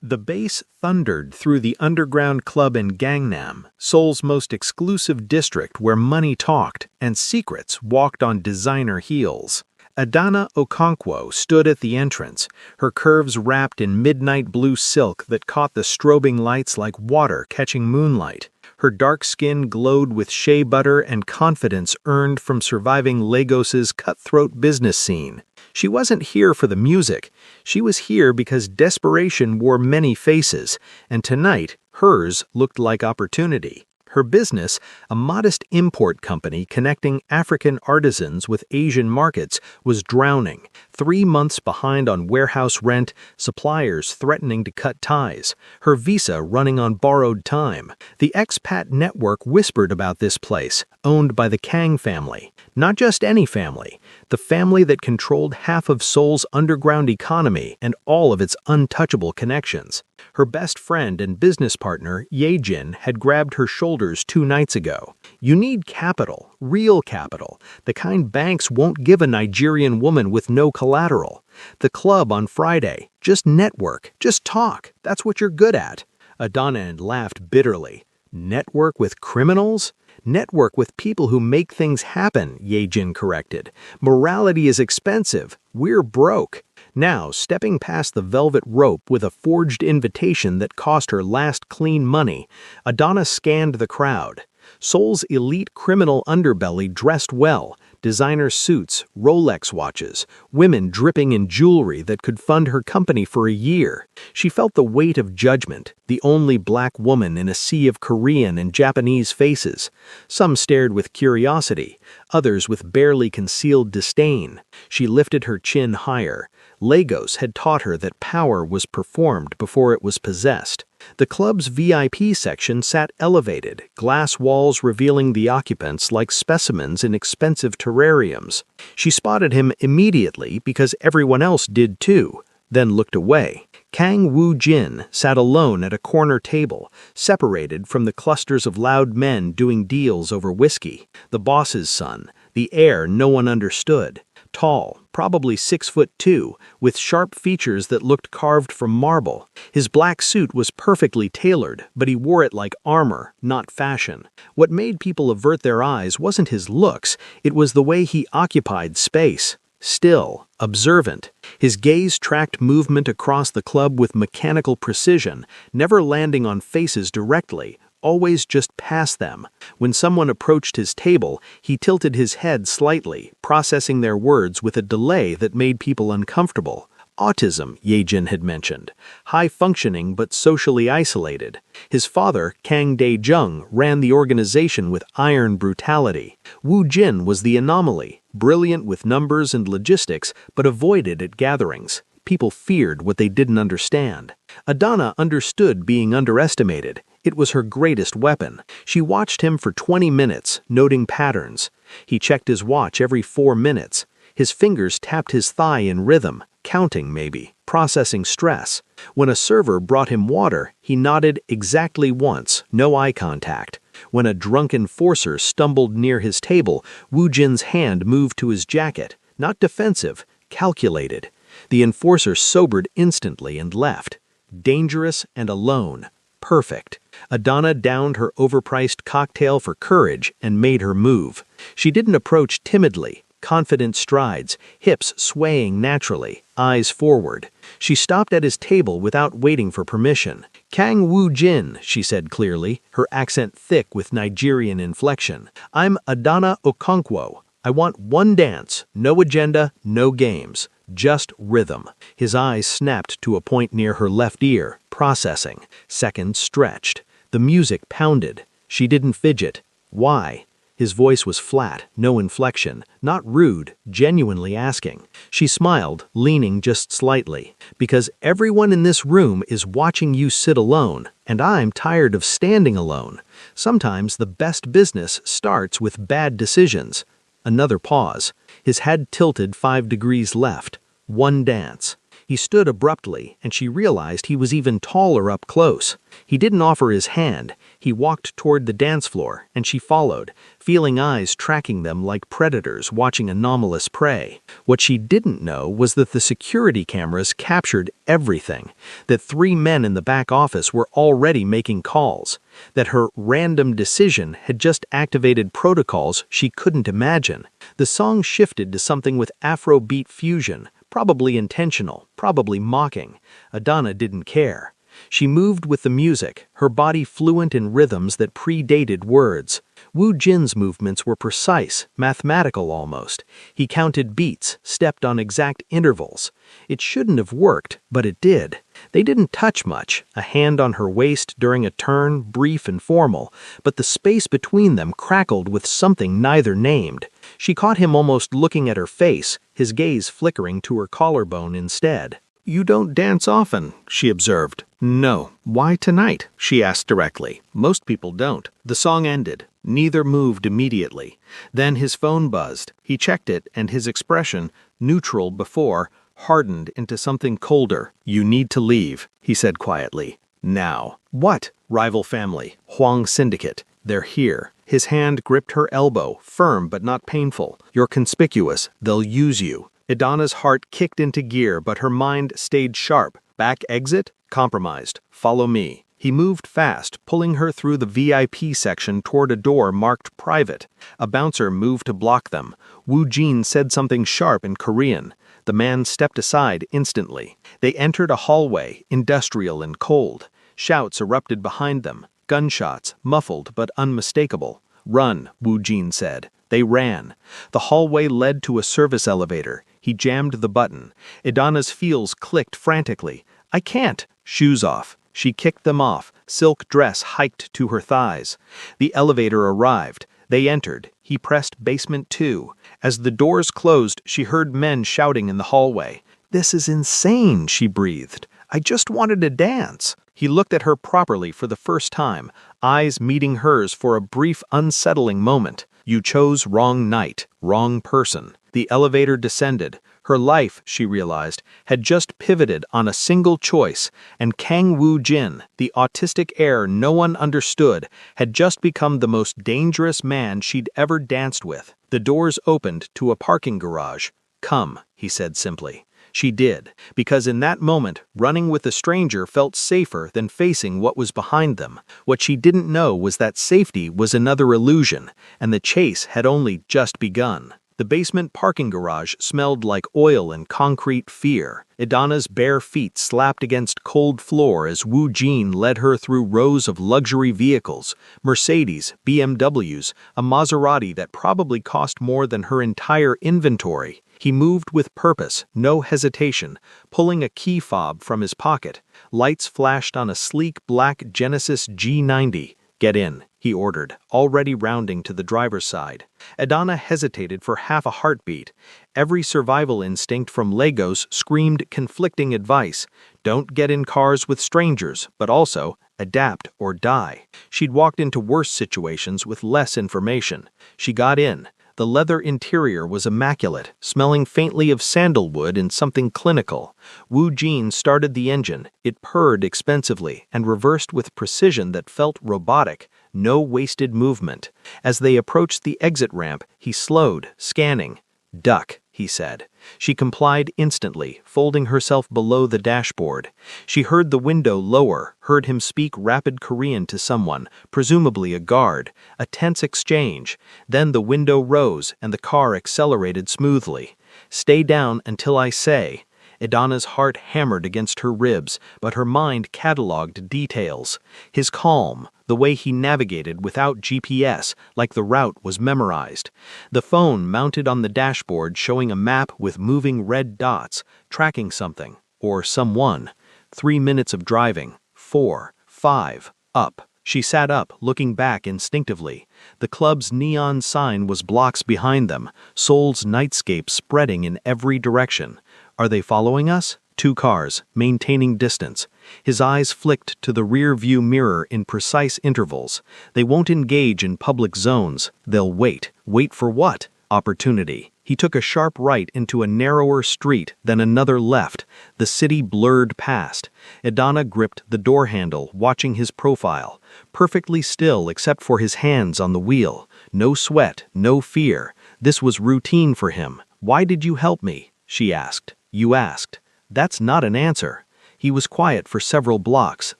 The bass thundered through the underground club in Gangnam, Seoul's most exclusive district where money talked and secrets walked on designer heels. Adana Okonkwo stood at the entrance, her curves wrapped in midnight blue silk that caught the strobing lights like water catching moonlight. Her dark skin glowed with shea butter and confidence earned from surviving Lagos's cutthroat business scene. She wasn't here for the music. She was here because desperation wore many faces, and tonight, hers looked like opportunity. Her business, a modest import company connecting African artisans with Asian markets, was drowning. 3 months behind on warehouse rent, suppliers threatening to cut ties, her visa running on borrowed time. The expat network whispered about this place, owned by the Kang family. Not just any family, the family that controlled half of Seoul's underground economy and all of its untouchable connections. Her best friend and business partner, Ye-jin, had grabbed her shoulders 2 nights ago. You need capital, real capital, the kind banks won't give a Nigerian woman with no collateral. The club on Friday, just network, just talk, that's what you're good at. Adana laughed bitterly. Network with criminals? Network with people who make things happen, Ye-jin corrected. Morality is expensive. We're broke. Now, stepping past the velvet rope with a forged invitation that cost her last clean money, Adana scanned the crowd. Seoul's elite criminal underbelly dressed well, designer suits, Rolex watches, women dripping in jewelry that could fund her company for a year. She felt the weight of judgment, the only black woman in a sea of Korean and Japanese faces. Some stared with curiosity, others with barely concealed disdain. She lifted her chin higher. Lagos had taught her that power was performed before it was possessed. The club's VIP section sat elevated, glass walls revealing the occupants like specimens in expensive terrariums. She spotted him immediately because everyone else did too, then looked away. Kang Woo-jin sat alone at a corner table, separated from the clusters of loud men doing deals over whiskey. The boss's son, the heir no one understood. Tall, probably 6'2", with sharp features that looked carved from marble. His black suit was perfectly tailored, but he wore it like armor, not fashion. What made people avert their eyes wasn't his looks, it was the way he occupied space. Still, observant, his gaze tracked movement across the club with mechanical precision, never landing on faces directly, always just past them. When someone approached his table, he tilted his head slightly, processing their words with a delay that made people uncomfortable. Autism, Ye-jin had mentioned. High-functioning but socially isolated. His father, Kang Dae-jung, ran the organization with iron brutality. Woo-jin was the anomaly, brilliant with numbers and logistics, but avoided at gatherings. People feared what they didn't understand. Adana understood being underestimated. It was her greatest weapon. She watched him for 20 minutes, noting patterns. He checked his watch every 4 minutes. His fingers tapped his thigh in rhythm, counting maybe, processing stress. When a server brought him water, he nodded exactly once, no eye contact. When a drunk enforcer stumbled near his table, Woo-jin's hand moved to his jacket, not defensive, calculated. The enforcer sobered instantly and left. Dangerous and alone. Perfect. Adana downed her overpriced cocktail for courage and made her move. She didn't approach timidly, confident strides, hips swaying naturally, eyes forward. She stopped at his table without waiting for permission. "Kang Woo-jin," she said clearly, her accent thick with Nigerian inflection. "I'm Adana Okonkwo. I want one dance, no agenda, no games. Just rhythm." His eyes snapped to a point near her left ear, processing. Seconds stretched. The music pounded. She didn't fidget. Why? His voice was flat, no inflection, not rude, genuinely asking. She smiled, leaning just slightly. "Because everyone in this room is watching you sit alone, and I'm tired of standing alone. Sometimes the best business starts with bad decisions." Another pause. His head tilted 5 degrees left. One dance. He stood abruptly, and she realized he was even taller up close. He didn't offer his hand. He walked toward the dance floor, and she followed, feeling eyes tracking them like predators watching anomalous prey. What she didn't know was that the security cameras captured everything, that 3 men in the back office were already making calls, that her random decision had just activated protocols she couldn't imagine. The song shifted to something with Afrobeat fusion, probably intentional, probably mocking. Adana didn't care. She moved with the music, her body fluent in rhythms that predated words. Wu Jin's movements were precise, mathematical almost. He counted beats, stepped on exact intervals. It shouldn't have worked, but it did. They didn't touch much, a hand on her waist during a turn, brief and formal, but the space between them crackled with something neither named. She caught him almost looking at her face, his gaze flickering to her collarbone instead. "You don't dance often," she observed. "No. Why tonight?" she asked directly. "Most people don't." The song ended. Neither moved immediately. Then his phone buzzed. He checked it, and his expression, neutral before, hardened into something colder. "You need to leave," he said quietly. "Now." "What?" "Rival family. Huang Syndicate. They're here." His hand gripped her elbow, firm but not painful. "You're conspicuous. They'll use you." Idana's heart kicked into gear, but her mind stayed sharp. Back exit? Compromised. "Follow me." He moved fast, pulling her through the VIP section toward a door marked private. A bouncer moved to block them. Wu Jin said something sharp in Korean. The man stepped aside instantly. They entered a hallway, industrial and cold. Shouts erupted behind them. Gunshots, muffled but unmistakable. "Run," Wu Jin said. They ran. The hallway led to a service elevator. He jammed the button. Idana's heels clicked frantically. "I can't." Shoes off. She kicked them off, silk dress hiked to her thighs. The elevator arrived. They entered. He pressed basement 2. As the doors closed, she heard men shouting in the hallway. "This is insane," she breathed. "I just wanted to dance." He looked at her properly for the first time, eyes meeting hers for a brief, unsettling moment. "You chose wrong night, wrong person." The elevator descended. Her life, she realized, had just pivoted on a single choice, and Kang Woo Jin, the autistic heir no one understood, had just become the most dangerous man she'd ever danced with. The doors opened to a parking garage. "Come," he said simply. She did, because in that moment, running with a stranger felt safer than facing what was behind them. What she didn't know was that safety was another illusion, and the chase had only just begun. The basement parking garage smelled like oil and concrete fear. Idana's bare feet slapped against cold floor as Wu Jin led her through rows of luxury vehicles, Mercedes, BMWs, a Maserati that probably cost more than her entire inventory. He moved with purpose, no hesitation, pulling a key fob from his pocket. Lights flashed on a sleek black Genesis G90. "Get in," he ordered, already rounding to the driver's side. Idana hesitated for half a heartbeat. Every survival instinct from Lagos screamed conflicting advice. Don't get in cars with strangers, but also adapt or die. She'd walked into worse situations with less information. She got in. The leather interior was immaculate, smelling faintly of sandalwood and something clinical. Wu Jin started the engine. It purred expensively and reversed with precision that felt robotic. No wasted movement. As they approached the exit ramp, he slowed, scanning. "Duck," he said. She complied instantly, folding herself below the dashboard. She heard the window lower, heard him speak rapid Korean to someone, presumably a guard. A tense exchange. Then the window rose and the car accelerated smoothly. "Stay down until I say." Idana's heart hammered against her ribs, but her mind catalogued details. His calm, the way he navigated without GPS, like the route was memorized. The phone mounted on the dashboard showing a map with moving red dots, tracking something, or someone. 3 minutes of driving. 4, 5, up. She sat up, looking back instinctively. The club's neon sign was blocks behind them, Seoul's nightscape spreading in every direction. Are they following us? 2 cars, maintaining distance. His eyes flicked to the rear-view mirror in precise intervals. They won't engage in public zones. They'll wait. Wait for what? Opportunity. He took a sharp right into a narrower street, then another left. The city blurred past. Adana gripped the door handle, watching his profile. Perfectly still except for his hands on the wheel. No sweat, no fear. This was routine for him. "Why did you help me?" she asked. "You asked." That's not an answer. He was quiet for several blocks.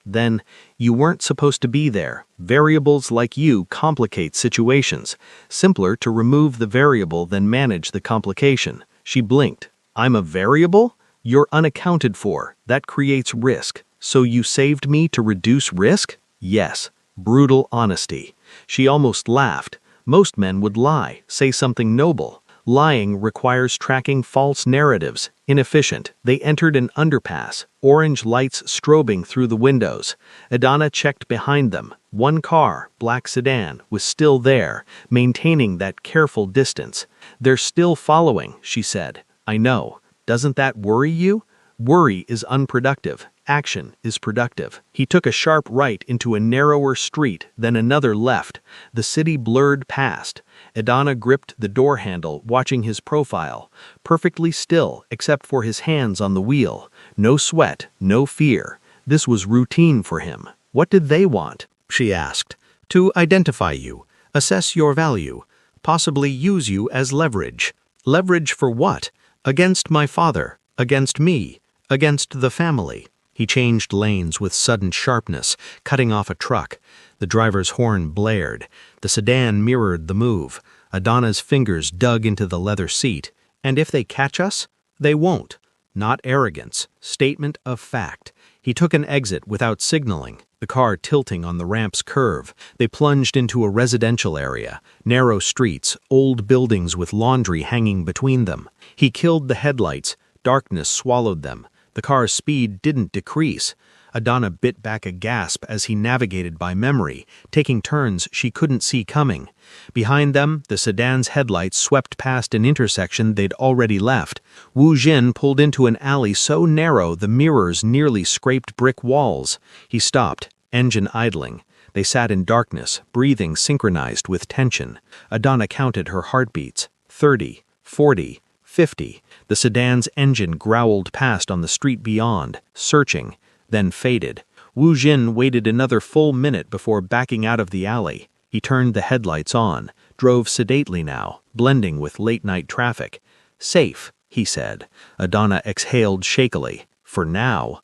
Then, "You weren't supposed to be there. Variables like you complicate situations. Simpler to remove the variable than manage the complication." She blinked. "I'm a variable? You're unaccounted for. That creates risk. So you saved me to reduce risk?" "Yes." Brutal honesty. She almost laughed. Most men would lie, say something noble. Lying requires tracking false narratives. Inefficient. They entered an underpass, orange lights strobing through the windows. Adana checked behind them. One car, black sedan, was still there, maintaining that careful distance. "They're still following," she said. "I know. Doesn't that worry you?" Worry is unproductive. Action is productive. He took a sharp right into a narrower street, then another left. The city blurred past. Adana gripped the door handle, watching his profile. Perfectly still, except for his hands on the wheel. No sweat, no fear. This was routine for him. "What did they want?" she asked. "To identify you, assess your value, possibly use you as leverage." "Leverage for what?" "Against my father, against me, against the family." He changed lanes with sudden sharpness, cutting off a truck. The driver's horn blared. The sedan mirrored the move. Adana's fingers dug into the leather seat. "And if they catch us?" "They won't." Not arrogance, statement of fact. He took an exit without signaling, the car tilting on the ramp's curve. They plunged into a residential area, narrow streets, old buildings with laundry hanging between them. He killed the headlights. Darkness swallowed them. The car's speed didn't decrease. Adana bit back a gasp as he navigated by memory, taking turns she couldn't see coming. Behind them, the sedan's headlights swept past an intersection they'd already left. Wu Jin pulled into an alley so narrow the mirrors nearly scraped brick walls. He stopped, engine idling. They sat in darkness, breathing synchronized with tension. Adana counted her heartbeats. 30, 40, 50. The sedan's engine growled past on the street beyond, searching, then faded. Wu Jin waited another full minute before backing out of the alley. He turned the headlights on, drove sedately now, blending with late-night traffic. "Safe," he said. Adana exhaled shakily. For now,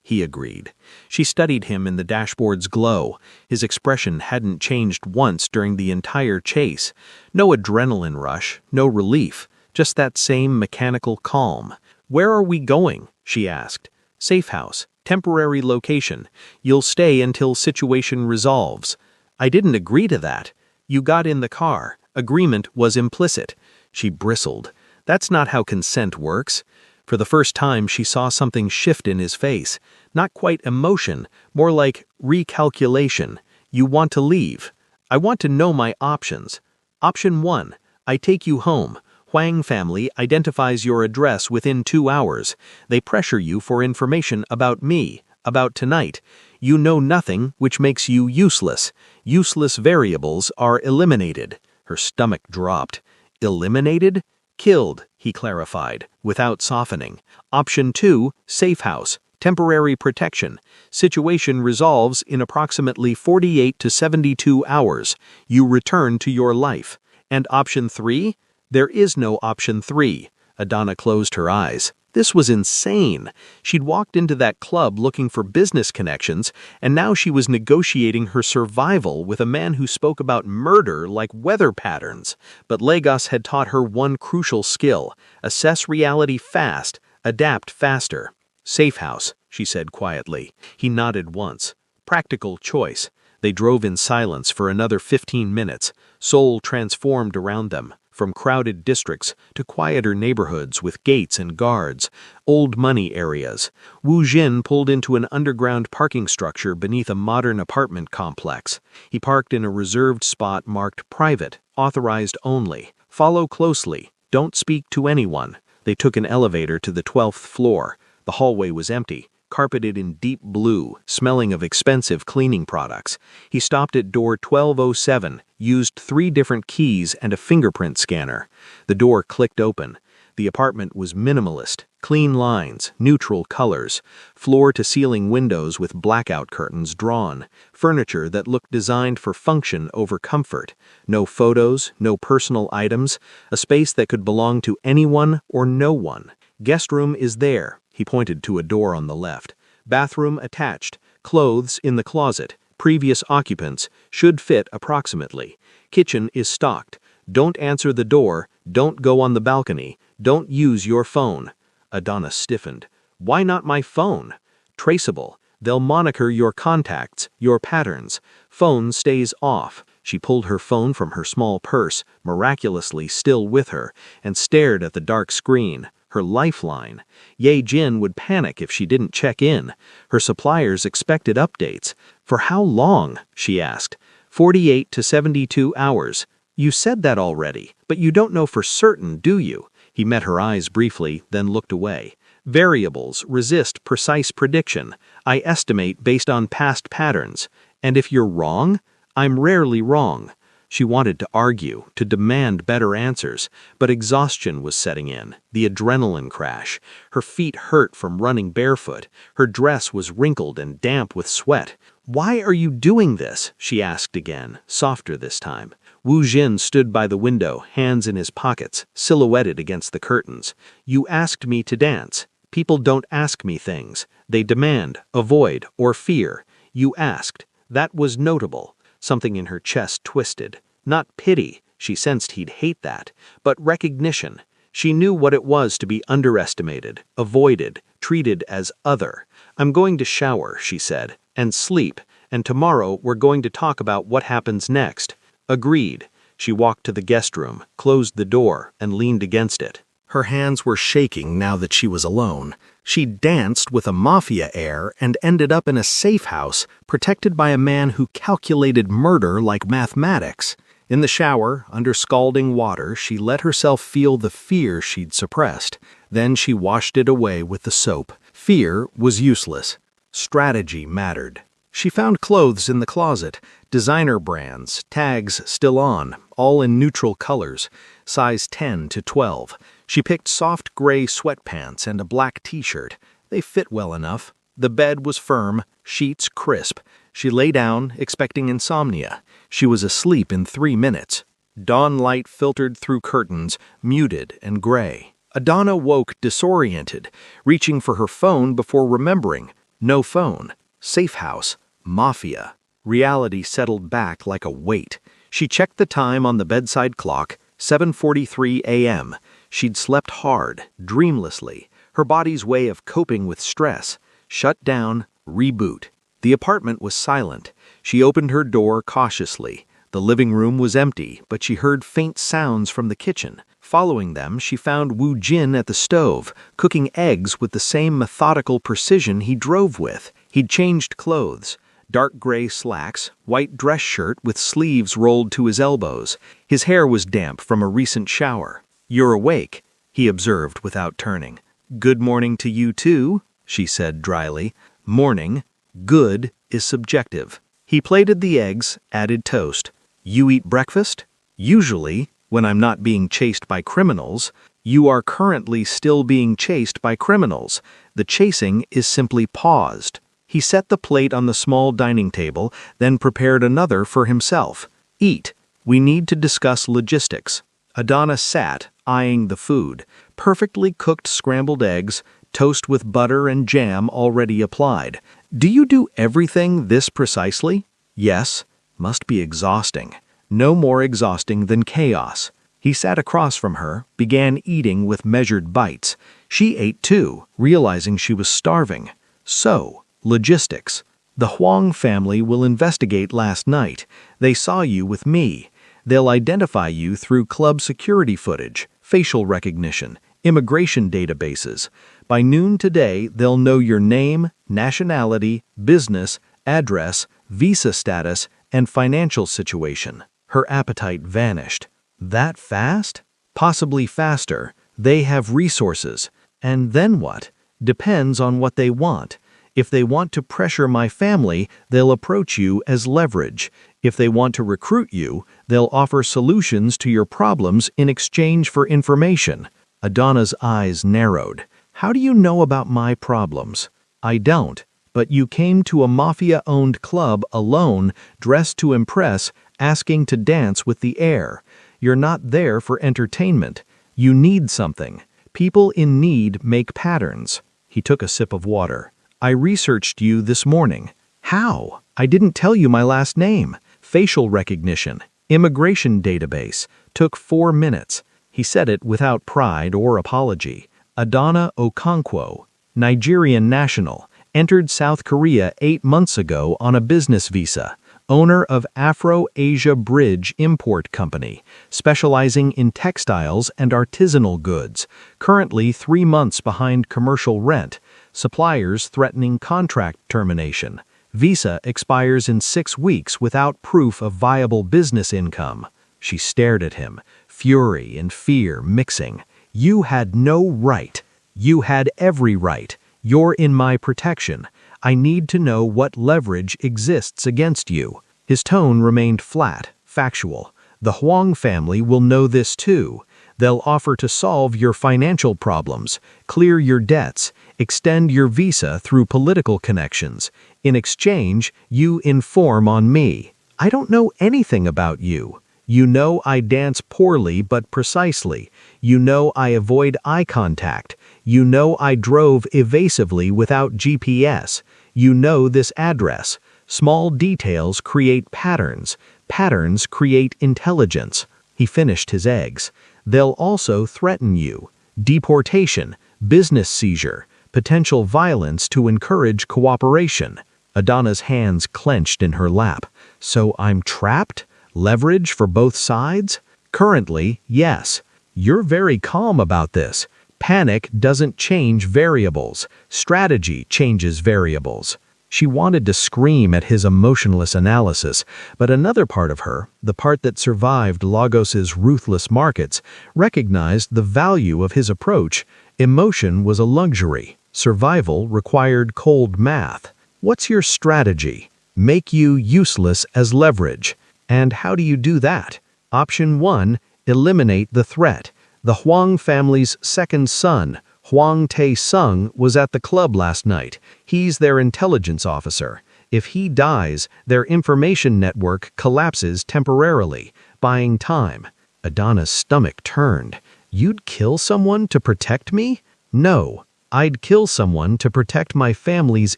he agreed. She studied him in the dashboard's glow. His expression hadn't changed once during the entire chase. No adrenaline rush, no relief. Just that same mechanical calm. "Where are we going?" she asked. "Safe house, temporary location. You'll stay until situation resolves." "I didn't agree to that." "You got in the car. Agreement was implicit." She bristled. "That's not how consent works." For the first time she saw something shift in his face. Not quite emotion, more like recalculation. "You want to leave." "I want to know my options." "Option 1, I take you home. Huang family identifies your address within 2 hours. They pressure you for information about me, about tonight. You know nothing, which makes you useless. Useless variables are eliminated." Her stomach dropped. "Eliminated?" "Killed," he clarified, without softening. "Option 2, safe house, temporary protection. Situation resolves in approximately 48 to 72 hours. You return to your life." "And option 3? "There is no option 3. Adana closed her eyes. This was insane. She'd walked into that club looking for business connections, and now she was negotiating her survival with a man who spoke about murder like weather patterns. But Lagos had taught her one crucial skill: assess reality fast, adapt faster. "Safe house," she said quietly. He nodded once. Practical choice. They drove in silence for another 15 minutes. Seoul transformed around them. From crowded districts to quieter neighborhoods with gates and guards, old money areas. Wu Jin pulled into an underground parking structure beneath a modern apartment complex. He parked in a reserved spot marked private, authorized only. "Follow closely. Don't speak to anyone." They took an elevator to the 12th floor. The hallway was empty. carpeted in deep blue, smelling of expensive cleaning products. He stopped at door 1207, used 3 different keys and a fingerprint scanner. The door clicked open. The apartment was minimalist, clean lines, neutral colors, floor-to-ceiling windows with blackout curtains drawn, furniture that looked designed for function over comfort, no photos, no personal items, a space that could belong to anyone or no one. Guest room is there, he pointed to a door on the left. Bathroom attached, clothes in the closet, previous occupants, should fit approximately. Kitchen is stocked. Don't answer the door, don't go on the balcony, don't use your phone. Adana stiffened. Why not my phone? Traceable. They'll monitor your contacts, your patterns. Phone stays off. She pulled her phone from her small purse, miraculously still with her, and stared at the dark screen. Her lifeline. Ye Jin would panic if she didn't check in. Her suppliers expected updates. For how long? She asked. 48 to 72 hours. You said that already, but you don't know for certain, do you? He met her eyes briefly, then looked away. Variables resist precise prediction. I estimate based on past patterns. And if you're wrong, I'm rarely wrong. She wanted to argue, to demand better answers, but exhaustion was setting in, the adrenaline crash. Her feet hurt from running barefoot. Her dress was wrinkled and damp with sweat. Why are you doing this? She asked again, softer this time. Wu Jin stood by the window, hands in his pockets, silhouetted against the curtains. You asked me to dance. People don't ask me things. They demand, avoid, or fear. You asked. That was notable. Something in her chest twisted. Not pity, she sensed he'd hate that, but recognition. She knew what it was to be underestimated, avoided, treated as other. I'm going to shower, she said, and sleep, and tomorrow we're going to talk about what happens next. Agreed. She walked to the guest room, closed the door, and leaned against it. Her hands were shaking now that she was alone. She danced with a Mafia air and ended up in a safe house, protected by a man who calculated murder like mathematics. In the shower, under scalding water, she let herself feel the fear she'd suppressed. Then she washed it away with the soap. Fear was useless. Strategy mattered. She found clothes in the closet, designer brands, tags still on, all in neutral colors, size 10 to 12. She picked soft gray sweatpants and a black t-shirt. They fit well enough. The bed was firm, sheets crisp. She lay down, expecting insomnia. She was asleep in 3 minutes. Dawn light filtered through curtains, muted and gray. Adana woke disoriented, reaching for her phone before remembering. No phone. Safe house. Mafia. Reality settled back like a weight. She checked the time on the bedside clock, 7:43 a.m. She'd slept hard, dreamlessly, her body's way of coping with stress. Shut down, reboot. The apartment was silent. She opened her door cautiously. The living room was empty, but she heard faint sounds from the kitchen. Following them, she found Wu Jin at the stove, cooking eggs with the same methodical precision he drove with. He'd changed clothes. Dark gray slacks, white dress shirt with sleeves rolled to his elbows. His hair was damp from a recent shower. You're awake, he observed without turning. Good morning to you too, she said dryly. Morning, good, is subjective. He plated the eggs, added toast. You eat breakfast? Usually, when I'm not being chased by criminals. You are currently still being chased by criminals. The chasing is simply paused. He set the plate on the small dining table, then prepared another for himself. Eat. We need to discuss logistics. Adana sat, eyeing the food. Perfectly cooked scrambled eggs, toast with butter and jam already applied. Do you do everything this precisely? Yes. Must be exhausting. No more exhausting than chaos. He sat across from her, began eating with measured bites. She ate too, realizing she was starving. So, logistics. The Huang family will investigate last night. They saw you with me. They'll identify you through club security footage, facial recognition, immigration databases. By noon today, they'll know your name, nationality, business, address, visa status, and financial situation. Her appetite vanished. That fast? Possibly faster. They have resources. And then what? Depends on what they want. If they want to pressure my family, they'll approach you as leverage. If they want to recruit you, they'll offer solutions to your problems in exchange for information. Adana's eyes narrowed. How do you know about my problems? I don't. But you came to a Mafia-owned club alone, dressed to impress, asking to dance with the heir. You're not there for entertainment. You need something. People in need make patterns. He took a sip of water. I researched you this morning. How? I didn't tell you my last name. Facial recognition. Immigration database. Took 4 minutes. He said it without pride or apology. Adana Okonkwo, Nigerian national. Entered South Korea 8 months ago on a business visa, owner of Afro-Asia Bridge Import Company, specializing in textiles and artisanal goods, currently 3 months behind commercial rent, suppliers threatening contract termination. Visa expires in 6 weeks without proof of viable business income. She stared at him, fury and fear mixing. You had no right. You had every right. You're in my protection. I need to know what leverage exists against you. His tone remained flat, factual. The Huang family will know this too. They'll offer to solve your financial problems, clear your debts, extend your visa through political connections. In exchange, you inform on me. I don't know anything about you. You know I dance poorly but precisely. You know I avoid eye contact. You know I drove evasively without GPS. You know this address. Small details create patterns. Patterns create intelligence. He finished his eggs. They'll also threaten you. Deportation, business seizure, potential violence to encourage cooperation. Adana's hands clenched in her lap. So I'm trapped? Leverage for both sides? Currently, yes. You're very calm about this. Panic doesn't change variables. Strategy changes variables. She wanted to scream at his emotionless analysis, but another part of her, the part that survived Lagos's ruthless markets, recognized the value of his approach. Emotion was a luxury. Survival required cold math. What's your strategy? Make you useless as leverage. And how do you do that? Option 1, eliminate the threat. The Huang family's second son, Huang Tae-sung, was at the club last night. He's their intelligence officer. If he dies, their information network collapses temporarily, buying time. Adana's stomach turned. You'd kill someone to protect me? No. I'd kill someone to protect my family's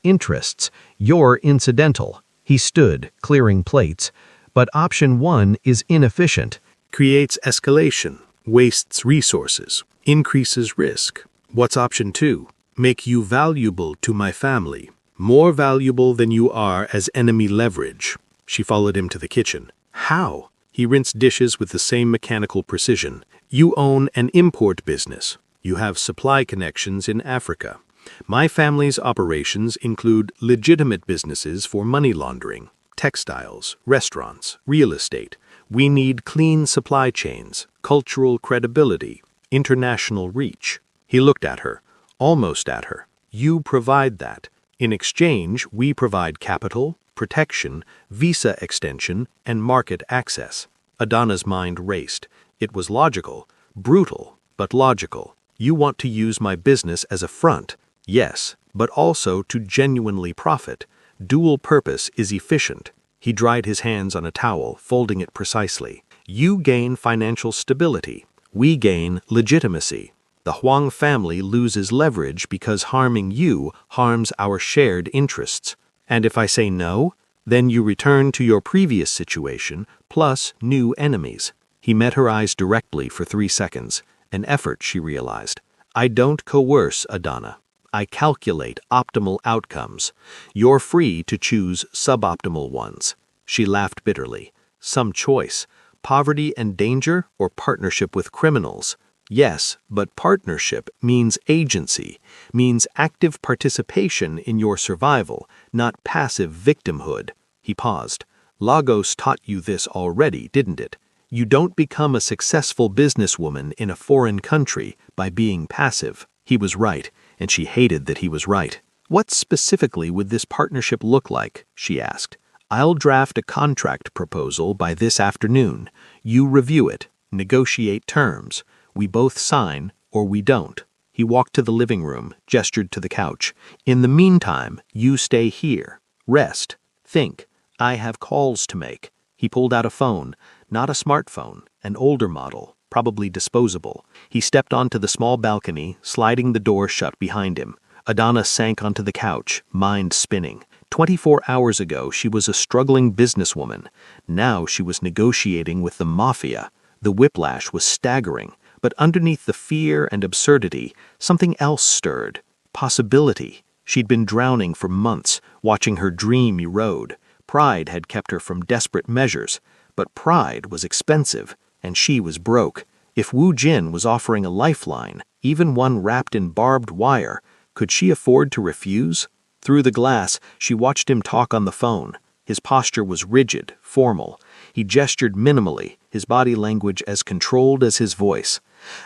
interests. You're incidental. He stood, clearing plates. But option 1 is inefficient. Creates escalation, wastes resources, increases risk. What's option 2? Make you valuable to my family, more valuable than you are as enemy leverage. She followed him to the kitchen. How? He rinsed dishes with the same mechanical precision. You own an import business. You have supply connections in Africa. My family's operations include legitimate businesses for money laundering, textiles, restaurants, real estate. We need clean supply chains, cultural credibility, international reach. He looked at her, almost at her. You provide that. In exchange, we provide capital, protection, visa extension, and market access. Adana's mind raced. It was logical, brutal, but logical. You want to use my business as a front, yes, but also to genuinely profit. Dual purpose is efficient. He dried his hands on a towel, folding it precisely. You gain financial stability. We gain legitimacy. The Huang family loses leverage because harming you harms our shared interests. And if I say no, then you return to your previous situation, plus new enemies. He met her eyes directly for 3 seconds, an effort, she realized. I don't coerce, Adana. I calculate optimal outcomes. You're free to choose suboptimal ones. She laughed bitterly. Some choice. Poverty and danger or partnership with criminals? Yes, but partnership means agency, means active participation in your survival, not passive victimhood. He paused. Lagos taught you this already, didn't it? You don't become a successful businesswoman in a foreign country by being passive. He was right, and she hated that he was right. "What specifically would this partnership look like?" she asked. "I'll draft a contract proposal by this afternoon. You review it, negotiate terms. We both sign, or we don't." He walked to the living room, gestured to the couch. "In the meantime, you stay here. Rest. Think. I have calls to make." He pulled out a phone, not a smartphone, an older model, probably disposable. He stepped onto the small balcony, sliding the door shut behind him. Adana sank onto the couch, mind spinning. 24 hours ago, she was a struggling businesswoman. Now she was negotiating with the Mafia. The whiplash was staggering, but underneath the fear and absurdity, something else stirred. Possibility. She'd been drowning for months, watching her dream erode. Pride had kept her from desperate measures, but pride was expensive, and she was broke. If Wu Jin was offering a lifeline, even one wrapped in barbed wire, could she afford to refuse? Through the glass, she watched him talk on the phone. His posture was rigid, formal. He gestured minimally, his body language as controlled as his voice.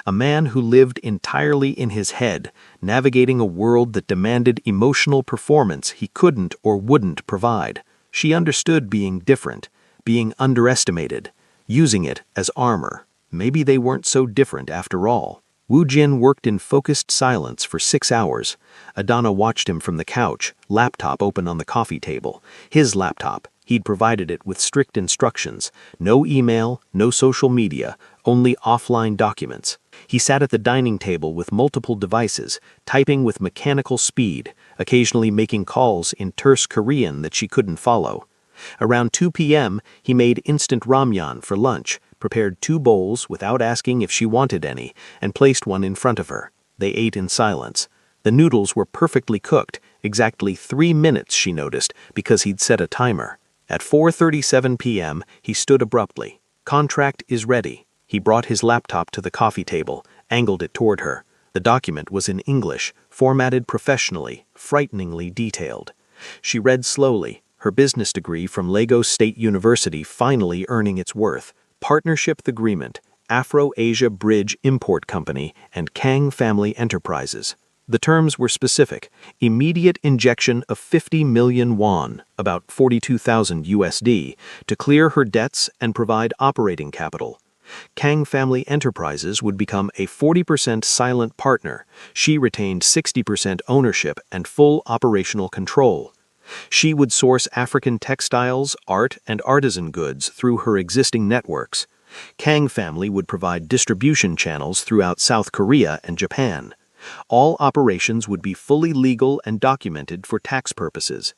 A man who lived entirely in his head, navigating a world that demanded emotional performance he couldn't or wouldn't provide. She understood being different, being underestimated, using it as armor. Maybe they weren't so different after all. Wu Jin worked in focused silence for 6 hours. Adana watched him from the couch, laptop open on the coffee table. His laptop. He'd provided it with strict instructions. No email, no social media, only offline documents. He sat at the dining table with multiple devices, typing with mechanical speed, occasionally making calls in terse Korean that she couldn't follow. Around 2 p.m., he made instant ramyeon for lunch, prepared 2 bowls without asking if she wanted any, and placed one in front of her. They ate in silence. The noodles were perfectly cooked, exactly 3 minutes, she noticed, because he'd set a timer. At 4:37 p.m., he stood abruptly. "Contract is ready." He brought his laptop to the coffee table, angled it toward her. The document was in English, formatted professionally, frighteningly detailed. She read slowly, her business degree from Lagos State University finally earning its worth. Partnership Agreement, Afro-Asia Bridge Import Company, and Kang Family Enterprises. The terms were specific: immediate injection of 50 million won, about 42,000 USD, to clear her debts and provide operating capital. Kang Family Enterprises would become a 40% silent partner. She retained 60% ownership and full operational control. She would source African textiles, art, and artisan goods through her existing networks. Kang Family would provide distribution channels throughout South Korea and Japan. All operations would be fully legal and documented for tax purposes.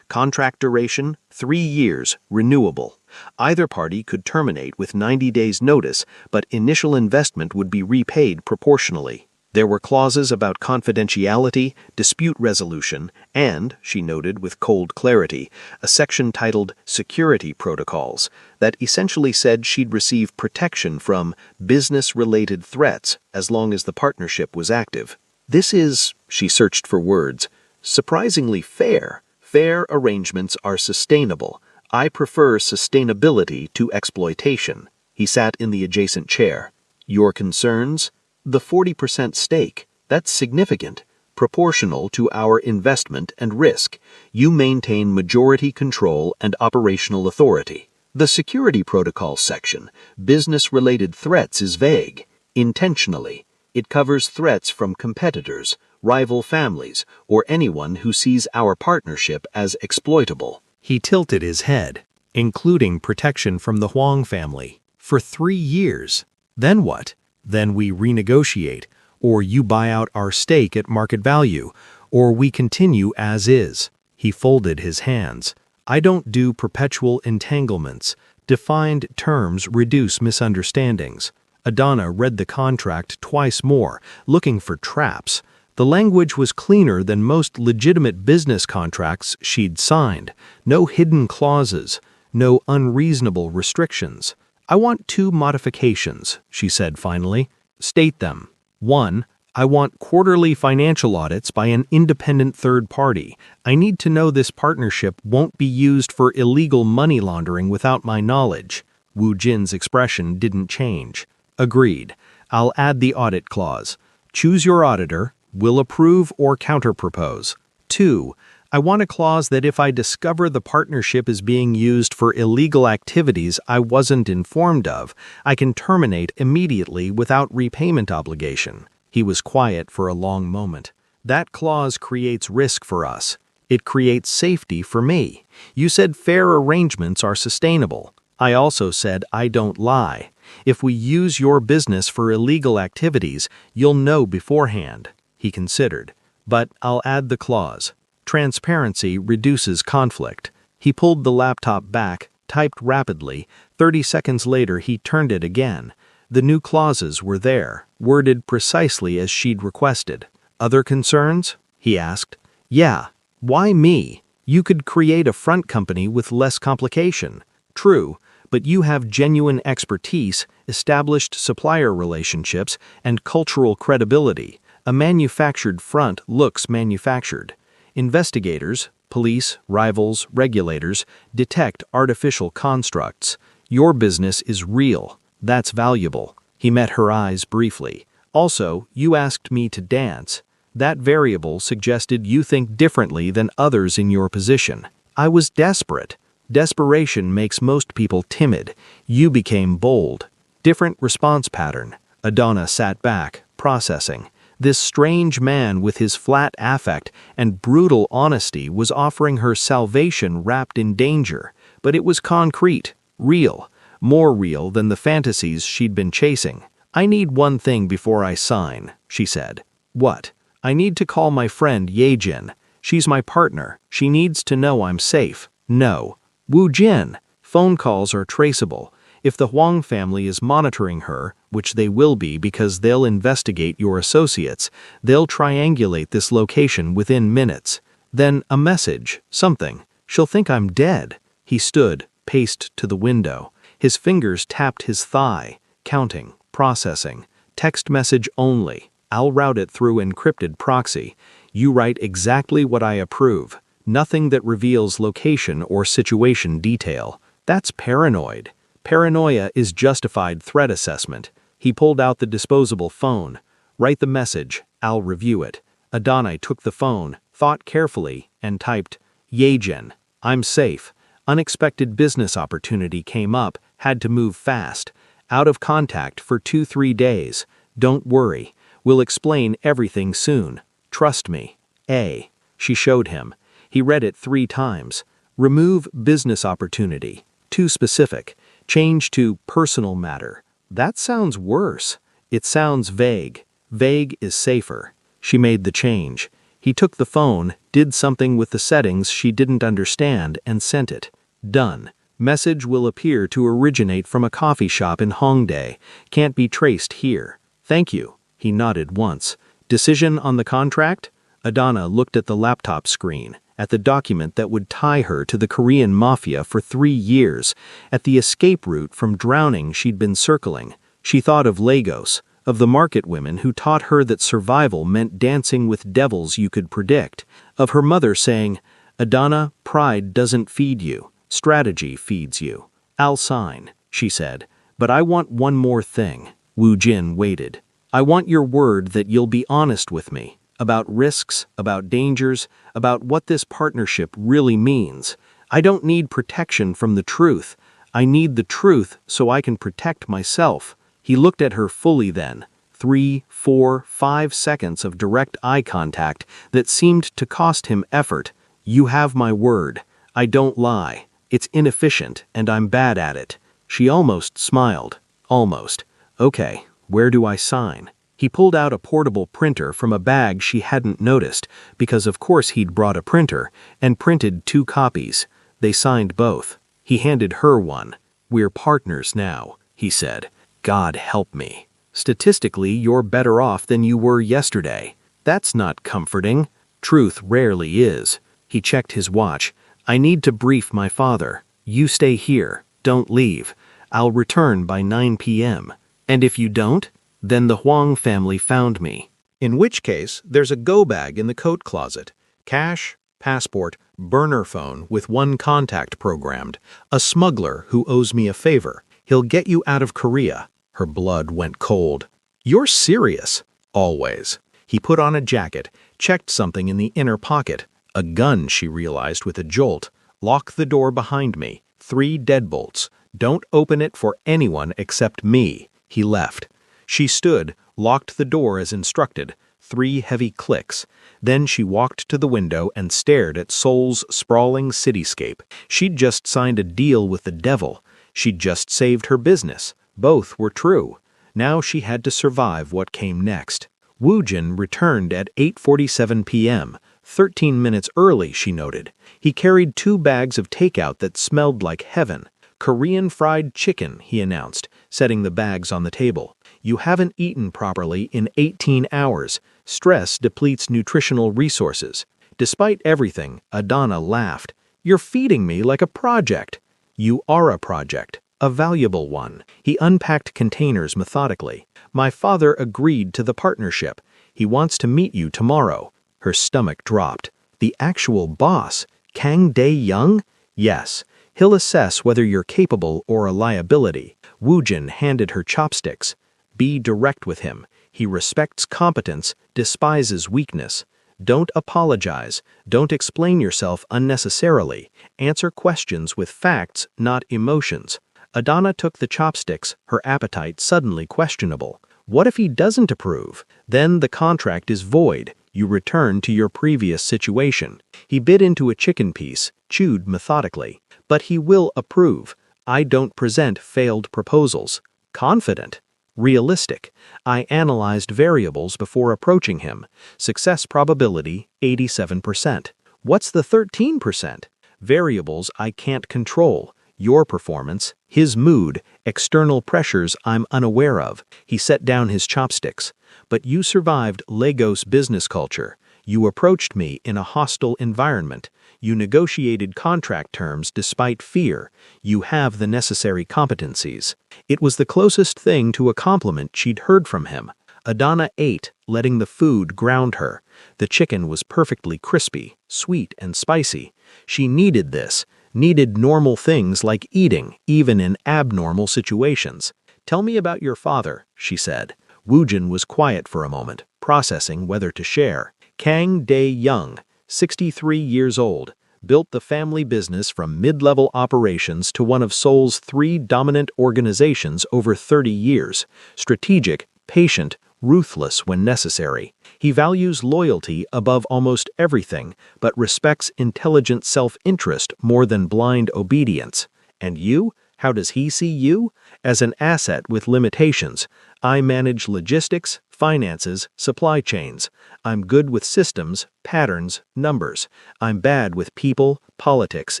Contract duration, 3 years, renewable. Either party could terminate with 90 days' notice, but initial investment would be repaid proportionally. There were clauses about confidentiality, dispute resolution, and, she noted with cold clarity, a section titled Security Protocols that essentially said she'd receive protection from business-related threats as long as the partnership was active. This is, she searched for words, surprisingly fair. Fair arrangements are sustainable. I prefer sustainability to exploitation. He sat in the adjacent chair. Your concerns? The 40% stake. That's significant. Proportional to our investment and risk. You maintain majority control and operational authority. The security protocol section, business-related threats, is vague. Intentionally. It covers threats from competitors, rival families, or anyone who sees our partnership as exploitable. He tilted his head, including protection from the Huang family. For 3 years. Then what? Then we renegotiate, or you buy out our stake at market value, or we continue as is. He folded his hands. I don't do perpetual entanglements. Defined terms reduce misunderstandings. Adana read the contract twice more, looking for traps. The language was cleaner than most legitimate business contracts she'd signed. No hidden clauses, no unreasonable restrictions. I want 2 modifications, she said finally. State them. 1. I want quarterly financial audits by an independent third party. I need to know this partnership won't be used for illegal money laundering without my knowledge. Wu Jin's expression didn't change. Agreed. I'll add the audit clause. Choose your auditor. Will approve or counterpropose. 2. I want a clause that if I discover the partnership is being used for illegal activities I wasn't informed of, I can terminate immediately without repayment obligation. He was quiet for a long moment. That clause creates risk for us. It creates safety for me. You said fair arrangements are sustainable. I also said I don't lie. If we use your business for illegal activities, you'll know beforehand. He considered. But I'll add the clause. Transparency reduces conflict. He pulled the laptop back, typed rapidly. 30 seconds later, he turned it again. The new clauses were there, worded precisely as she'd requested. Other concerns? He asked. Yeah. Why me? You could create a front company with less complication. True, but you have genuine expertise, established supplier relationships, and cultural credibility. A manufactured front looks manufactured. Investigators, police, rivals, regulators, detect artificial constructs. Your business is real. That's valuable. He met her eyes briefly. Also, you asked me to dance. That variable suggested you think differently than others in your position. I was desperate. Desperation makes most people timid. You became bold. Different response pattern. Adana sat back, processing. This strange man with his flat affect and brutal honesty was offering her salvation wrapped in danger, but it was concrete, real, more real than the fantasies she'd been chasing. I need one thing before I sign, she said. What? I need to call my friend Yejin. She's my partner. She needs to know I'm safe. No. Wu Jin. Phone calls are traceable. If the Huang family is monitoring her, which they will be because they'll investigate your associates, they'll triangulate this location within minutes. Then a message, something. She'll think I'm dead. He stood, paced to the window. His fingers tapped his thigh, counting, processing. Text message only. I'll route it through encrypted proxy. You write exactly what I approve. Nothing that reveals location or situation detail. That's paranoid. Paranoia is justified threat assessment. He pulled out the disposable phone. Write the message. I'll review it. Adonai took the phone, thought carefully, and typed, Yejin, I'm safe. Unexpected business opportunity came up, had to move fast. Out of contact for 2-3 days. Don't worry. We'll explain everything soon. Trust me. A. She showed him. He read it 3 times. Remove business opportunity. Too specific. Change to personal matter. That sounds worse. It sounds vague. Vague is safer. She made the change. He took the phone, did something with the settings she didn't understand, and sent it. Done. Message will appear to originate from a coffee shop in Hongdae. Can't be traced here. Thank you. He nodded once. Decision on the contract? Adana looked at the laptop screen, at the document that would tie her to the Korean Mafia for 3 years, at the escape route from drowning she'd been circling. She thought of Lagos, of the market women who taught her that survival meant dancing with devils you could predict, of her mother saying, Adana, pride doesn't feed you, strategy feeds you. I'll sign, she said, but I want one more thing. Wu Jin waited. I want your word that you'll be honest with me, about risks, about dangers, about what this partnership really means. I don't need protection from the truth. I need the truth so I can protect myself. He looked at her fully then. 3, 4, 5 seconds of direct eye contact that seemed to cost him effort. You have my word. I don't lie. It's inefficient, and I'm bad at it. She almost smiled. Almost. Okay. Where do I sign? He pulled out a portable printer from a bag she hadn't noticed, because of course he'd brought a printer, and printed 2 copies. They signed both. He handed her one. We're partners now, he said. God help me. Statistically, you're better off than you were yesterday. That's not comforting. Truth rarely is. He checked his watch. I need to brief my father. You stay here. Don't leave. I'll return by 9 p.m. And if you don't, then the Huang family found me. In which case, there's a go bag in the coat closet. Cash, passport, burner phone with 1 contact programmed. A smuggler who owes me a favor. He'll get you out of Korea. Her blood went cold. You're serious. Always. He put on a jacket, checked something in the inner pocket. A gun, she realized with a jolt. Lock the door behind me. 3 deadbolts. Don't open it for anyone except me. He left. She stood, locked the door as instructed. 3 heavy clicks. Then she walked to the window and stared at Seoul's sprawling cityscape. She'd just signed a deal with the devil. She'd just saved her business. Both were true. Now she had to survive what came next. Woojin returned at 8:47 p.m., 13 minutes early, she noted. He carried 2 bags of takeout that smelled like heaven. Korean fried chicken, he announced, setting the bags on the table. You haven't eaten properly in 18 hours. Stress depletes nutritional resources. Despite everything, Adana laughed. You're feeding me like a project. You are a project, a valuable one. He unpacked containers methodically. My father agreed to the partnership. He wants to meet you tomorrow. Her stomach dropped. The actual boss, Kang Dae-young? Yes. He'll assess whether you're capable or a liability. Woojin handed her chopsticks. Be direct with him. He respects competence, despises weakness. Don't apologize. Don't explain yourself unnecessarily. Answer questions with facts, not emotions. Adana took the chopsticks, her appetite suddenly questionable. What if he doesn't approve? Then the contract is void. You return to your previous situation. He bit into a chicken piece, chewed methodically. But he will approve. I don't present failed proposals. Confident. Realistic. I analyzed variables before approaching him. Success probability, 87%. What's the 13%? Variables I can't control. Your performance, his mood, external pressures I'm unaware of. He set down his chopsticks. But you survived Lagos business culture. You approached me in a hostile environment. You negotiated contract terms despite fear. You have the necessary competencies. It was the closest thing to a compliment she'd heard from him. Adana ate, letting the food ground her. The chicken was perfectly crispy, sweet and spicy. She needed this, needed normal things like eating, even in abnormal situations. Tell me about your father, she said. Woojin was quiet for a moment, processing whether to share. Kang Dae-young, 63 years old, built the family business from mid-level operations to one of Seoul's 3 dominant organizations over 30 years. Strategic, patient, ruthless when necessary. He values loyalty above almost everything, but respects intelligent self-interest more than blind obedience. And you? How does he see you? As an asset with limitations. I manage logistics, finances, supply chains. I'm good with systems, patterns, numbers. I'm bad with people, politics,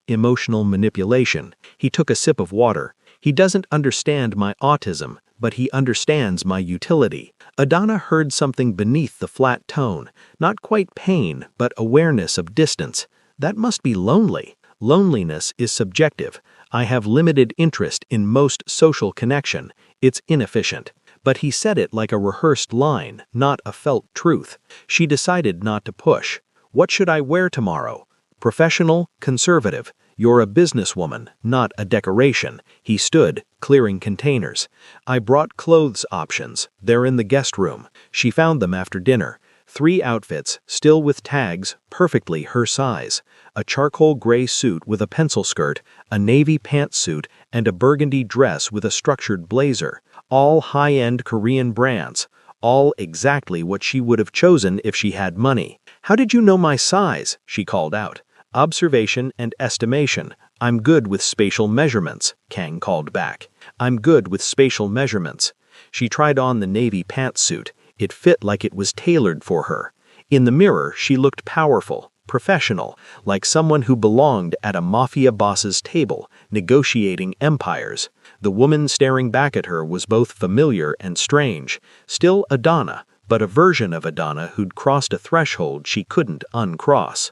emotional manipulation. He took a sip of water. He doesn't understand my autism, but he understands my utility. Adana heard something beneath the flat tone, not quite pain, but awareness of distance. That must be lonely. Loneliness is subjective. I have limited interest in most social connection. It's inefficient. But he said it like a rehearsed line, not a felt truth. She decided not to push. What should I wear tomorrow? Professional, conservative. You're a businesswoman, not a decoration. He stood, clearing containers. I brought clothes options. They're in the guest room. She found them after dinner. 3 outfits, still with tags, perfectly her size. A charcoal gray suit with a pencil skirt, a navy pantsuit, and a burgundy dress with a structured blazer. All high-end Korean brands. All exactly what she would have chosen if she had money. How did you know my size? She called out. Observation and estimation. I'm good with spatial measurements, Kang called back. I'm good with spatial measurements. She tried on the navy pantsuit. It fit like it was tailored for her. In the mirror, she looked powerful, professional, like someone who belonged at a Mafia boss's table, negotiating empires. The woman staring back at her was both familiar and strange. Still Adana, but a version of Adana who'd crossed a threshold she couldn't uncross.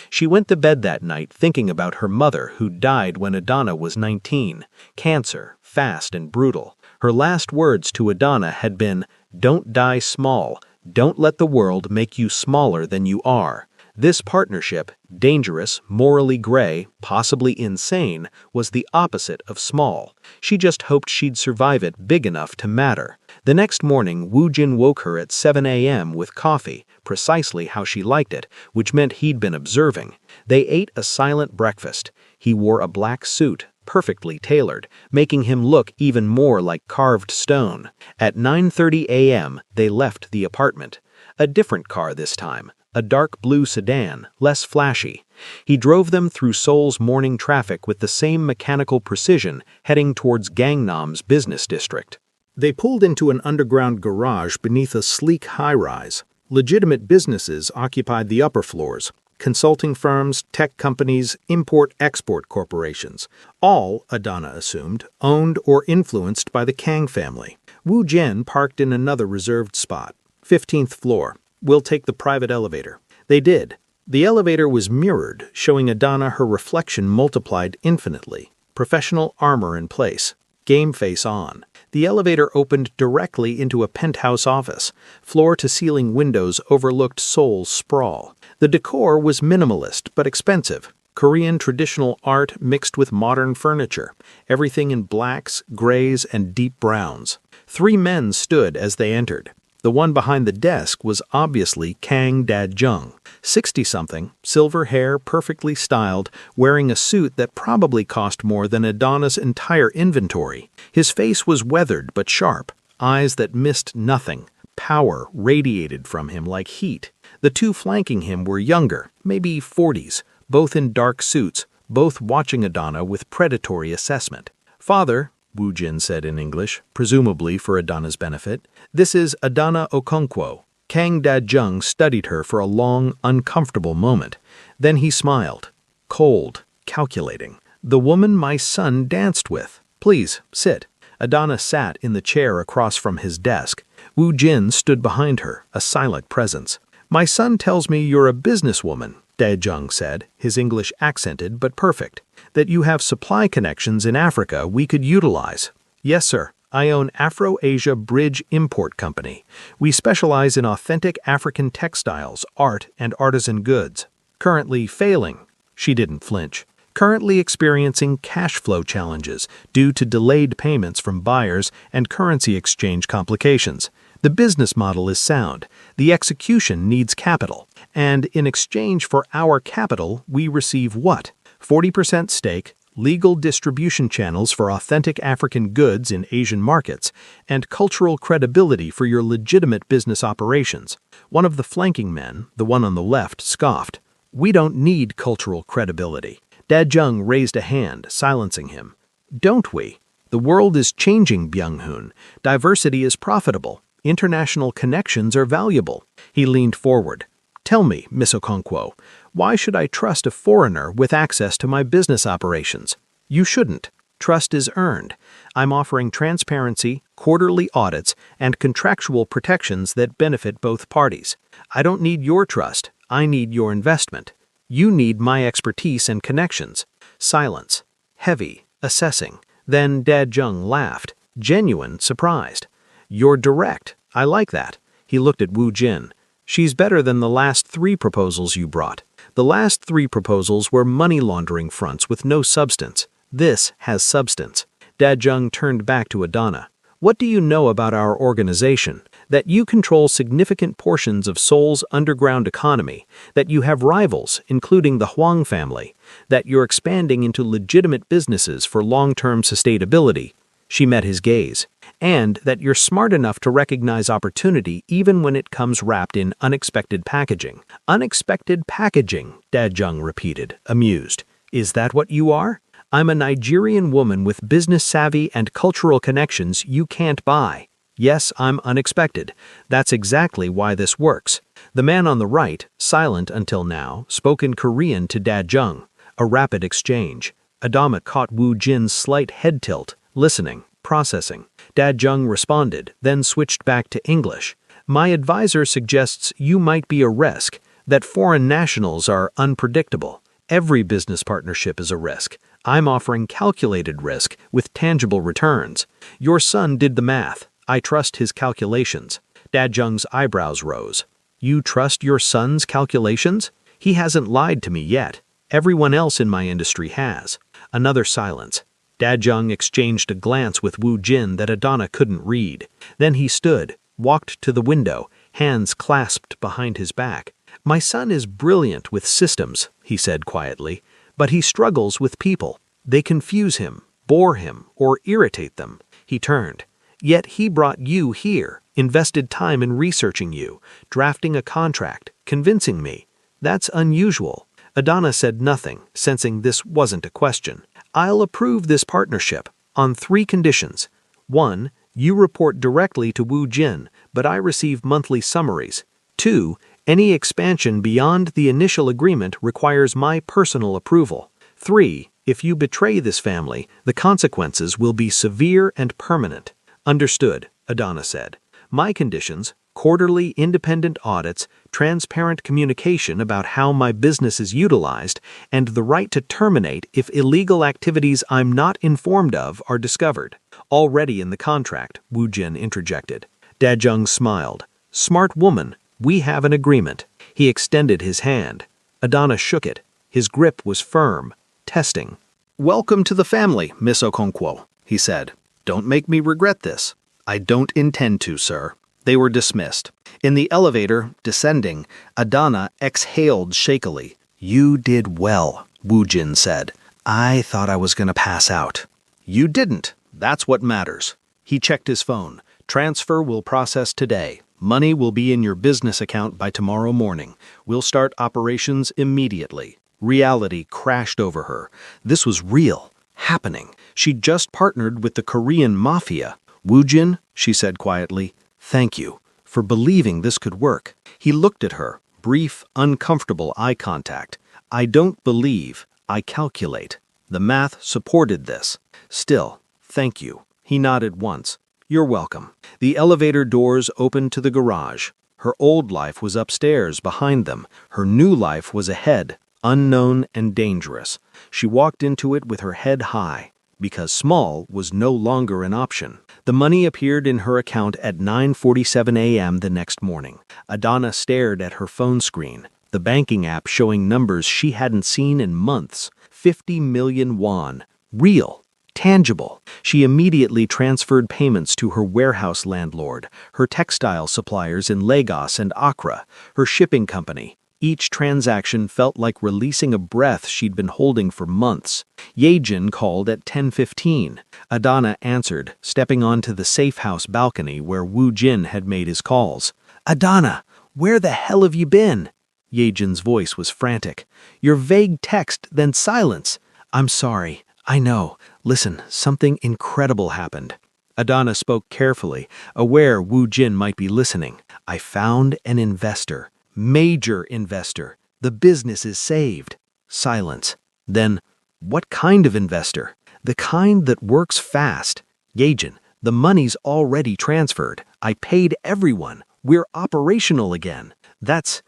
She went to bed that night thinking about her mother who died when Adana was 19. Cancer, fast and brutal. Her last words to Adana had been, "Don't die small. Don't let the world make you smaller than you are." This partnership, dangerous, morally gray, possibly insane, was the opposite of small. She just hoped she'd survive it big enough to matter. The next morning, Woo Jin woke her at 7 a.m. with coffee, precisely how she liked it, which meant he'd been observing. They ate a silent breakfast. He wore a black suit, perfectly tailored, making him look even more like carved stone. At 9:30 a.m., they left the apartment. A different car this time, a dark blue sedan, less flashy. He drove them through Seoul's morning traffic with the same mechanical precision, heading towards Gangnam's business district. They pulled into an underground garage beneath a sleek high-rise. Legitimate businesses occupied the upper floors. Consulting firms, tech companies, import-export corporations. All, Adana assumed, owned or influenced by the Kang family. Woo Jin parked in another reserved spot. 15th floor. We'll take the private elevator. They did. The elevator was mirrored, showing Adana her reflection multiplied infinitely. Professional armor in place. Game face on. The elevator opened directly into a penthouse office. Floor-to-ceiling windows overlooked Seoul's sprawl. The decor was minimalist but expensive. Korean traditional art mixed with modern furniture. Everything in blacks, grays, and deep browns. 3 men stood as they entered. The one behind the desk was obviously Kang Da-jung, 60-something, silver hair perfectly styled, wearing a suit that probably cost more than Adana's entire inventory. His face was weathered but sharp, eyes that missed nothing. Power radiated from him like heat. The 2 flanking him were younger, maybe 40s, both in dark suits, both watching Adana with predatory assessment. "Father," Woo Jin said in English, presumably for Adana's benefit, "this is Adana Okonkwo." Kang Da-jung studied her for a long, uncomfortable moment. Then he smiled. Cold, calculating. "The woman my son danced with. Please, sit." Adana sat in the chair across from his desk. Woo Jin stood behind her, a silent presence. "My son tells me you're a businesswoman," Da-jung said, his English accented but perfect. "That you have supply connections in Africa we could utilize." "Yes, sir. I own Afro-Asia Bridge Import Company. We specialize in authentic African textiles, art, and artisan goods. Currently failing." She didn't flinch. "Currently experiencing cash flow challenges due to delayed payments from buyers and currency exchange complications. The business model is sound. The execution needs capital. And in exchange for our capital, we receive what? 40% stake, legal distribution channels for authentic African goods in Asian markets, and cultural credibility for your legitimate business operations." One of the flanking men, the one on the left, scoffed. "We don't need cultural credibility." Da-jung raised a hand, silencing him. "Don't we? The world is changing, Byung-hoon. Diversity is profitable. International connections are valuable." He leaned forward. "Tell me, Miss Okonkwo, why should I trust a foreigner with access to my business operations?" "You shouldn't. Trust is earned. I'm offering transparency, quarterly audits, and contractual protections that benefit both parties. I don't need your trust. I need your investment. You need my expertise and connections." Silence. Heavy, assessing. Then Da-jung laughed, genuine, surprised. "You're direct. I like that." He looked at Woo Jin. "She's better than the last 3 proposals you brought. The last 3 proposals were money laundering fronts with no substance. This has substance." Da-jung turned back to Adana. "What do you know about our organization? That you control significant portions of Seoul's underground economy, that you have rivals, including the Hwang family, that you're expanding into legitimate businesses for long-term sustainability." She met his gaze. "And that you're smart enough to recognize opportunity even when it comes wrapped in unexpected packaging." "Unexpected packaging," Da-jung repeated, amused. "Is that what you are? I'm a Nigerian woman with business savvy and cultural connections you can't buy. Yes, I'm unexpected. That's exactly why this works." The man on the right, silent until now, spoke in Korean to Da-jung. A rapid exchange. Adama caught Woo Jin's slight head tilt, listening, processing. Da-jung responded, then switched back to English. "My advisor suggests you might be a risk, that foreign nationals are unpredictable. Every business partnership is a risk. I'm offering calculated risk with tangible returns. Your son did the math. I trust his calculations." Da-jung's eyebrows rose. "You trust your son's calculations?" He hasn't lied to me yet. Everyone else in my industry has. Another silence. Dajung exchanged a glance with Wu Jin that Adana couldn't read. Then he stood, walked to the window, hands clasped behind his back. My son is brilliant with systems, he said quietly, but he struggles with people. They confuse him, bore him, or irritate them. He turned. Yet he brought you here, invested time in researching you, drafting a contract, convincing me. That's unusual. Adana said nothing, sensing this wasn't a question. I'll approve this partnership on 3 conditions. 1, you report directly to Wu Jin, but I receive monthly summaries. 2, any expansion beyond the initial agreement requires my personal approval. 3, if you betray this family, the consequences will be severe and permanent. Understood, Adana said. My conditions: quarterly independent audits, transparent communication about how my business is utilized, and the right to terminate if illegal activities I'm not informed of are discovered. Already in the contract, Wu Jin interjected. Dajung smiled. Smart woman, we have an agreement. He extended his hand. Adana shook it. His grip was firm, testing. Welcome to the family, Miss Okonkwo, he said. Don't make me regret this. I don't intend to, sir. They were dismissed. In the elevator, descending, Adana exhaled shakily. You did well, Wu Jin said. I thought I was going to pass out. You didn't. That's what matters. He checked his phone. Transfer will process today. Money will be in your business account by tomorrow morning. We'll start operations immediately. Reality crashed over her. This was real, happening. She'd just partnered with the Korean Mafia. Wu Jin, she said quietly, thank you for believing this could work. He looked at her, brief, uncomfortable eye contact. I don't believe, I calculate. The math supported this. Still, thank you. He nodded once. You're welcome. The elevator doors opened to the garage. Her old life was upstairs behind them. Her new life was ahead, unknown and dangerous. She walked into it with her head high, because small was no longer an option. The money appeared in her account at 9:47 a.m. the next morning. Adana stared at her phone screen, the banking app showing numbers she hadn't seen in months. 50 million won. Real. Tangible. She immediately transferred payments to her warehouse landlord, her textile suppliers in Lagos and Accra, her shipping company. Each transaction felt like releasing a breath she'd been holding for months. Yejin called at 10:15. Adana answered, stepping onto the safe house balcony where Wu Jin had made his calls. Adana, where the hell have you been? Yejin's voice was frantic. Your vague text, then silence. I'm sorry. I know. Listen, something incredible happened. Adana spoke carefully, aware Wu Jin might be listening. I found an investor. Major investor. The business is saved. Silence. Then, what kind of investor? The kind that works fast. Yejin, the money's already transferred. I paid everyone. We're operational again. That's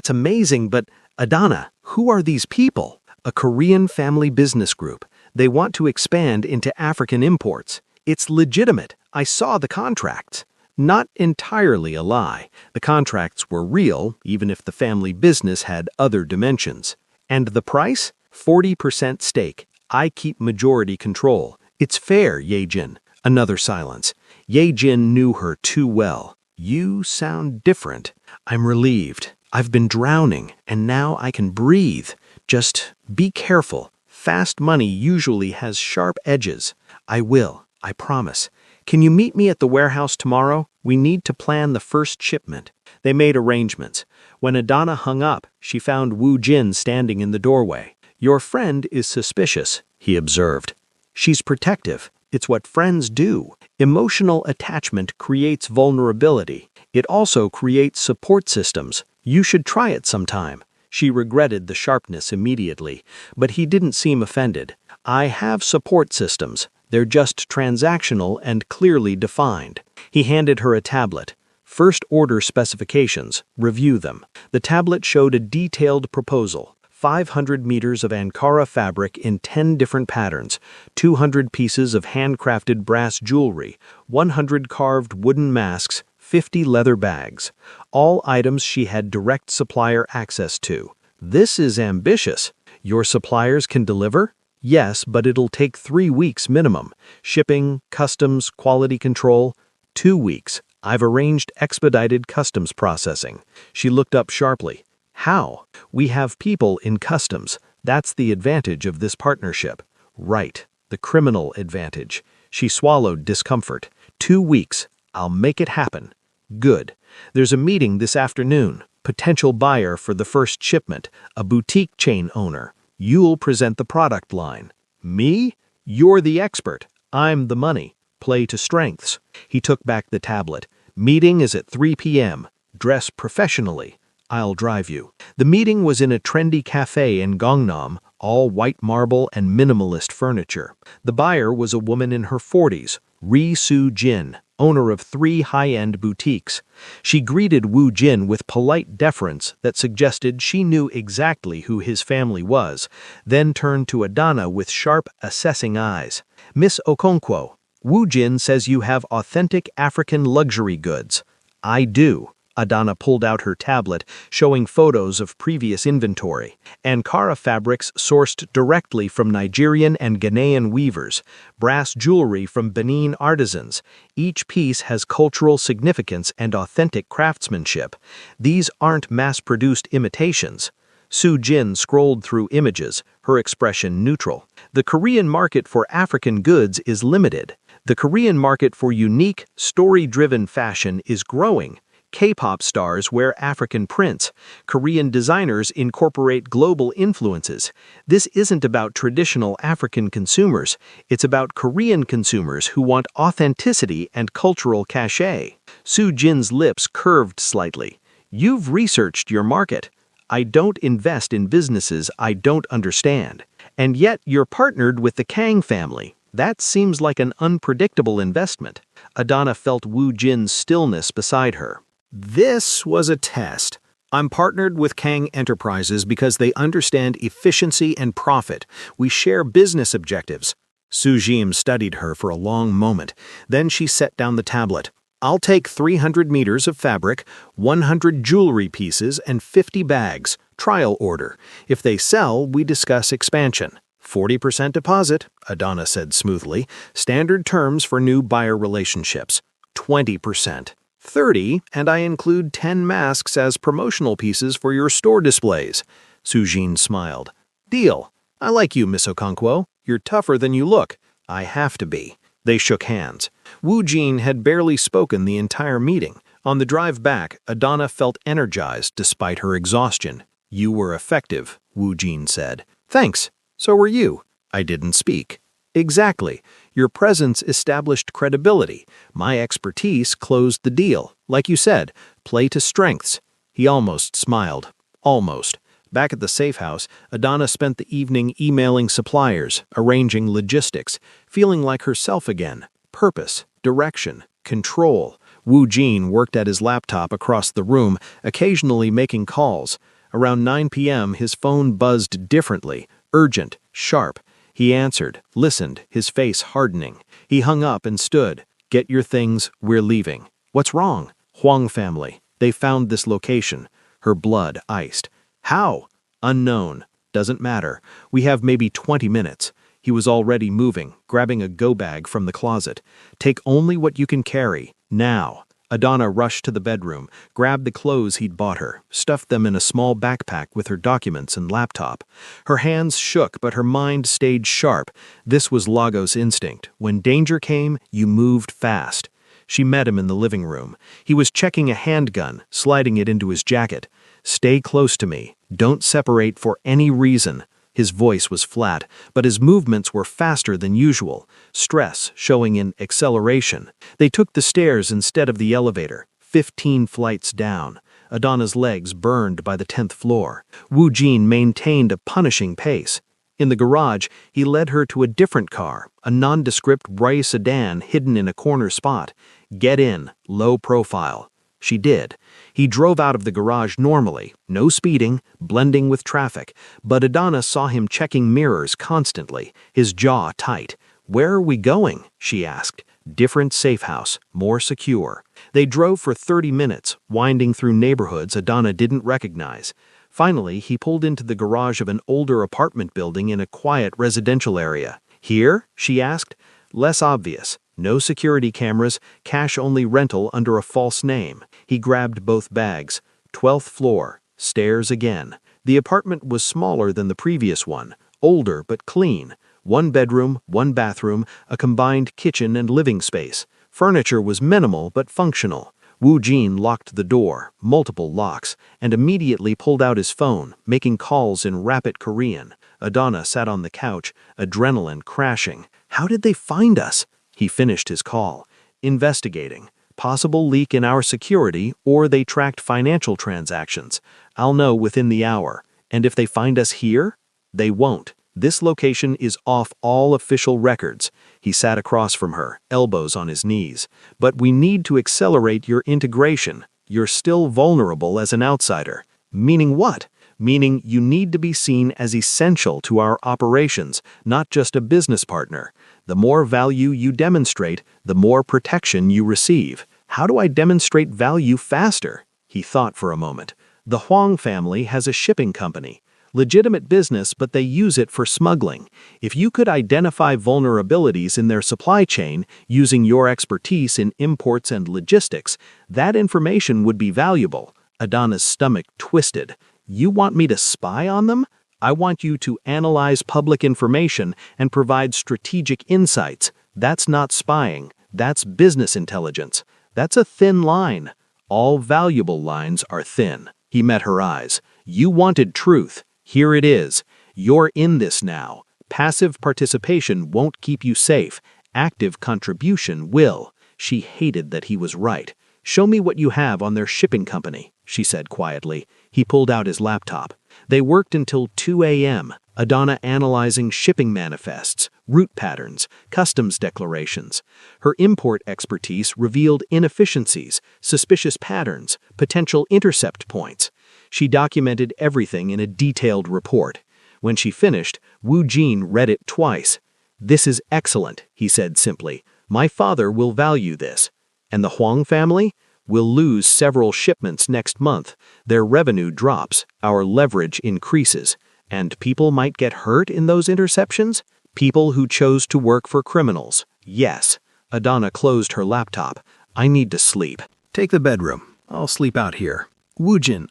amazing, but Adana, who are these people? A Korean family business group. They want to expand into African imports. It's legitimate. I saw the contracts. Not entirely a lie. The contracts were real, even if the family business had other dimensions. And the price? 40% stake. I keep majority control. It's fair, Yejin. Another silence. Yejin knew her too well. You sound different. I'm relieved. I've been drowning, and now I can breathe. Just be careful. Fast money usually has sharp edges. I will, I promise. Can you meet me at the warehouse tomorrow? We need to plan the first shipment. They made arrangements. When Adana hung up, she found Wu Jin standing in the doorway. Your friend is suspicious, he observed. She's protective. It's what friends do. Emotional attachment creates vulnerability. It also creates support systems. You should try it sometime. She regretted the sharpness immediately, but he didn't seem offended. I have support systems. They're just transactional and clearly defined. He handed her a tablet. First order specifications. Review them. The tablet showed a detailed proposal. 500 meters of Ankara fabric in 10 different patterns, 200 pieces of handcrafted brass jewelry, 100 carved wooden masks, 50 leather bags. All items she had direct supplier access to. This is ambitious. Your suppliers can deliver? Yes, but it'll take 3 weeks minimum. Shipping, customs, quality control. 2 weeks. I've arranged expedited customs processing. She looked up sharply. How? We have people in customs. That's the advantage of this partnership. Right. The criminal advantage. She swallowed discomfort. 2 weeks. I'll make it happen. Good. There's a meeting this afternoon. Potential buyer for the first shipment, a boutique chain owner. You'll present the product line. Me? You're the expert. I'm the money. Play to strengths. He took back the tablet. Meeting is at 3 p.m. Dress professionally. I'll drive you. The meeting was in a trendy cafe in Gangnam, all white marble and minimalist furniture. The buyer was a woman in her 40s, Ri Soo-jin, owner of 3 high-end boutiques. She greeted Woo Jin with polite deference that suggested she knew exactly who his family was, then turned to Adana with sharp, assessing eyes. Miss Okonkwo, Woo Jin says you have authentic African luxury goods. I do. Adana pulled out her tablet, showing photos of previous inventory. Ankara fabrics sourced directly from Nigerian and Ghanaian weavers, brass jewelry from Benin artisans. Each piece has cultural significance and authentic craftsmanship. These aren't mass-produced imitations. Soo Jin scrolled through images, her expression neutral. The Korean market for African goods is limited. The Korean market for unique, story-driven fashion is growing. K-pop stars wear African prints. Korean designers incorporate global influences. This isn't about traditional African consumers. It's about Korean consumers who want authenticity and cultural cachet. Soo Jin's lips curved slightly. You've researched your market. I don't invest in businesses I don't understand. And yet you're partnered with the Kang family. That seems like an unpredictable investment. Adana felt Woo Jin's stillness beside her. This was a test. I'm partnered with Kang Enterprises because they understand efficiency and profit. We share business objectives. Soo Jin studied her for a long moment. Then she set down the tablet. I'll take 300 meters of fabric, 100 jewelry pieces, and 50 bags. Trial order. If they sell, we discuss expansion. 40% deposit, Adana said smoothly. Standard terms for new buyer relationships. 20%. 30, and I include 10 masks as promotional pieces for your store displays. Soo Jin smiled. Deal. I like you, Miss Okonkwo. You're tougher than you look. I have to be. They shook hands. Woo Jin had barely spoken the entire meeting. On the drive back, Adana felt energized despite her exhaustion. You were effective, Woo Jin said. Thanks. So were you. I didn't speak. Exactly. Your presence established credibility. My expertise closed the deal. Like you said, play to strengths. He almost smiled. Almost. Back at the safe house, Adana spent the evening emailing suppliers, arranging logistics, feeling like herself again. Purpose, direction, control. Woo Jin worked at his laptop across the room, occasionally making calls. Around 9 p.m., his phone buzzed differently, urgent, sharp. He answered, listened, his face hardening. He hung up and stood. Get your things, we're leaving. What's wrong? Huang family. They found this location. Her blood iced. How? Unknown. Doesn't matter. We have maybe 20 minutes. He was already moving, grabbing a go bag from the closet. Take only what you can carry. Now. Adana rushed to the bedroom, grabbed the clothes he'd bought her, stuffed them in a small backpack with her documents and laptop. Her hands shook, but her mind stayed sharp. This was Lagos instinct. When danger came, you moved fast. She met him in the living room. He was checking a handgun, sliding it into his jacket. Stay close to me. Don't separate for any reason. His voice was flat, but his movements were faster than usual, stress showing in acceleration. They took the stairs instead of the elevator, 15 flights down. Adana's legs burned by the 10th floor. Woo Jin maintained a punishing pace. In the garage, he led her to a different car, a nondescript gray sedan hidden in a corner spot. Get in, low profile. She did. He drove out of the garage normally, no speeding, blending with traffic, but Adana saw him checking mirrors constantly, his jaw tight. Where are we going? She asked. Different safe house, more secure. They drove for 30 minutes, winding through neighborhoods Adana didn't recognize. Finally, he pulled into the garage of an older apartment building in a quiet residential area. "Here?" she asked. Less obvious. No security cameras, cash-only rental under a false name. He grabbed both bags. 12th floor. Stairs again. The apartment was smaller than the previous one, older but clean. 1 bedroom, 1 bathroom, a combined kitchen and living space. Furniture was minimal but functional. Woo Jin locked the door, multiple locks, and immediately pulled out his phone, making calls in rapid Korean. Adana sat on the couch, adrenaline crashing. How did they find us? He finished his call. Investigating. Possible leak in our security, or they tracked financial transactions. I'll know within the hour. And if they find us here? They won't. This location is off all official records. He sat across from her, elbows on his knees. But we need to accelerate your integration. You're still vulnerable as an outsider. Meaning what? Meaning you need to be seen as essential to our operations, not just a business partner. The more value you demonstrate, the more protection you receive. How do I demonstrate value faster? He thought for a moment. The Huang family has a shipping company. Legitimate business, but they use it for smuggling. If you could identify vulnerabilities in their supply chain using your expertise in imports and logistics, that information would be valuable. Adana's stomach twisted. You want me to spy on them? I want you to analyze public information and provide strategic insights. That's not spying. That's business intelligence. That's a thin line. All valuable lines are thin. He met her eyes. You wanted truth. Here it is. You're in this now. Passive participation won't keep you safe. Active contribution will. She hated that he was right. Show me what you have on their shipping company, she said quietly. He pulled out his laptop. They worked until 2 a.m., Adana analyzing shipping manifests, route patterns, customs declarations. Her import expertise revealed inefficiencies, suspicious patterns, potential intercept points. She documented everything in a detailed report. When she finished, Woo Jin read it twice. "This is excellent," he said simply. "My father will value this." And the Huang family? "Will lose several shipments next month. Their revenue drops, our leverage increases. And people might get hurt in those interceptions? People who chose to work for criminals. Yes." Adana closed her laptop. "I need to sleep." Take the bedroom. I'll sleep out here. Woojin,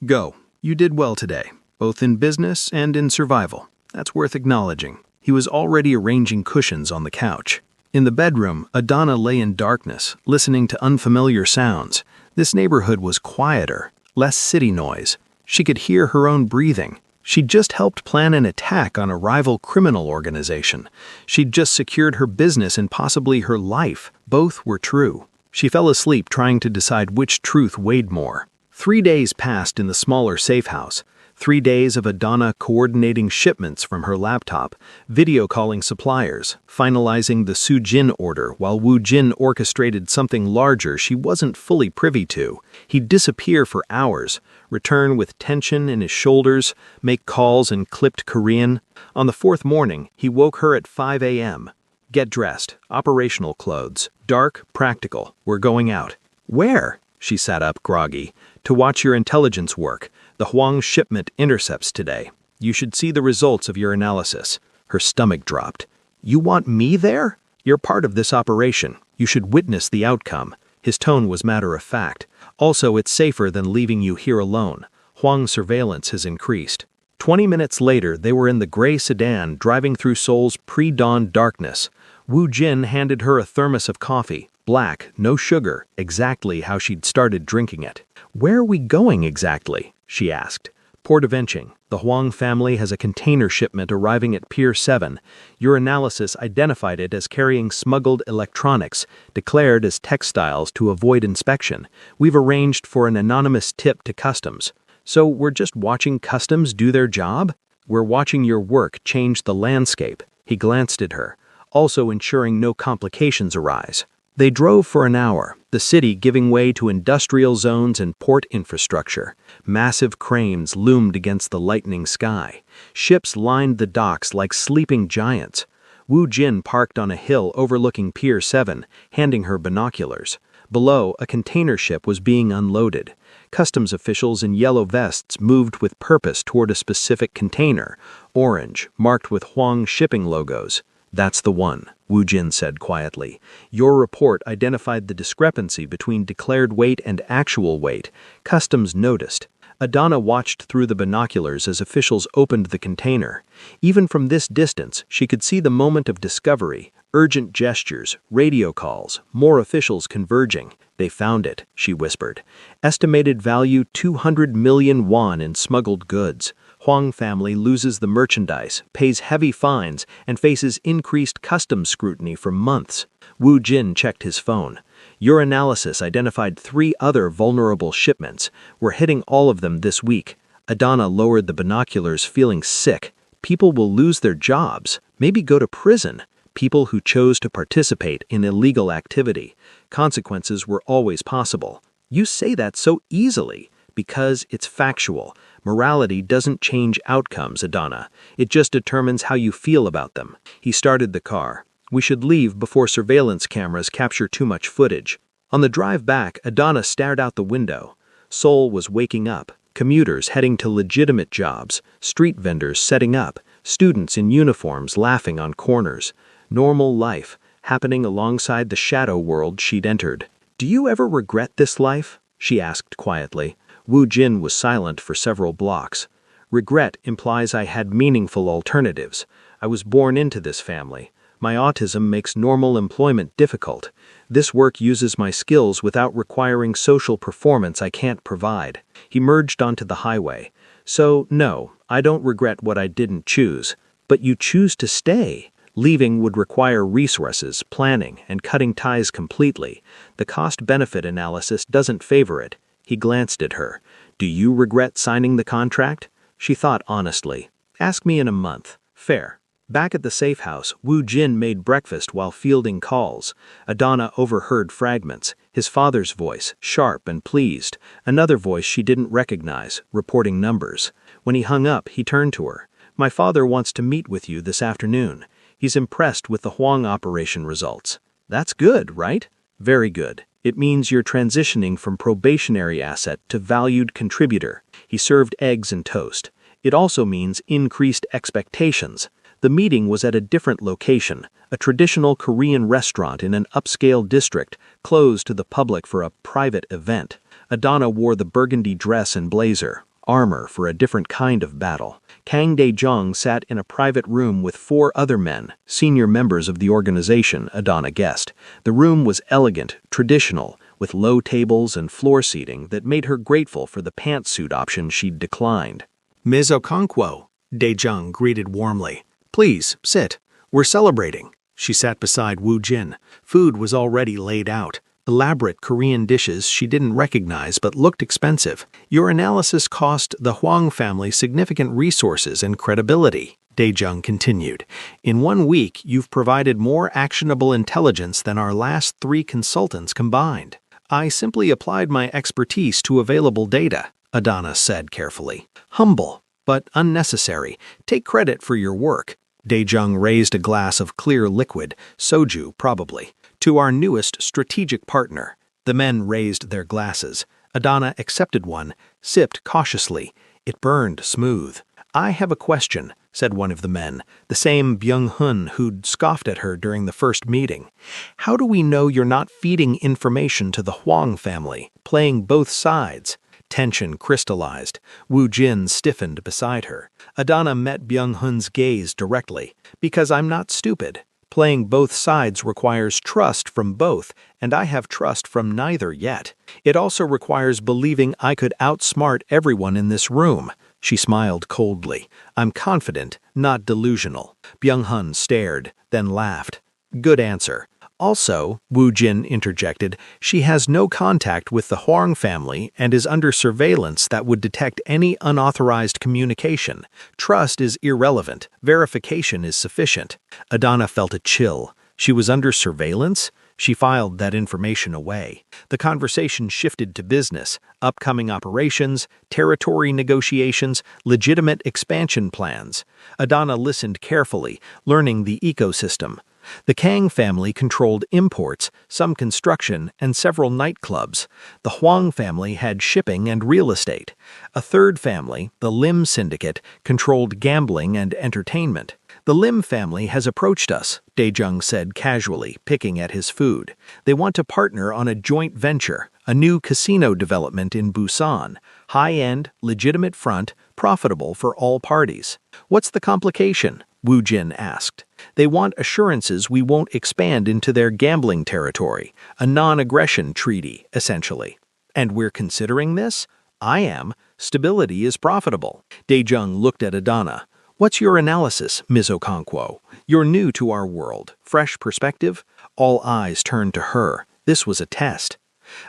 Go. You did well today, both in business and in survival. That's worth acknowledging. He was already arranging cushions on the couch. In the bedroom, Adana lay in darkness, listening to unfamiliar sounds. This neighborhood was quieter, less city noise. She could hear her own breathing. She'd just helped plan an attack on a rival criminal organization. She'd just secured her business and possibly her life. Both were true. She fell asleep trying to decide which truth weighed more. 3 days passed in the smaller safe house. 3 days of Adana coordinating shipments from her laptop, video calling suppliers, finalizing the Sujin order while Woo Jin orchestrated something larger she wasn't fully privy to. He'd disappear for hours, return with tension in his shoulders, make calls in clipped Korean. On the 4th morning, he woke her at 5 a.m. "Get dressed, operational clothes, dark, practical, we're going out." "Where?" She sat up, groggy. "To watch your intelligence work. The Huang shipment intercepts today. You should see the results of your analysis." Her stomach dropped. "You want me there? You're part of this operation. You should witness the outcome." His tone was matter-of-fact. "Also, it's safer than leaving you here alone. Huang's surveillance has increased." 20 minutes later, they were in the gray sedan driving through Seoul's pre-dawn darkness. Woo Jin handed her a thermos of coffee. Black, no sugar, exactly how she'd started drinking it. "Where are we going exactly?" she asked. "Port-aventure. The Huang family has a container shipment arriving at Pier 7. Your analysis identified it as carrying smuggled electronics, declared as textiles to avoid inspection. We've arranged for an anonymous tip to customs. So we're just watching customs do their job? We're watching your work change the landscape." He glanced at her, also ensuring no complications arise. They drove for an hour, the city giving way to industrial zones and port infrastructure. Massive cranes loomed against the lightening sky. Ships lined the docks like sleeping giants. Woo Jin parked on a hill overlooking Pier 7, handing her binoculars. Below, a container ship was being unloaded. Customs officials in yellow vests moved with purpose toward a specific container, orange, marked with Huang shipping logos. "That's the one," Wu Jin said quietly. "Your report identified the discrepancy between declared weight and actual weight. Customs noticed." Adana watched through the binoculars as officials opened the container. Even from this distance, she could see the moment of discovery, urgent gestures, radio calls, more officials converging. "They found it," she whispered. "Estimated value 200 million won in smuggled goods. Huang family loses the merchandise, pays heavy fines, and faces increased customs scrutiny for months." Wu Jin checked his phone. "Your analysis identified 3 other vulnerable shipments. We're hitting all of them this week." Adana lowered the binoculars, feeling sick. People will lose their jobs, maybe go to prison. People who chose to participate in illegal activity. Consequences were always possible. "You say that so easily." "Because it's factual. Morality doesn't change outcomes, Adana. It just determines how you feel about them." He started the car. "We should leave before surveillance cameras capture too much footage." On the drive back, Adana stared out the window. Seoul was waking up. Commuters heading to legitimate jobs, street vendors setting up, students in uniforms laughing on corners. Normal life, happening alongside the shadow world she'd entered. "Do you ever regret this life?" she asked quietly. Wu Jin was silent for several blocks. "Regret implies I had meaningful alternatives. I was born into this family. My autism makes normal employment difficult. This work uses my skills without requiring social performance I can't provide." He merged onto the highway. "So, no, I don't regret what I didn't choose. But you choose to stay. Leaving would require resources, planning, and cutting ties completely. The cost-benefit analysis doesn't favor it." He glanced at her. "Do you regret signing the contract?" She thought honestly. "Ask me in a month. Fair." Back at the safe house, Wu Jin made breakfast while fielding calls. Adana overheard fragments, his father's voice, sharp and pleased, another voice she didn't recognize, reporting numbers. When he hung up, he turned to her. "My father wants to meet with you this afternoon. He's impressed with the Huang operation results." "That's good, right?" "Very good. It means you're transitioning from probationary asset to valued contributor." He served eggs and toast. "It also means increased expectations." The meeting was at a different location, a traditional Korean restaurant in an upscale district, closed to the public for a private event. Adana wore the burgundy dress and blazer, armor for a different kind of battle. Kang Dae-jung sat in a private room with 4 other men, senior members of the organization, Adana guessed. The room was elegant, traditional, with low tables and floor seating that made her grateful for the pantsuit option she'd declined. "Ms. Okonkwo," Dae-jung greeted warmly. "Please, sit. We're celebrating." She sat beside Wu Jin. Food was already laid out. Elaborate Korean dishes she didn't recognize but looked expensive. "Your analysis cost the Huang family significant resources and credibility," Dae-jung continued. "In 1 week, you've provided more actionable intelligence than our last 3 consultants combined." "I simply applied my expertise to available data," Adana said carefully. "Humble, but unnecessary. Take credit for your work." Dae-jung raised a glass of clear liquid, soju probably. "To our newest strategic partner." The men raised their glasses. Adana accepted one, sipped cautiously. It burned smooth. "I have a question," said one of the men, the same Byung-hun who'd scoffed at her during the first meeting. "How do we know you're not feeding information to the Huang family, playing both sides?" Tension crystallized. Wu Jin stiffened beside her. Adana met Byung-hun's gaze directly. "Because I'm not stupid. Playing both sides requires trust from both, and I have trust from neither yet. It also requires believing I could outsmart everyone in this room." She smiled coldly. "I'm confident, not delusional." Byung-hun stared, then laughed. "Good answer." "Also," Wu Jin interjected, "she has no contact with the Huang family and is under surveillance that would detect any unauthorized communication. Trust is irrelevant. Verification is sufficient." Adana felt a chill. She was under surveillance? She filed that information away. The conversation shifted to business, upcoming operations, territory negotiations, legitimate expansion plans. Adana listened carefully, learning the ecosystem. The Kang family controlled imports, some construction, and several nightclubs. The Huang family had shipping and real estate. A third family, the Lim Syndicate, controlled gambling and entertainment. The Lim family has approached us, Daejung said casually, picking at his food. They want to partner on a joint venture, a new casino development in Busan. High-end, legitimate front, profitable for all parties. What's the complication? Wu Jin asked. They want assurances we won't expand into their gambling territory, a non-aggression treaty, essentially. And we're considering this? I am. Stability is profitable. Daejung looked at Adana. What's your analysis, Ms. Okonkwo? You're new to our world. Fresh perspective? All eyes turned to her. This was a test.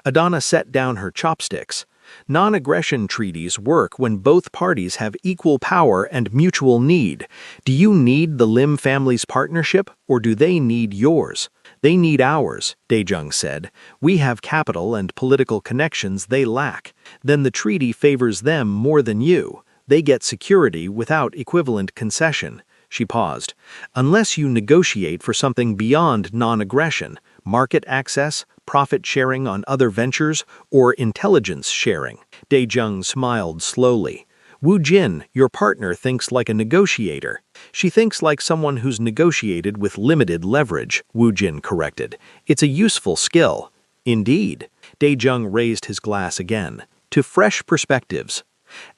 Adana set down her chopsticks. Non-aggression treaties work when both parties have equal power and mutual need. Do you need the Lim family's partnership, or do they need yours? They need ours, Daejung said. We have capital and political connections they lack. Then the treaty favors them more than you. They get security without equivalent concession. She paused. Unless you negotiate for something beyond non-aggression, market access, profit sharing on other ventures, or intelligence sharing. Daejung smiled slowly. Wu Jin, your partner, thinks like a negotiator. She thinks like someone who's negotiated with limited leverage, Wu Jin corrected. It's a useful skill. Indeed. Daejung raised his glass again. To fresh perspectives.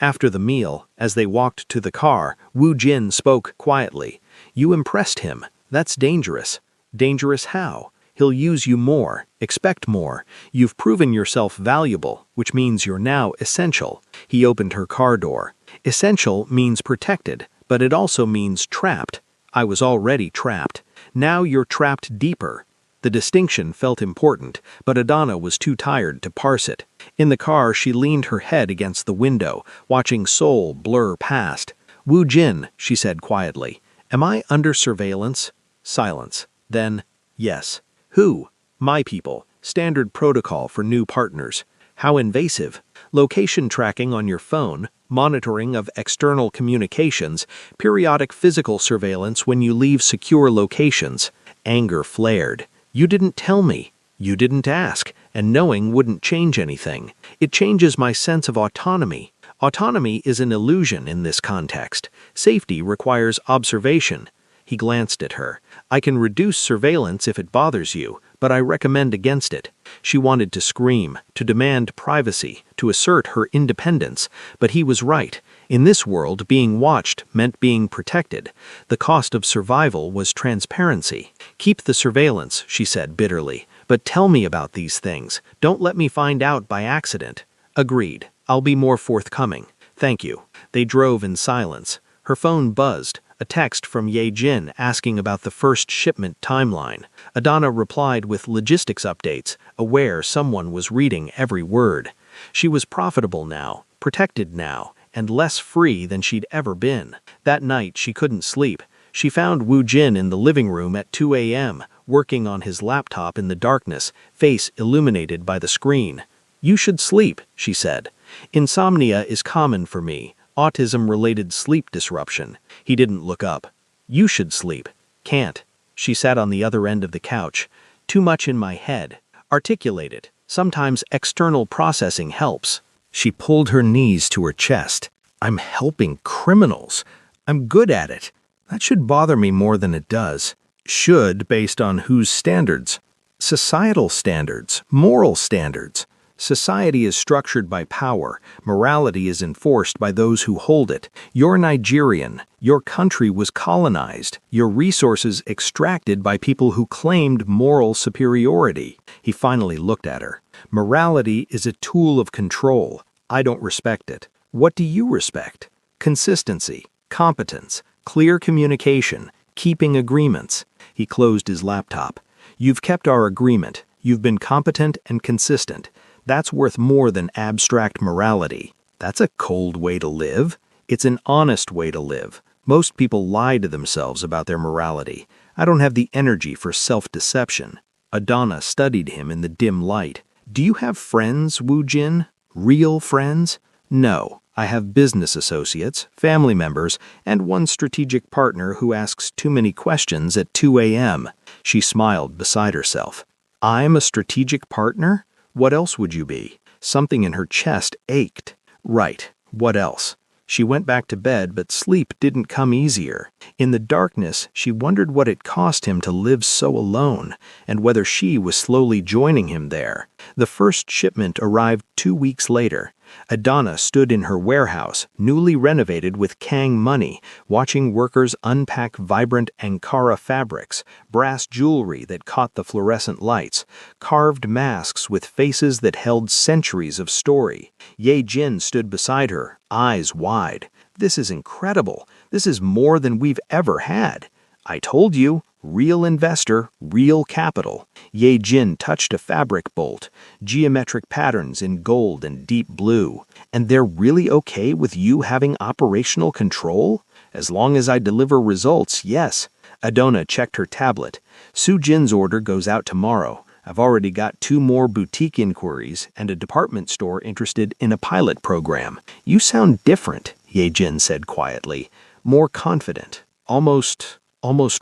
After the meal, as they walked to the car, Wu Jin spoke quietly. You impressed him. That's dangerous. Dangerous how? He'll use you more. Expect more. You've proven yourself valuable, which means you're now essential. He opened her car door. Essential means protected, but it also means trapped. I was already trapped. Now you're trapped deeper. The distinction felt important, but Adana was too tired to parse it. In the car, she leaned her head against the window, watching Seoul blur past. Wu Jin, she said quietly, am I under surveillance? Silence. Then, yes. Who? My people. Standard protocol for new partners. How invasive? Location tracking on your phone, monitoring of external communications, periodic physical surveillance when you leave secure locations. Anger flared. You didn't tell me. You didn't ask, and knowing wouldn't change anything. It changes my sense of autonomy. Autonomy is an illusion in this context. Safety requires observation. He glanced at her. I can reduce surveillance if it bothers you, but I recommend against it. She wanted to scream, to demand privacy, to assert her independence, but he was right. In this world, being watched meant being protected. The cost of survival was transparency. Keep the surveillance, she said bitterly, but tell me about these things. Don't let me find out by accident. Agreed. I'll be more forthcoming. Thank you. They drove in silence. Her phone buzzed. A text from Ye Jin asking about the first shipment timeline. Adana replied with logistics updates, aware someone was reading every word. She was profitable now, protected now, and less free than she'd ever been. That night she couldn't sleep. She found Wu Jin in the living room at 2 a.m., working on his laptop in the darkness, face illuminated by the screen. You should sleep, she said. Insomnia is common for me. Autism-related sleep disruption. He didn't look up. You should sleep. Can't. She sat on the other end of the couch. Too much in my head. Articulate it. Sometimes external processing helps. She pulled her knees to her chest. I'm helping criminals. I'm good at it. That should bother me more than it does. Should based on whose standards? Societal standards. Moral standards. Society is structured by power. Morality is enforced by those who hold it. You're Nigerian. Your country was colonized. Your resources extracted by people who claimed moral superiority. He finally looked at her. Morality is a tool of control. I don't respect it. What do you respect? Consistency, competence, clear communication, keeping agreements. He closed his laptop. You've kept our agreement. You've been competent and consistent. That's worth more than abstract morality. That's a cold way to live. It's an honest way to live. Most people lie to themselves about their morality. I don't have the energy for self-deception. Adana studied him in the dim light. Do you have friends, Wu Jin? Real friends? No. I have business associates, family members, and one strategic partner who asks too many questions at 2 a.m. She smiled beside herself. I'm a strategic partner? What else would you be? Something in her chest ached. Right, what else? She went back to bed, but sleep didn't come easier. In the darkness, she wondered what it cost him to live so alone, and whether she was slowly joining him there. The first shipment arrived 2 weeks later. Adana stood in her warehouse, newly renovated with Kang money, watching workers unpack vibrant Ankara fabrics, brass jewelry that caught the fluorescent lights, carved masks with faces that held centuries of story. Ye Jin stood beside her, eyes wide. This is incredible. This is more than we've ever had. I told you, real investor, real capital. Ye Jin touched a fabric bolt, geometric patterns in gold and deep blue. And they're really okay with you having operational control? As long as I deliver results, yes. Adona checked her tablet. Su Jin's order goes out tomorrow. I've already got 2 more boutique inquiries and a department store interested in a pilot program. You sound different, Ye Jin said quietly. More confident. Almost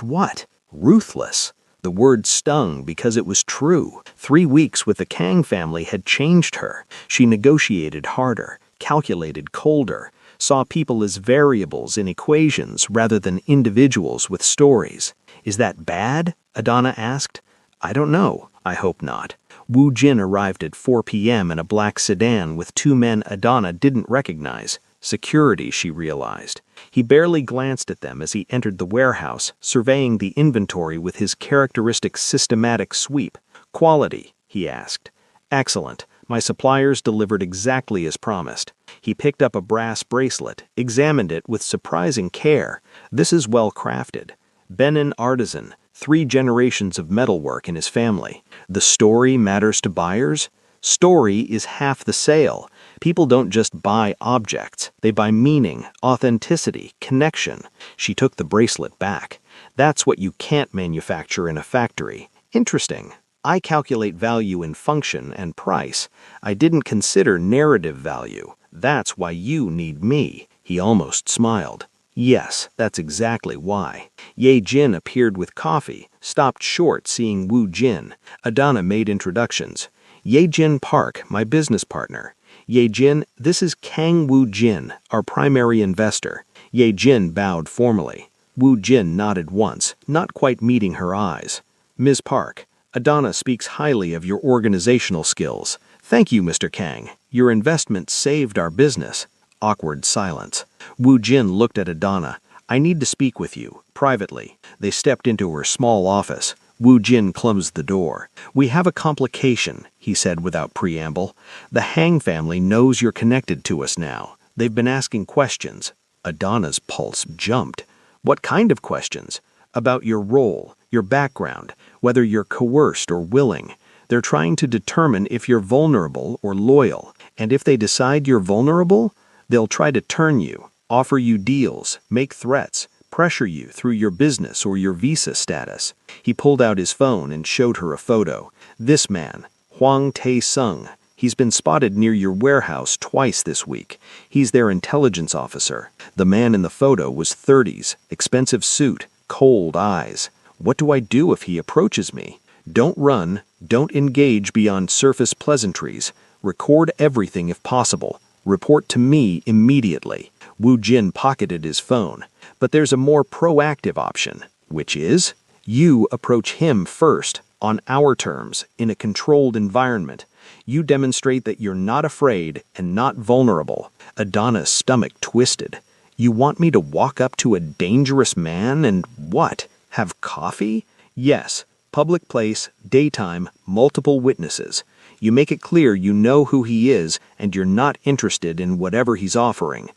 what? Ruthless. The word stung because it was true. 3 weeks with the Kang family had changed her. She negotiated harder, calculated colder, saw people as variables in equations rather than individuals with stories. Is that bad? Adana asked. I don't know. I hope not. Wu Jin arrived at 4 p.m. in a black sedan with 2 men Adana didn't recognize. Security, she realized. He barely glanced at them as he entered the warehouse, surveying the inventory with his characteristic systematic sweep. Quality, he asked. Excellent. My suppliers delivered exactly as promised. He picked up a brass bracelet, examined it with surprising care. This is well crafted. Benin artisan, 3 generations of metalwork in his family. The story matters to buyers? Story is half the sale. People don't just buy objects. They buy meaning, authenticity, connection. She took the bracelet back. That's what you can't manufacture in a factory. Interesting. I calculate value in function and price. I didn't consider narrative value. That's why you need me. He almost smiled. Yes, that's exactly why. Ye Jin appeared with coffee, stopped short seeing Wu Jin. Adana made introductions. Ye Jin Park, my business partner. Ye Jin, this is Kang Wu Jin, our primary investor. Ye Jin bowed formally. Wu Jin nodded once, not quite meeting her eyes. Ms. Park, Adana speaks highly of your organizational skills. Thank you, Mr. Kang. Your investment saved our business. Awkward silence. Wu Jin looked at Adana. I need to speak with you, privately. They stepped into her small office. Wu Jin closed the door. We have a complication, he said without preamble. The Hang family knows you're connected to us now. They've been asking questions. Adana's pulse jumped. What kind of questions? About your role, your background, whether you're coerced or willing. They're trying to determine if you're vulnerable or loyal. And if they decide you're vulnerable, they'll try to turn you, offer you deals, make threats, pressure you through your business or your visa status. He pulled out his phone and showed her a photo. This man, Huang Tae-sung, he's been spotted near your warehouse twice this week. He's their intelligence officer. The man in the photo was 30s, expensive suit, cold eyes. What do I do if he approaches me? Don't run, don't engage beyond surface pleasantries. Record everything if possible. Report to me immediately. Wu Jin pocketed his phone. But there's a more proactive option, which is, you approach him first, on our terms, in a controlled environment. You demonstrate that you're not afraid and not vulnerable. Adana's stomach twisted. You want me to walk up to a dangerous man and what? Have coffee? Yes. Public place, daytime, multiple witnesses. You make it clear you know who he is and you're not interested in whatever he's offering.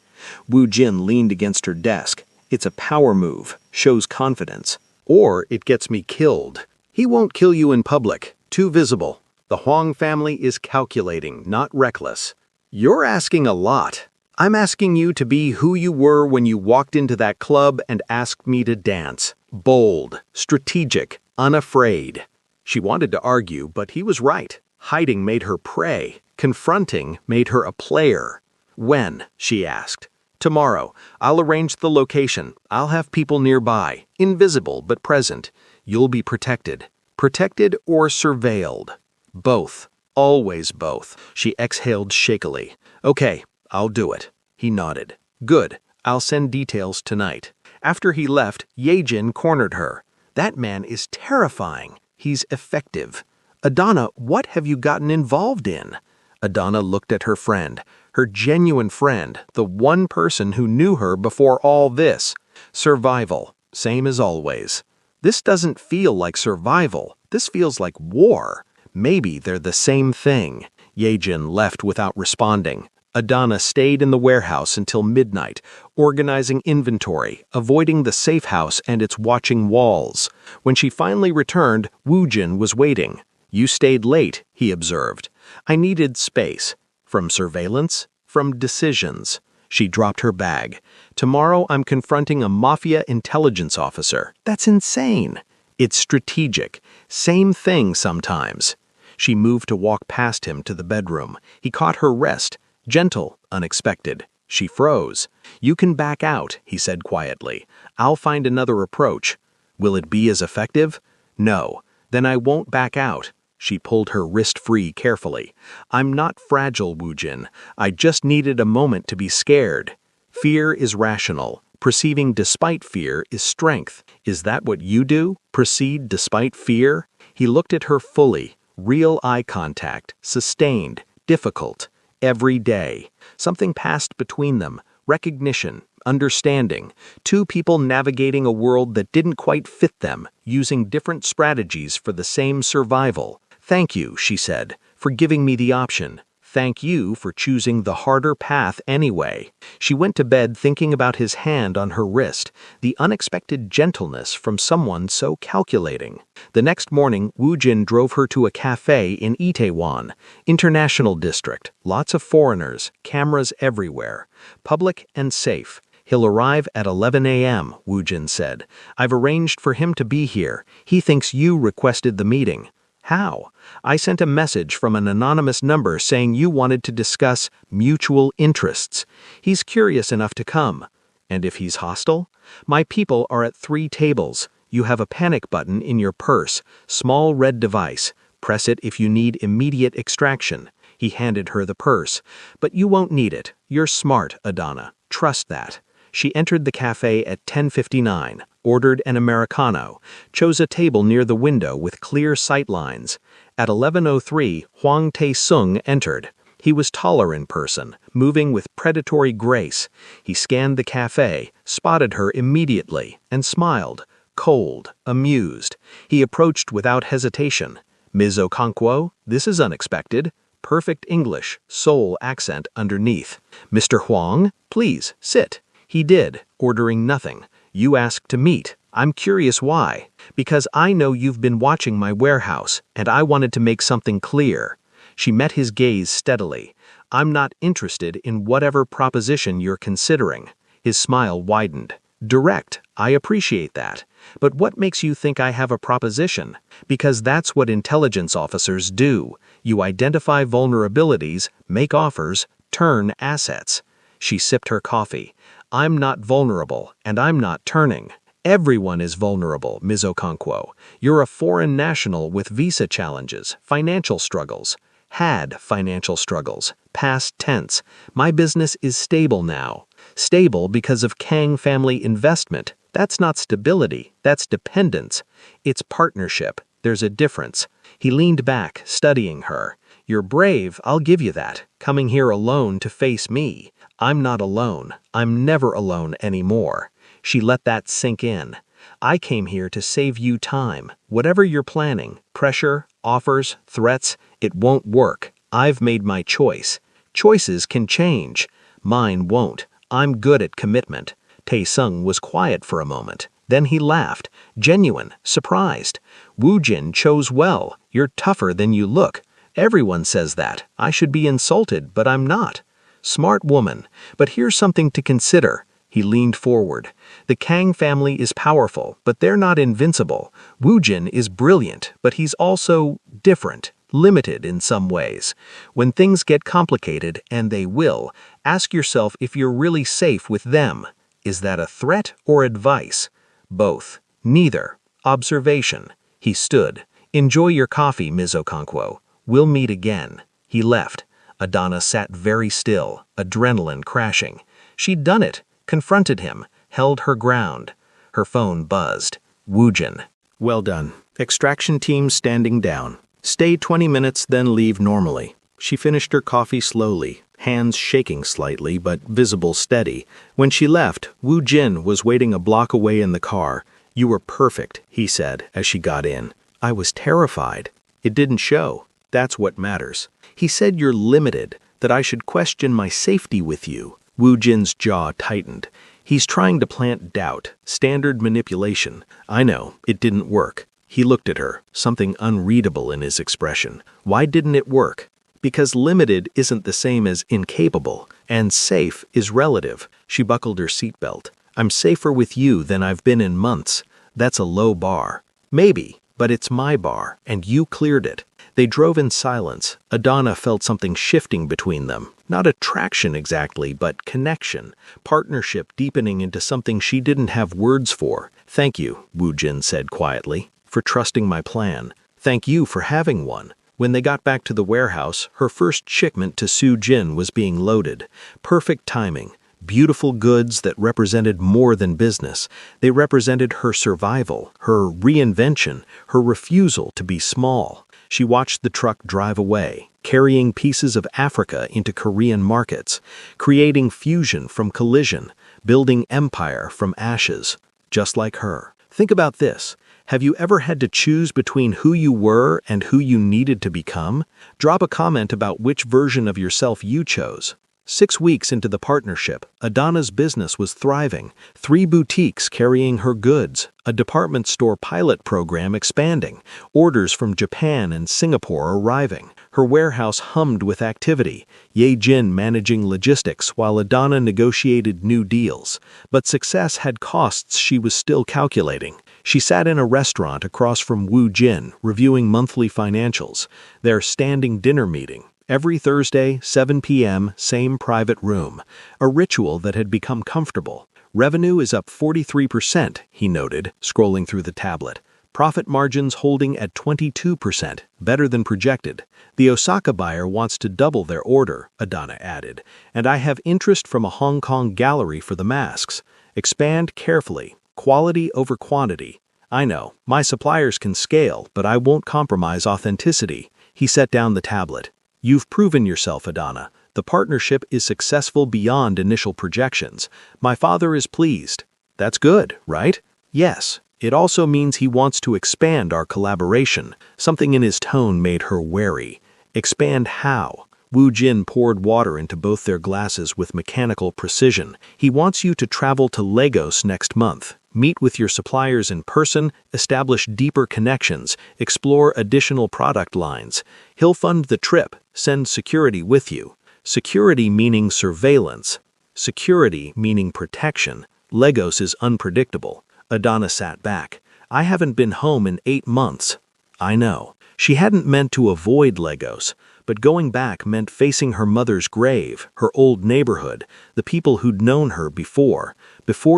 Wu Jin leaned against her desk. It's a power move, shows confidence. Or it gets me killed. He won't kill you in public. Too visible. The Huang family is calculating, not reckless. You're asking a lot. I'm asking you to be who you were when you walked into that club and asked me to dance. Bold, strategic, unafraid. She wanted to argue, but he was right. Hiding made her prey. Confronting made her a player. When? She asked. Tomorrow. I'll arrange the location. I'll have people nearby, invisible but present. You'll be protected. Protected or surveilled? Both. Always both. She exhaled shakily. Okay, I'll do it. He nodded. Good. I'll send details tonight. After he left, Yejin cornered her. That man is terrifying. He's effective. Adana, what have you gotten involved in? Adana looked at her friend, her genuine friend, the one person who knew her before all this. Survival, same as always. This doesn't feel like survival. This feels like war. Maybe they're the same thing. Yejin left without responding. Adana stayed in the warehouse until midnight, organizing inventory, avoiding the safe house and its watching walls. When she finally returned, Woojin was waiting. You stayed late, he observed. I needed space. From surveillance, from decisions. She dropped her bag. Tomorrow I'm confronting a Mafia intelligence officer. That's insane. It's strategic. Same thing sometimes. She moved to walk past him to the bedroom. He caught her wrist. Gentle, unexpected. She froze. You can back out, he said quietly. I'll find another approach. Will it be as effective? No. Then I won't back out. She pulled her wrist free carefully. I'm not fragile, Woojin. I just needed a moment to be scared. Fear is rational. Perceiving despite fear is strength. Is that what you do? Proceed despite fear? He looked at her fully. Real eye contact. Sustained. Difficult. Every day. Something passed between them. Recognition. Understanding. Two people navigating a world that didn't quite fit them, using different strategies for the same survival. Thank you, she said, for giving me the option. Thank you for choosing the harder path anyway. She went to bed thinking about his hand on her wrist, the unexpected gentleness from someone so calculating. The next morning, Woojin drove her to a cafe in Itaewon, International District, lots of foreigners, cameras everywhere, public and safe. He'll arrive at 11 a.m., Woojin said. I've arranged for him to be here. He thinks you requested the meeting. How? I sent a message from an anonymous number saying you wanted to discuss mutual interests. He's curious enough to come. And if he's hostile? My people are at 3 tables. You have a panic button in your purse, small red device. Press it if you need immediate extraction. He handed her the purse. But you won't need it. You're smart, Adana. Trust that. She entered the cafe at 10:59, ordered an Americano, chose a table near the window with clear sight lines. At 11:03, Hwang Tae-sung entered. He was taller in person, moving with predatory grace. He scanned the cafe, spotted her immediately, and smiled, cold, amused. He approached without hesitation. Ms. Okonkwo, this is unexpected. Perfect English, Seoul accent underneath. Mr. Hwang, please, sit. He did, ordering nothing. You asked to meet. I'm curious why. Because I know you've been watching my warehouse, and I wanted to make something clear. She met his gaze steadily. I'm not interested in whatever proposition you're considering. His smile widened. Direct, I appreciate that. But what makes you think I have a proposition? Because that's what intelligence officers do. You identify vulnerabilities, make offers, turn assets. She sipped her coffee. I'm not vulnerable, and I'm not turning. Everyone is vulnerable, Ms. Okonkwo. You're a foreign national with visa challenges, financial struggles. Had financial struggles. Past tense. My business is stable now. Stable because of Kang family investment. That's not stability, that's dependence. It's partnership. There's a difference. He leaned back, studying her. You're brave, I'll give you that, coming here alone to face me. I'm not alone. I'm never alone anymore. She let that sink in. I came here to save you time. Whatever you're planning, pressure, offers, threats, it won't work. I've made my choice. Choices can change. Mine won't. I'm good at commitment. Tae-sung was quiet for a moment. Then he laughed, genuine, surprised. Woojin chose well. You're tougher than you look. Everyone says that. I should be insulted, but I'm not. Smart woman. But here's something to consider. He leaned forward. The Kang family is powerful, but they're not invincible. Woojin is brilliant, but he's also different, limited in some ways. When things get complicated, and they will, Ask yourself if you're really safe with them. Is that a threat or advice? Both. Neither. Observation. He stood. Enjoy your coffee, Ms. Okonkwo. We'll meet again. He left. Adana sat very still, adrenaline crashing. She'd done it, confronted him, held her ground. Her phone buzzed. Woojin. Well done. Extraction team standing down. Stay 20 minutes, then leave normally. She finished her coffee slowly, hands shaking slightly but visible steady. When she left, Woo Jin was waiting a block away in the car. "You were perfect," he said as she got in. "I was terrified. It didn't show. That's what matters. He said you're limited, that I should question my safety with you." Woo Jin's jaw tightened. He's trying to plant doubt, standard manipulation. I know, it didn't work. He looked at her, something unreadable in his expression. Why didn't it work? Because limited isn't the same as incapable, and safe is relative. She buckled her seatbelt. "I'm safer with you than I've been in months. That's a low bar." "Maybe, but it's my bar, and you cleared it." They drove in silence. Adana felt something shifting between them. Not attraction exactly, but connection. Partnership deepening into something she didn't have words for. "Thank you," Woo Jin said quietly, "for trusting my plan. Thank you for having one." When they got back to the warehouse, her first shipment to Soo Jin was being loaded. Perfect timing. Beautiful goods that represented more than business. They represented her survival, her reinvention, her refusal to be small. She watched the truck drive away, carrying pieces of Africa into Korean markets, creating fusion from collision, building empire from ashes, just like her. Think about this. Have you ever had to choose between who you were and who you needed to become? Drop a comment about which version of yourself you chose. 6 weeks into the partnership, Adana's business was thriving. 3 boutiques carrying her goods, a department store pilot program expanding, orders from Japan and Singapore arriving. Her warehouse hummed with activity, Ye Jin managing logistics while Adana negotiated new deals. But success had costs she was still calculating. She sat in a restaurant across from Woo Jin, reviewing monthly financials, their standing dinner meeting. Every Thursday, 7 p.m., same private room, a ritual that had become comfortable. Revenue is up 43%, he noted, scrolling through the tablet. Profit margins holding at 22%, better than projected. The Osaka buyer wants to double their order, Adana added, and I have interest from a Hong Kong gallery for the masks. Expand carefully, quality over quantity. I know, my suppliers can scale, but I won't compromise authenticity. He set down the tablet. You've proven yourself, Adana. The partnership is successful beyond initial projections. My father is pleased. That's good, right? Yes. It also means he wants to expand our collaboration. Something in his tone made her wary. Expand how? Woo Jin poured water into both their glasses with mechanical precision. He wants you to travel to Lagos next month. Meet with your suppliers in person, establish deeper connections, explore additional product lines. He'll fund the trip, send security with you. Security meaning surveillance. Security meaning protection. Lagos is unpredictable. Adana sat back. I haven't been home in 8 months. I know. She hadn't meant to avoid Lagos, but going back meant facing her mother's grave, her old neighborhood, the people who'd known her before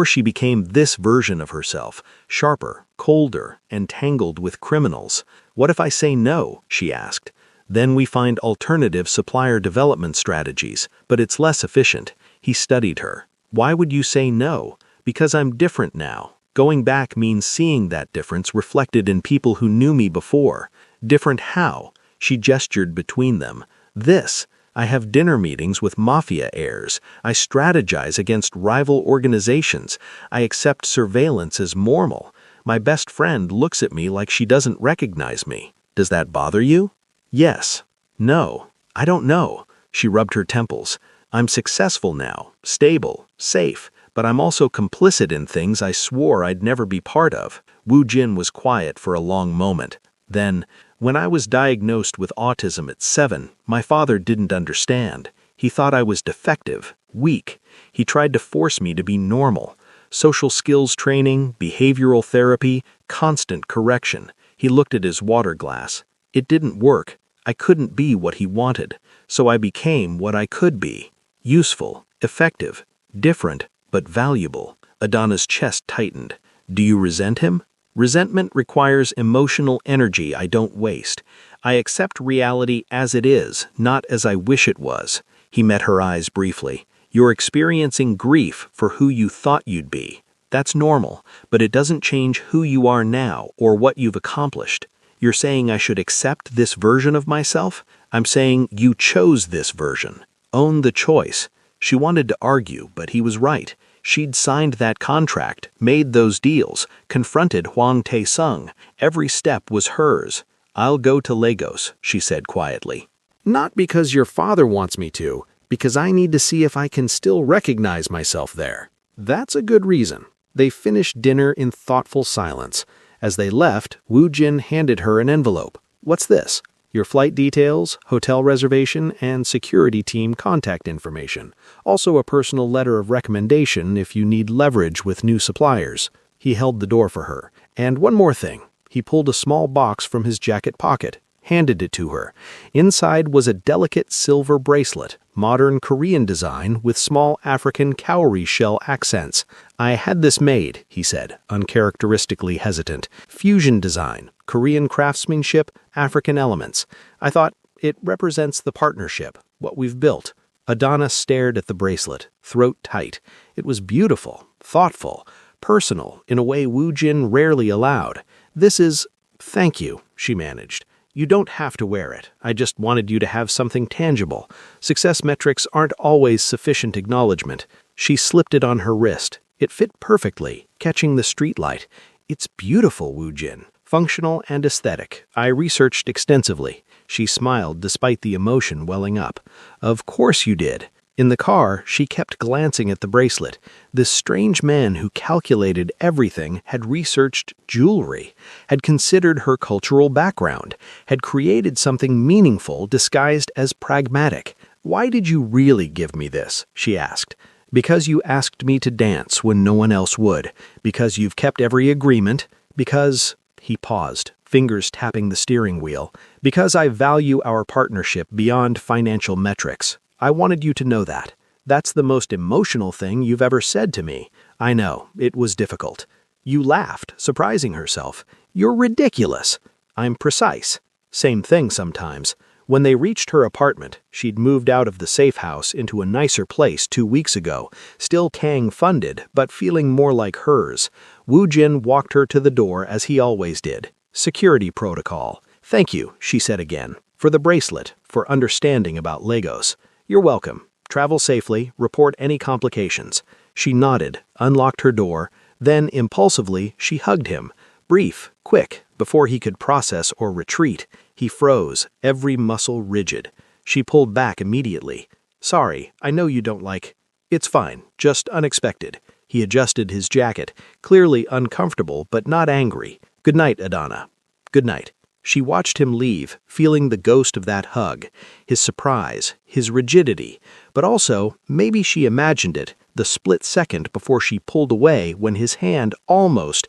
she became this version of herself, sharper, colder, and tangled with criminals. What if I say no? She asked. Then we find alternative supplier development strategies, but it's less efficient. He studied her. Why would you say no? Because I'm different now. Going back means seeing that difference reflected in people who knew me before. Different how? She gestured between them. This. I have dinner meetings with Mafia heirs. I strategize against rival organizations. I accept surveillance as normal. My best friend looks at me like she doesn't recognize me. Does that bother you? Yes. No. I don't know. She rubbed her temples. I'm successful now, stable, safe, but I'm also complicit in things I swore I'd never be part of. Woo Jin was quiet for a long moment. Then, when I was diagnosed with autism at 7, my father didn't understand. He thought I was defective, weak. He tried to force me to be normal. Social skills training, behavioral therapy, constant correction. He looked at his water glass. It didn't work. I couldn't be what he wanted, so I became what I could be. Useful, effective, different, but valuable. Adana's chest tightened. Do you resent him? Resentment requires emotional energy I don't waste. I accept reality as it is, not as I wish it was. He met her eyes briefly. You're experiencing grief for who you thought you'd be. That's normal, but it doesn't change who you are now or what you've accomplished. You're saying I should accept this version of myself? I'm saying you chose this version. Own the choice. She wanted to argue, but he was right. She'd signed that contract, made those deals, confronted Huang Tae-sung. Every step was hers. I'll go to Lagos, she said quietly. Not because your father wants me to, because I need to see if I can still recognize myself there. That's a good reason. They finished dinner in thoughtful silence. As they left, Woo Jin handed her an envelope. What's this? Your flight details, hotel reservation, and security team contact information. Also a personal letter of recommendation if you need leverage with new suppliers. He held the door for her. And one more thing. He pulled a small box from his jacket pocket, handed it to her. Inside was a delicate silver bracelet, modern Korean design with small African cowrie shell accents. I had this made, he said, uncharacteristically hesitant. Fusion design, Korean craftsmanship, African elements. I thought it represents the partnership, what we've built. Adana stared at the bracelet, throat tight. It was beautiful, thoughtful, personal in a way Woo Jin rarely allowed. This is... Thank you, she managed. You don't have to wear it. I just wanted you to have something tangible. Success metrics aren't always sufficient acknowledgement. She slipped it on her wrist. It fit perfectly, catching the streetlight. It's beautiful, Woo Jin. Functional and aesthetic. I researched extensively. She smiled despite the emotion welling up. Of course you did. In the car, she kept glancing at the bracelet. This strange man who calculated everything had researched jewelry, had considered her cultural background, had created something meaningful disguised as pragmatic. Why did you really give me this? She asked. Because you asked me to dance when no one else would. Because you've kept every agreement. Because... He paused, fingers tapping the steering wheel. Because I value our partnership beyond financial metrics. I wanted you to know that. That's the most emotional thing you've ever said to me. I know, it was difficult. You laughed, surprising herself. You're ridiculous. I'm precise. Same thing sometimes. When they reached her apartment, she'd moved out of the safe house into a nicer place 2 weeks ago, still Kang-funded, but feeling more like hers. Woo Jin walked her to the door as he always did. Security protocol. Thank you, she said again, for the bracelet, for understanding about Lagos. You're welcome. Travel safely, report any complications. She nodded, unlocked her door, then impulsively she hugged him. Brief, quick, before he could process or retreat. He froze, every muscle rigid. She pulled back immediately. Sorry, I know you don't like... It's fine, just unexpected. He adjusted his jacket, clearly uncomfortable but not angry. Good night, Adana. Good night. She watched him leave, feeling the ghost of that hug, his surprise, his rigidity, but also, maybe she imagined it, the split second before she pulled away when his hand almost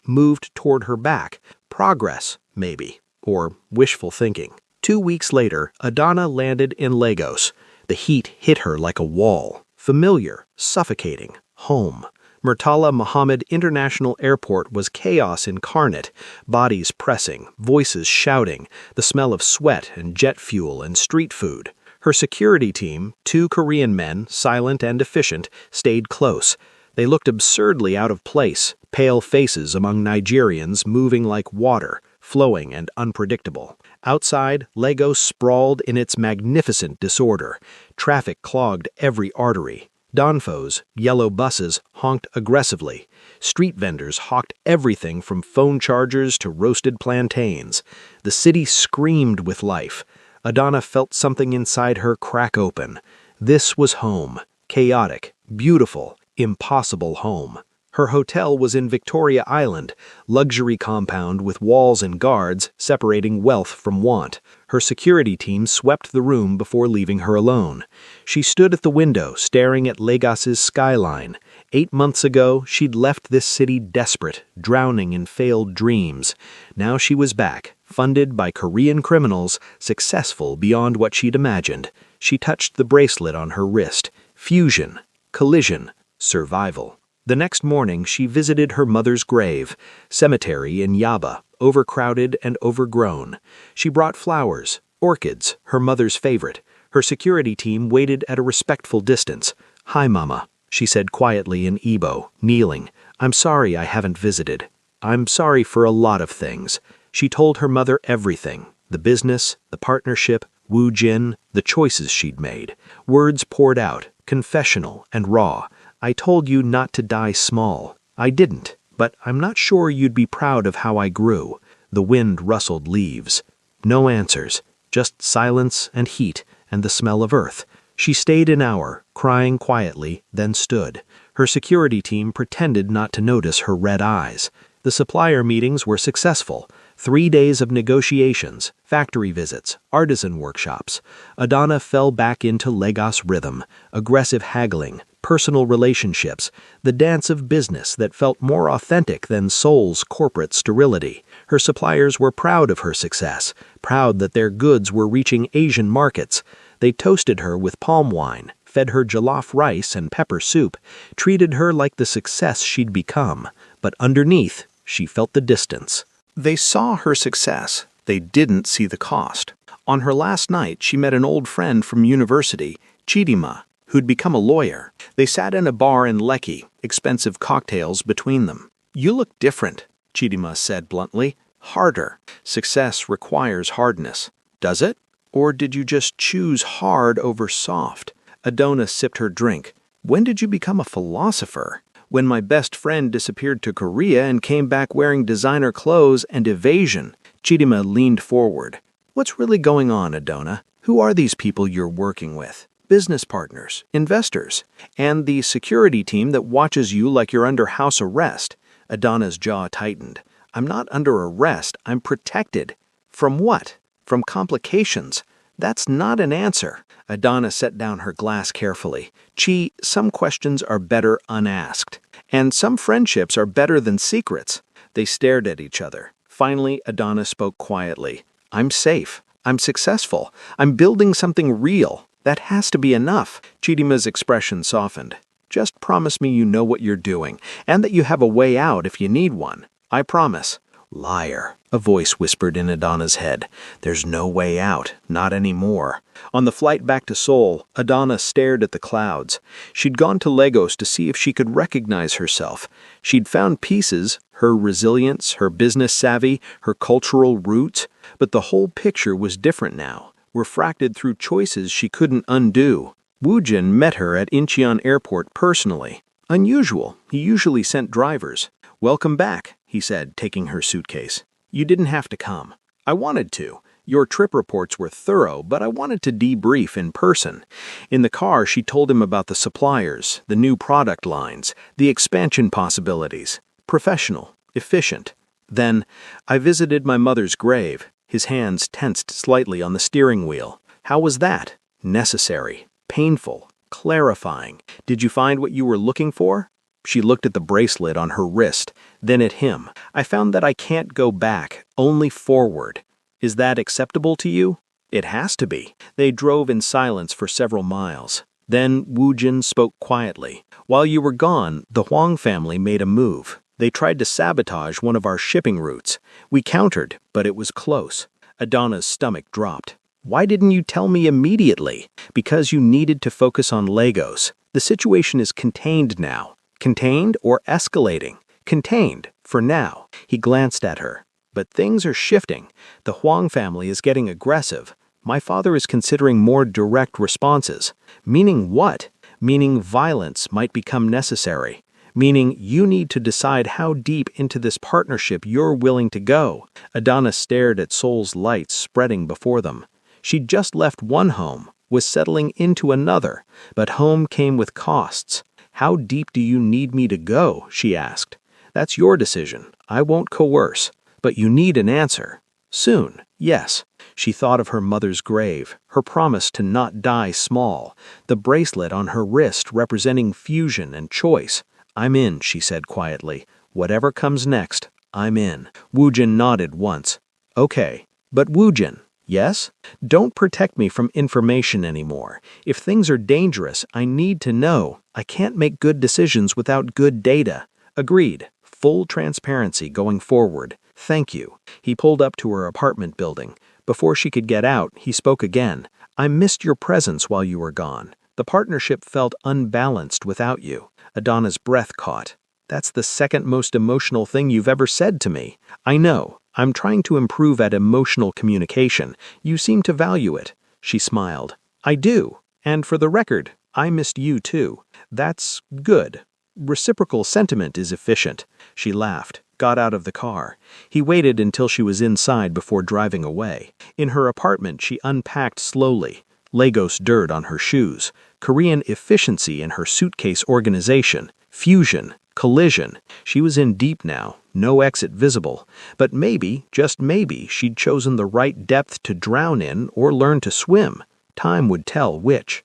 moved toward her back. Progress, maybe, or wishful thinking. 2 weeks later, Adana landed in Lagos. The heat hit her like a wall. Familiar, suffocating, home. Murtala Muhammad International Airport was chaos incarnate, bodies pressing, voices shouting, the smell of sweat and jet fuel and street food. Her security team, 2 Korean men, silent and efficient, stayed close. They looked absurdly out of place, pale faces among Nigerians moving like water, flowing and unpredictable. Outside, Lagos sprawled in its magnificent disorder. Traffic clogged every artery. Donfos, yellow buses, honked aggressively. Street vendors hawked everything from phone chargers to roasted plantains. The city screamed with life. Adana felt something inside her crack open. This was home. Chaotic, beautiful, impossible home. Her hotel was in Victoria Island, luxury compound with walls and guards separating wealth from want. Her security team swept the room before leaving her alone. She stood at the window staring at Lagos's skyline. 8 months ago, she'd left this city desperate, drowning in failed dreams. Now she was back, funded by Korean criminals, successful beyond what she'd imagined. She touched the bracelet on her wrist. Fusion, collision, survival. The next morning, she visited her mother's grave, cemetery in Yaba, overcrowded and overgrown. She brought flowers, orchids, her mother's favorite. Her security team waited at a respectful distance. "Hi, Mama," she said quietly in Igbo, kneeling. "I'm sorry I haven't visited. I'm sorry for a lot of things." She told her mother everything: the business, the partnership, Wu Jin, the choices she'd made. Words poured out, confessional and raw. "I told you not to die small. I didn't, but I'm not sure you'd be proud of how I grew." The wind rustled leaves. No answers, just silence and heat and the smell of earth. She stayed an hour, crying quietly, then stood. Her security team pretended not to notice her red eyes. The supplier meetings were successful. 3 days of negotiations, factory visits, artisan workshops. Adana fell back into Lagos rhythm, aggressive haggling, personal relationships, the dance of business that felt more authentic than Seoul's corporate sterility. Her suppliers were proud of her success, proud that their goods were reaching Asian markets. They toasted her with palm wine, fed her jollof rice and pepper soup, treated her like the success she'd become. But underneath, she felt the distance. They saw her success. They didn't see the cost. On her last night, she met an old friend from university, Chidima, who'd become a lawyer. They sat in a bar in Lekki, expensive cocktails between them. "You look different," Chidima said bluntly. "Harder. Success requires hardness." "Does it? Or did you just choose hard over soft?" Adona sipped her drink. "When did you become a philosopher?" "When my best friend disappeared to Korea and came back wearing designer clothes and evasion." Chidima leaned forward. "What's really going on, Adona? Who are these people you're working with? Business partners, investors, and the security team that watches you like you're under house arrest?" Adona's jaw tightened. "I'm not under arrest, I'm protected." "From what? From complications." "That's not an answer." Adana set down her glass carefully. "Chi, some questions are better unasked. And some friendships are better than secrets." They stared at each other. Finally, Adana spoke quietly. "I'm safe. I'm successful. I'm building something real. That has to be enough." Chidima's expression softened. "Just promise me you know what you're doing, and that you have a way out if you need one." "I promise." "Liar," a voice whispered in Adana's head. "There's no way out, not anymore." On the flight back to Seoul, Adana stared at the clouds. She'd gone to Lagos to see if she could recognize herself. She'd found pieces, her resilience, her business savvy, her cultural roots, but the whole picture was different now, refracted through choices she couldn't undo. Woojin met her at Incheon Airport personally. Unusual, he usually sent drivers. "Welcome back," he said, taking her suitcase. "You didn't have to come. I wanted to. Your trip reports were thorough, but I wanted to debrief in person." In the car, she told him about the suppliers, the new product lines, the expansion possibilities. Professional, efficient. Then, "I visited my mother's grave." His hands tensed slightly on the steering wheel. "How was that?" "Necessary, painful, clarifying. Did you find what you were looking for?" She looked at the bracelet on her wrist, then at him. "I found that I can't go back, only forward." "Is that acceptable to you?" "It has to be." They drove in silence for several miles. Then Woojin spoke quietly. "While you were gone, the Huang family made a move. They tried to sabotage one of our shipping routes. We countered, but it was close." Adana's stomach dropped. "Why didn't you tell me immediately?" "Because you needed to focus on Lagos. The situation is contained now." "Contained or escalating?" "Contained, for now." He glanced at her. "But things are shifting. The Huang family is getting aggressive. My father is considering more direct responses." "Meaning what?" "Meaning violence might become necessary. Meaning you need to decide how deep into this partnership you're willing to go." Adana stared at Seoul's lights spreading before them. She'd just left one home, was settling into another, but home came with costs. "How deep do you need me to go?" she asked. "That's your decision. I won't coerce. But you need an answer. Soon, yes." She thought of her mother's grave, her promise to not die small, the bracelet on her wrist representing fusion and choice. "I'm in," she said quietly. "Whatever comes next, I'm in." Woojin nodded once. "Okay. But Woojin, Yes? Don't protect me from information anymore. If things are dangerous, I need to know. I can't make good decisions without good data. Agreed. Full transparency going forward. Thank you. He pulled up to her apartment building. Before she could get out, he spoke again. I missed your presence while you were gone. The partnership felt unbalanced without you. Adana's breath caught. That's the second most emotional thing you've ever said to me. I know. I'm trying to improve at emotional communication. You seem to value it. She smiled. I do. And for the record, I missed you too. That's good. Reciprocal sentiment is efficient. She laughed, got out of the car. He waited until she was inside before driving away. In her apartment, she unpacked slowly. Lagos dirt on her shoes. Korean efficiency in her suitcase organization. Fusion. Collision. She was in deep now, no exit visible. But maybe, just maybe, she'd chosen the right depth to drown in or learn to swim. Time would tell which.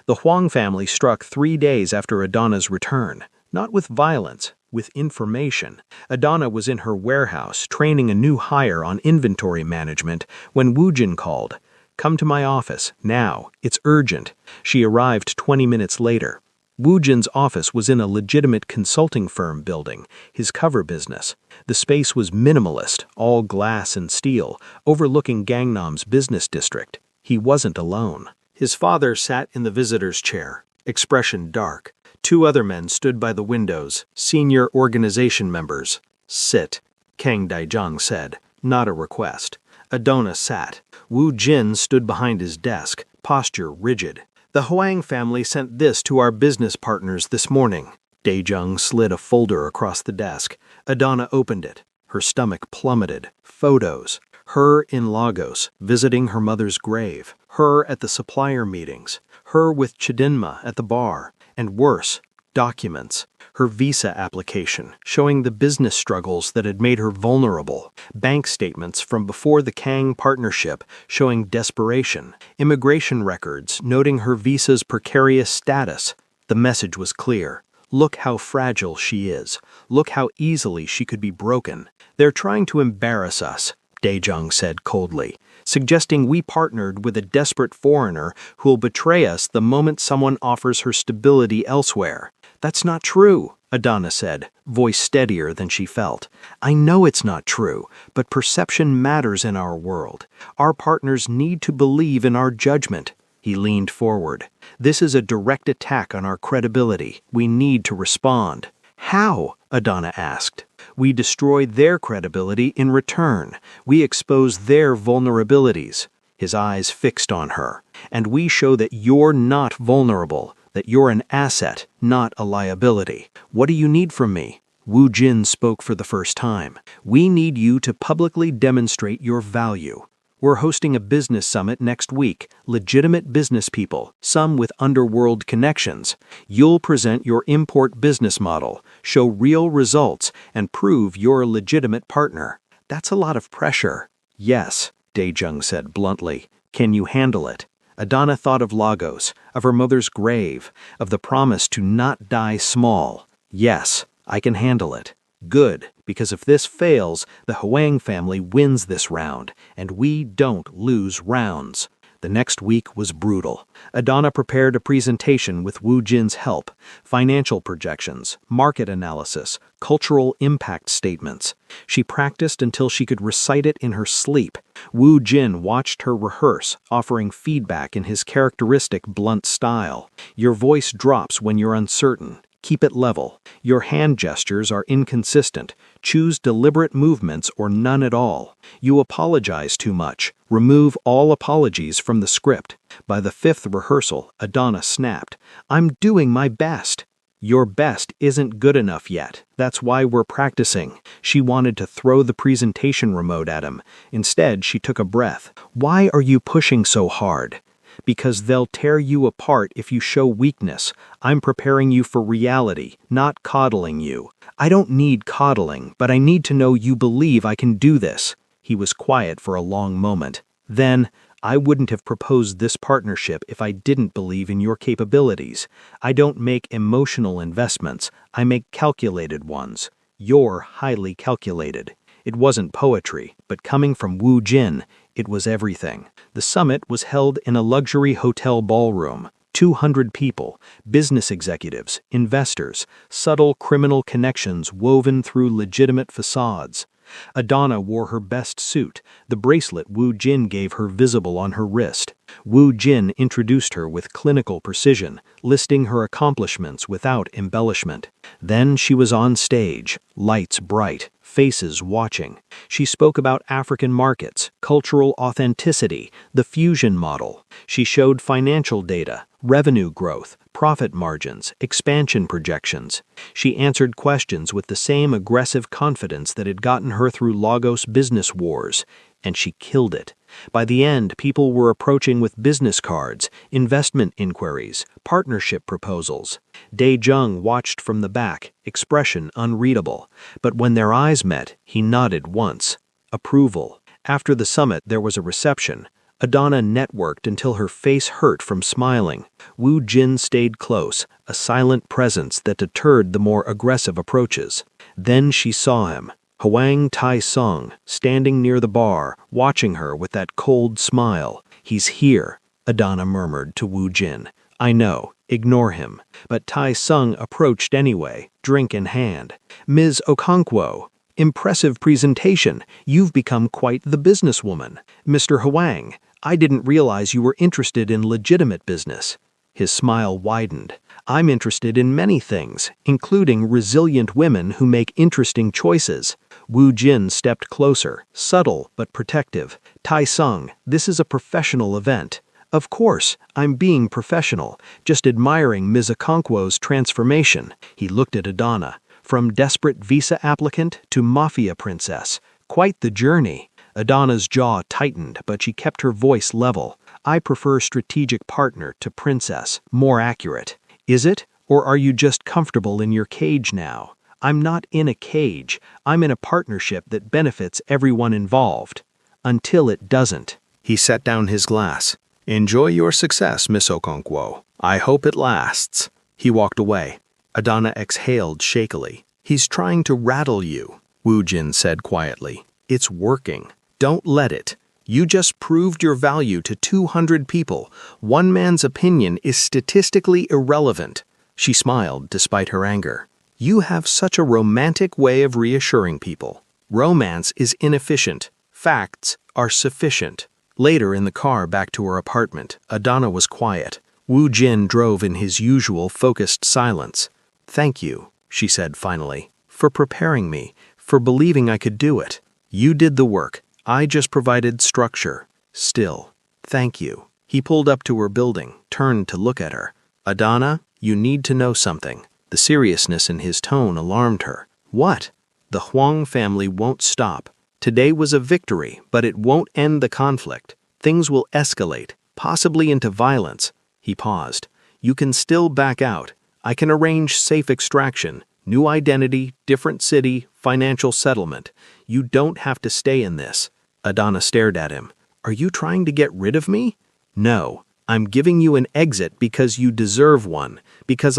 The Huang family struck 3 days after Adana's return. Not with violence, with information. Adana was in her warehouse, training a new hire on inventory management, when Woo Jin called. Come to my office, now. It's urgent. She arrived 20 minutes later. Woo Jin's office was in a legitimate consulting firm building, his cover business. The space was minimalist, all glass and steel, overlooking Gangnam's business district. He wasn't alone. His father sat in the visitor's chair, expression dark. 2 other men stood by the windows, senior organization members. Sit, Kang Daijang said, not a request. Adana sat. Woo Jin stood behind his desk, posture rigid. The Huang family sent this to our business partners this morning. Daijang slid a folder across the desk. Adana opened it. Her stomach plummeted. Photos. Her in Lagos, visiting her mother's grave. Her at the supplier meetings. Her with Chidinma at the bar. And worse, documents. Her visa application, showing the business struggles that had made her vulnerable. Bank statements from before the Kang partnership, showing desperation. Immigration records, noting her visa's precarious status. The message was clear. Look how fragile she is. Look how easily she could be broken. They're trying to embarrass us, Daejong said coldly, suggesting we partnered with a desperate foreigner who'll betray us the moment someone offers her stability elsewhere. That's not true, Adana said, voice steadier than she felt. I know it's not true, but perception matters in our world. Our partners need to believe in our judgment. He leaned forward. This is a direct attack on our credibility. We need to respond. How? Adana asked. We destroy their credibility in return. We expose their vulnerabilities. His eyes fixed on her. And we show that you're not vulnerable, that you're an asset, not a liability. What do you need from me? Woo Jin spoke for the first time. We need you to publicly demonstrate your value. We're hosting a business summit next week, legitimate business people, some with underworld connections. You'll present your import business model, show real results, and prove you're a legitimate partner. That's a lot of pressure. Yes, Daejung said bluntly. Can you handle it? Adana thought of Lagos, of her mother's grave, of the promise to not die small. Yes, I can handle it. Good, because if this fails, the Huang family wins this round, and we don't lose rounds. The next week was brutal. Adana prepared a presentation with Woo Jin's help, financial projections, market analysis, cultural impact statements. She practiced until she could recite it in her sleep. Woo Jin watched her rehearse, offering feedback in his characteristic blunt style. Your voice drops when you're uncertain. Keep it level. Your hand gestures are inconsistent. Choose deliberate movements or none at all. You apologize too much. Remove all apologies from the script. By the 5th rehearsal, Adana snapped. I'm doing my best. Your best isn't good enough yet. That's why we're practicing. She wanted to throw the presentation remote at him. Instead, she took a breath. Why are you pushing so hard? Because they'll tear you apart if you show weakness. I'm preparing you for reality, not coddling you. I don't need coddling, but I need to know you believe I can do this. He was quiet for a long moment. Then, I wouldn't have proposed this partnership if I didn't believe in your capabilities. I don't make emotional investments. I make calculated ones. You're highly calculated. It wasn't poetry, but coming from Woo Jin, It was everything. The summit was held in a luxury hotel ballroom. 200 people, business executives, investors, subtle criminal connections woven through legitimate facades. Adana wore her best suit, the bracelet Wu Jin gave her visible on her wrist. Wu Jin introduced her with clinical precision, listing her accomplishments without embellishment. Then she was on stage, lights bright, faces watching. She spoke about African markets, cultural authenticity, the fusion model. She showed financial data, revenue growth, profit margins, expansion projections. She answered questions with the same aggressive confidence that had gotten her through Lagos business wars, and she killed it. By the end, people were approaching with business cards, investment inquiries, partnership proposals. Dae-jung watched from the back, expression unreadable, but when their eyes met, he nodded once. Approval. After the summit, there was a reception. Adana networked until her face hurt from smiling. Wu Jin stayed close, a silent presence that deterred the more aggressive approaches. Then she saw him, Hwang Tai-sung, standing near the bar, watching her with that cold smile. "He's here," Adana murmured to Wu Jin. "I know, ignore him." But Tai-sung approached anyway, drink in hand. "Ms. Okonkwo, impressive presentation. You've become quite the businesswoman. Mr. Hwang, I didn't realize you were interested in legitimate business." His smile widened. "I'm interested in many things, including resilient women who make interesting choices." Wu Jin stepped closer, subtle but protective. "Tai-sung, this is a professional event." "Of course, I'm being professional, just admiring Ms. Okonkwo's transformation." He looked at Adana. "From desperate visa applicant to Mafia princess. Quite the journey." Adana's jaw tightened, but she kept her voice level. "I prefer strategic partner to princess, more accurate." "Is it? Or are you just comfortable in your cage now?" "I'm not in a cage. I'm in a partnership that benefits everyone involved." "Until it doesn't." He set down his glass. "Enjoy your success, Miss Okonkwo. I hope it lasts." He walked away. Adana exhaled shakily. "He's trying to rattle you," Wu Jin said quietly. "It's working. Don't let it. You just proved your value to 200 people. One man's opinion is statistically irrelevant." She smiled despite her anger. "You have such a romantic way of reassuring people. Romance is inefficient. Facts are sufficient." Later in the car back to her apartment, Adana was quiet. Wu Jin drove in his usual focused silence. "Thank you," she said finally, "for preparing me, for believing I could do it. You did the work. I just provided structure. Still, thank you." He pulled up to her building, turned to look at her. "Adana, you need to know something." The seriousness in his tone alarmed her. "What?" "The Huang family won't stop. Today was a victory, but it won't end the conflict. Things will escalate, possibly into violence." He paused. "You can still back out. I can arrange safe extraction, new identity, different city, financial settlement. You don't have to stay in this." Adana stared at him. "Are you trying to get rid of me?" "No, I'm giving you an exit because you deserve one, because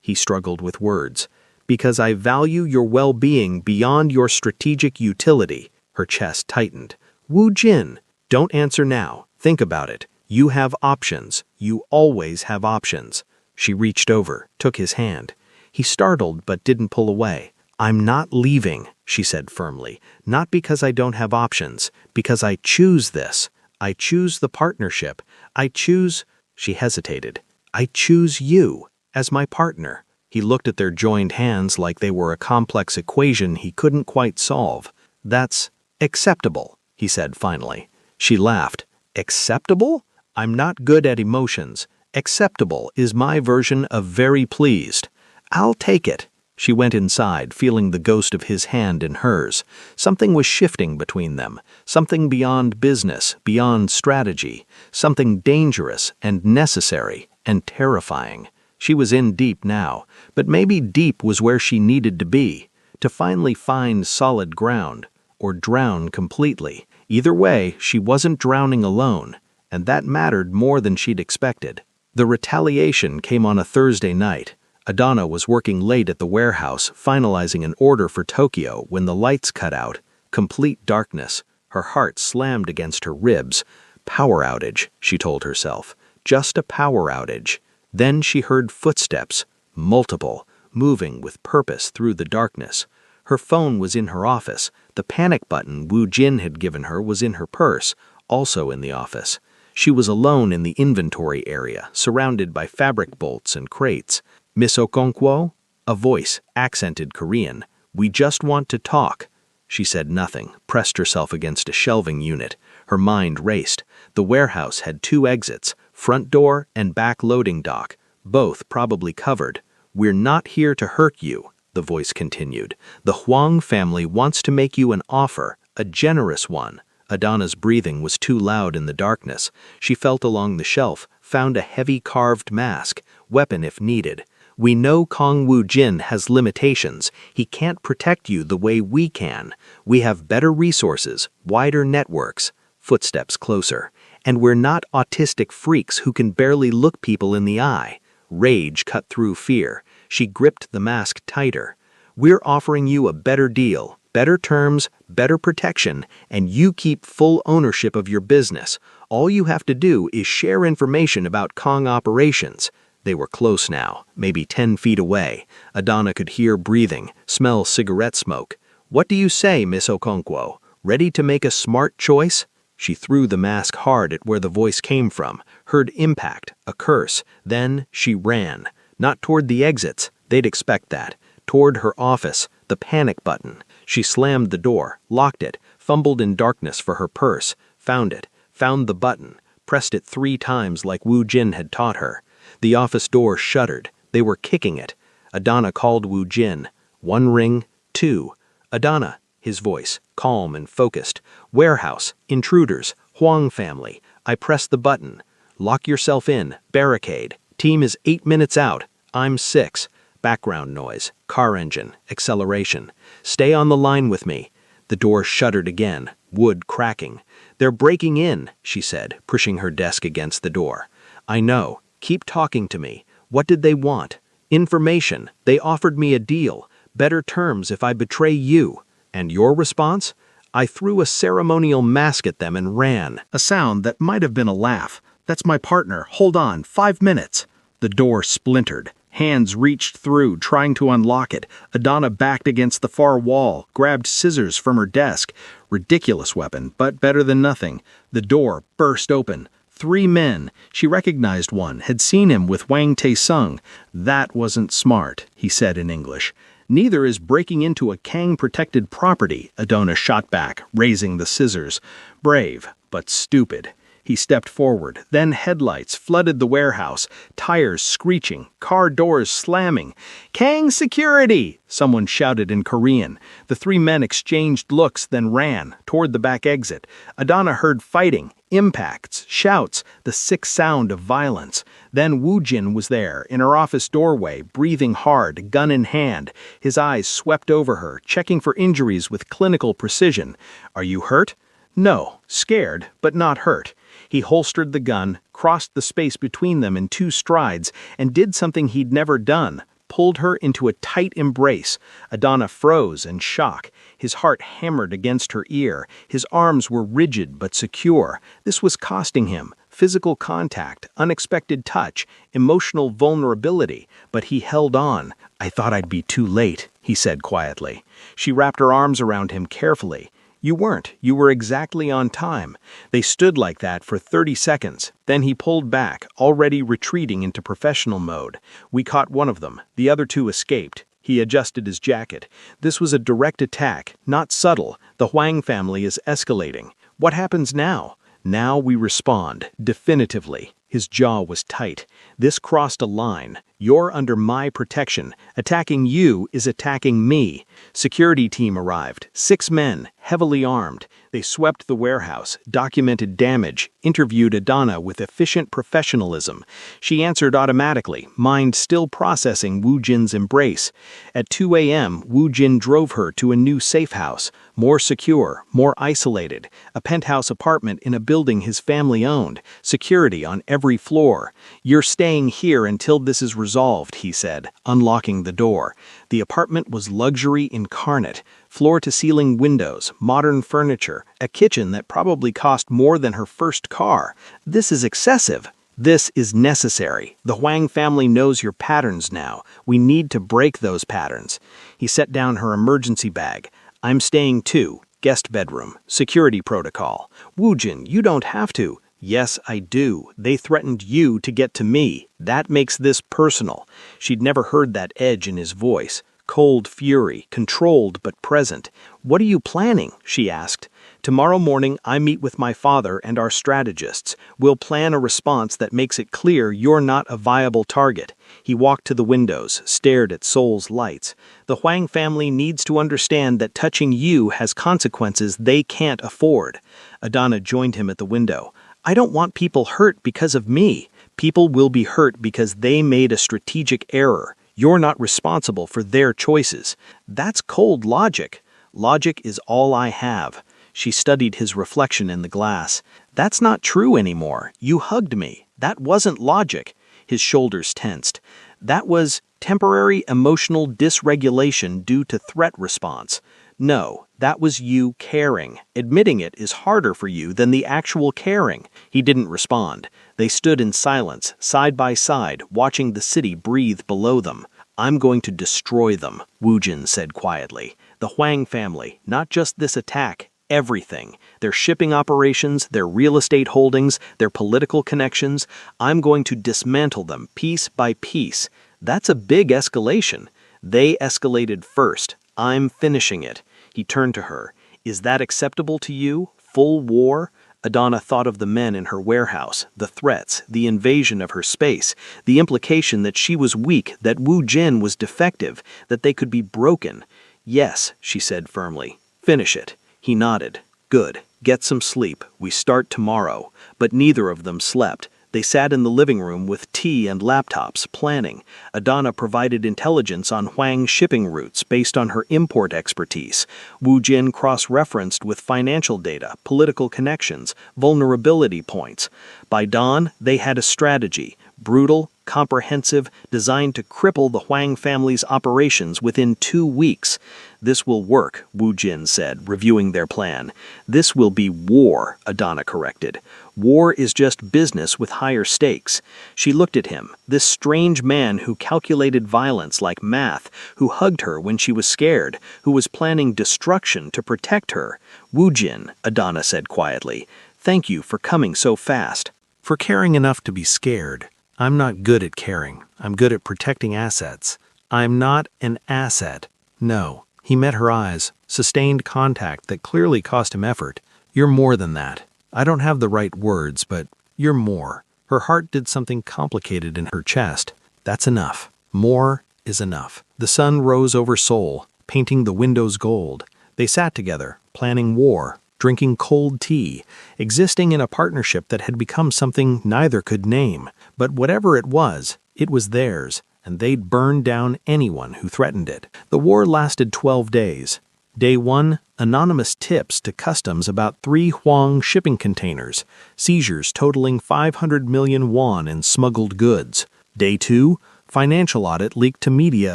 he struggled with words, "because I value your well-being beyond your strategic utility." Her chest tightened. "Wu Jin, don't answer now. Think about it. You have options. You always have options." She reached over, took his hand. He startled but didn't pull away. "I'm not leaving," she said firmly. "Not because I don't have options, because I choose this. I choose the partnership. I choose—" She hesitated. "I choose you as my partner." He looked at their joined hands like they were a complex equation he couldn't quite solve. "That's acceptable," he said finally. She laughed. "Acceptable? I'm not good at emotions. Acceptable is my version of very pleased. I'll take it." She went inside, feeling the ghost of his hand in hers. Something was shifting between them, something beyond business, beyond strategy, something dangerous and necessary and terrifying. She was in deep now, but maybe deep was where she needed to be, to finally find solid ground, or drown completely. Either way, she wasn't drowning alone, and that mattered more than she'd expected. The retaliation came on a Thursday night. Adana was working late at the warehouse, finalizing an order for Tokyo when the lights cut out. Complete darkness. Her heart slammed against her ribs. Power outage, she told herself. Just a power outage. Then she heard footsteps, multiple, moving with purpose through the darkness. Her phone was in her office. The panic button Wu Jin had given her was in her purse, also in the office. She was alone in the inventory area, surrounded by fabric bolts and crates. "Miss Okonkwo?" A voice, accented Korean. "We just want to talk." She said nothing, pressed herself against a shelving unit. Her mind raced. The warehouse had 2 exits, front door and back loading dock, both probably covered. "We're not here to hurt you," the voice continued. "The Huang family wants to make you an offer, a generous one." Adana's breathing was too loud in the darkness. She felt along the shelf, found a heavy carved mask, weapon if needed. "We know Kong Wu Jin has limitations. He can't protect you the way we can. We have better resources, wider networks." Footsteps closer. "And we're not autistic freaks who can barely look people in the eye." Rage cut through fear. She gripped the mask tighter. "We're offering you a better deal, better terms, better protection, and you keep full ownership of your business. All you have to do is share information about Kong operations." They were close now, maybe 10 feet away. Adana could hear breathing, smell cigarette smoke. "What do you say, Miss Okonkwo? Ready to make a smart choice?" She threw the mask hard at where the voice came from, heard impact, a curse. Then she ran. Not toward the exits, they'd expect that. Toward her office, the panic button. She slammed the door, locked it, fumbled in darkness for her purse, found it, found the button, pressed it 3 times like Wu Jin had taught her. The office door shuddered. They were kicking it. Adana called Wu Jin. 1 ring, 2. "Adana," his voice, calm and focused. "Warehouse, intruders, Huang family. I pressed the button. Lock yourself in, barricade. Team is 8 minutes out. I'm 6. Background noise, car engine, acceleration. Stay on the line with me." The door shuddered again, wood cracking. "They're breaking in," she said, pushing her desk against the door. "I know. Keep talking to me. What did they want?" "Information. They offered me a deal. Better terms if I betray you." "And your response?" "I threw a ceremonial mask at them and ran." A sound that might have been a laugh. "That's my partner. Hold on, 5 minutes." The door splintered. Hands reached through, trying to unlock it. Adana backed against the far wall, grabbed scissors from her desk. Ridiculous weapon, but better than nothing. The door burst open. 3 men. She recognized one, had seen him with Wang Tae-sung. "That wasn't smart," he said in English. "Neither is breaking into a Kang-protected property," Adana shot back, raising the scissors. "Brave, but stupid." He stepped forward. Then headlights flooded the warehouse, tires screeching, car doors slamming. "Kang security!" someone shouted in Korean. The 3 men exchanged looks, then ran toward the back exit. Adana heard fighting, impacts, shouts, the sick sound of violence. Then Wu Jin was there, in her office doorway, breathing hard, gun in hand. His eyes swept over her, checking for injuries with clinical precision. "Are you hurt?" "No, scared, but not hurt." He holstered the gun, crossed the space between them in 2 strides, and did something he'd never done, pulled her into a tight embrace. Adana froze in shock. His heart hammered against her ear. His arms were rigid but secure. This was costing him. Physical contact, unexpected touch, emotional vulnerability. But he held on. "I thought I'd be too late," he said quietly. She wrapped her arms around him carefully. "You weren't. You were exactly on time." They stood like that for 30 seconds. Then he pulled back, already retreating into professional mode. "We caught one of them. The other 2 escaped." He adjusted his jacket. "This was a direct attack, not subtle. The Huang family is escalating. What happens now?" "Now we respond, definitively." His jaw was tight. "This crossed a line. You're under my protection. Attacking you is attacking me." Security team arrived. 6 men, heavily armed. They swept the warehouse, documented damage, interviewed Adana with efficient professionalism. She answered automatically, mind still processing Wu Jin's embrace. At 2 a.m., Wu Jin drove her to a new safe house, more secure, more isolated, a penthouse apartment in a building his family owned, security on every floor. "You're staying here until this is resolved," he said, unlocking the door. The apartment was luxury incarnate. floor-to-ceiling windows, modern furniture, a kitchen that probably cost more than her first car. This is excessive. This is necessary. The Huang family knows your patterns now. We need to break those patterns. He set down her emergency bag. I'm staying too. Guest bedroom. Security protocol. Woojin, you don't have to. Yes, I do. They threatened you to get to me. That makes this personal. She'd never heard that edge in his voice. Cold fury, controlled but present. What are you planning? She asked. Tomorrow morning, I meet with my father and our strategists. We'll plan a response that makes it clear you're not a viable target. He walked to the windows, stared at Seoul's lights. The Huang family needs to understand that touching you has consequences they can't afford. Adana joined him at the window. I don't want people hurt because of me. People will be hurt because they made a strategic error. You're not responsible for their choices. That's cold logic. Logic is all I have. She studied his reflection in the glass. That's not true anymore. You hugged me. That wasn't logic. His shoulders tensed. That was temporary emotional dysregulation due to threat response. No, that was you caring. Admitting it is harder for you than the actual caring. He didn't respond. They stood in silence, side by side, watching the city breathe below them. I'm going to destroy them, Woojin said quietly. The Huang family, not just this attack, everything. Their shipping operations, their real estate holdings, their political connections. I'm going to dismantle them piece by piece. That's a big escalation. They escalated first. I'm finishing it. He turned to her. Is that acceptable to you? Full war? Adana thought of the men in her warehouse, the threats, the invasion of her space, the implication that she was weak, that Wu Jin was defective, that they could be broken. Yes, she said firmly. Finish it. He nodded. Good. Get some sleep. We start tomorrow. But neither of them slept. They sat in the living room with tea and laptops, planning. Adana provided intelligence on Huang's shipping routes based on her import expertise. Wu Jin cross-referenced with financial data, political connections, vulnerability points. By dawn, they had a strategy, brutal, comprehensive, designed to cripple the Huang family's operations within 2 weeks. This will work, Wu Jin said, reviewing their plan. This will be war, Adana corrected. War is just business with higher stakes. She looked at him, this strange man who calculated violence like math, who hugged her when she was scared, who was planning destruction to protect her. Wu Jin, Adana said quietly, thank you for coming so fast. For caring enough to be scared. I'm not good at caring. I'm good at protecting assets. I'm not an asset. No. He met her eyes, sustained contact that clearly cost him effort. You're more than that. I don't have the right words, but you're more. Her heart did something complicated in her chest. That's enough. More is enough. The sun rose over Seoul, painting the windows gold. They sat together, planning war, drinking cold tea, existing in a partnership that had become something neither could name. But whatever it was theirs, and they'd burn down anyone who threatened it. The war lasted 12 days. Day 1, anonymous tips to customs about 3 Huang shipping containers, seizures totaling 500 million won in smuggled goods. Day 2, financial audit leaked to media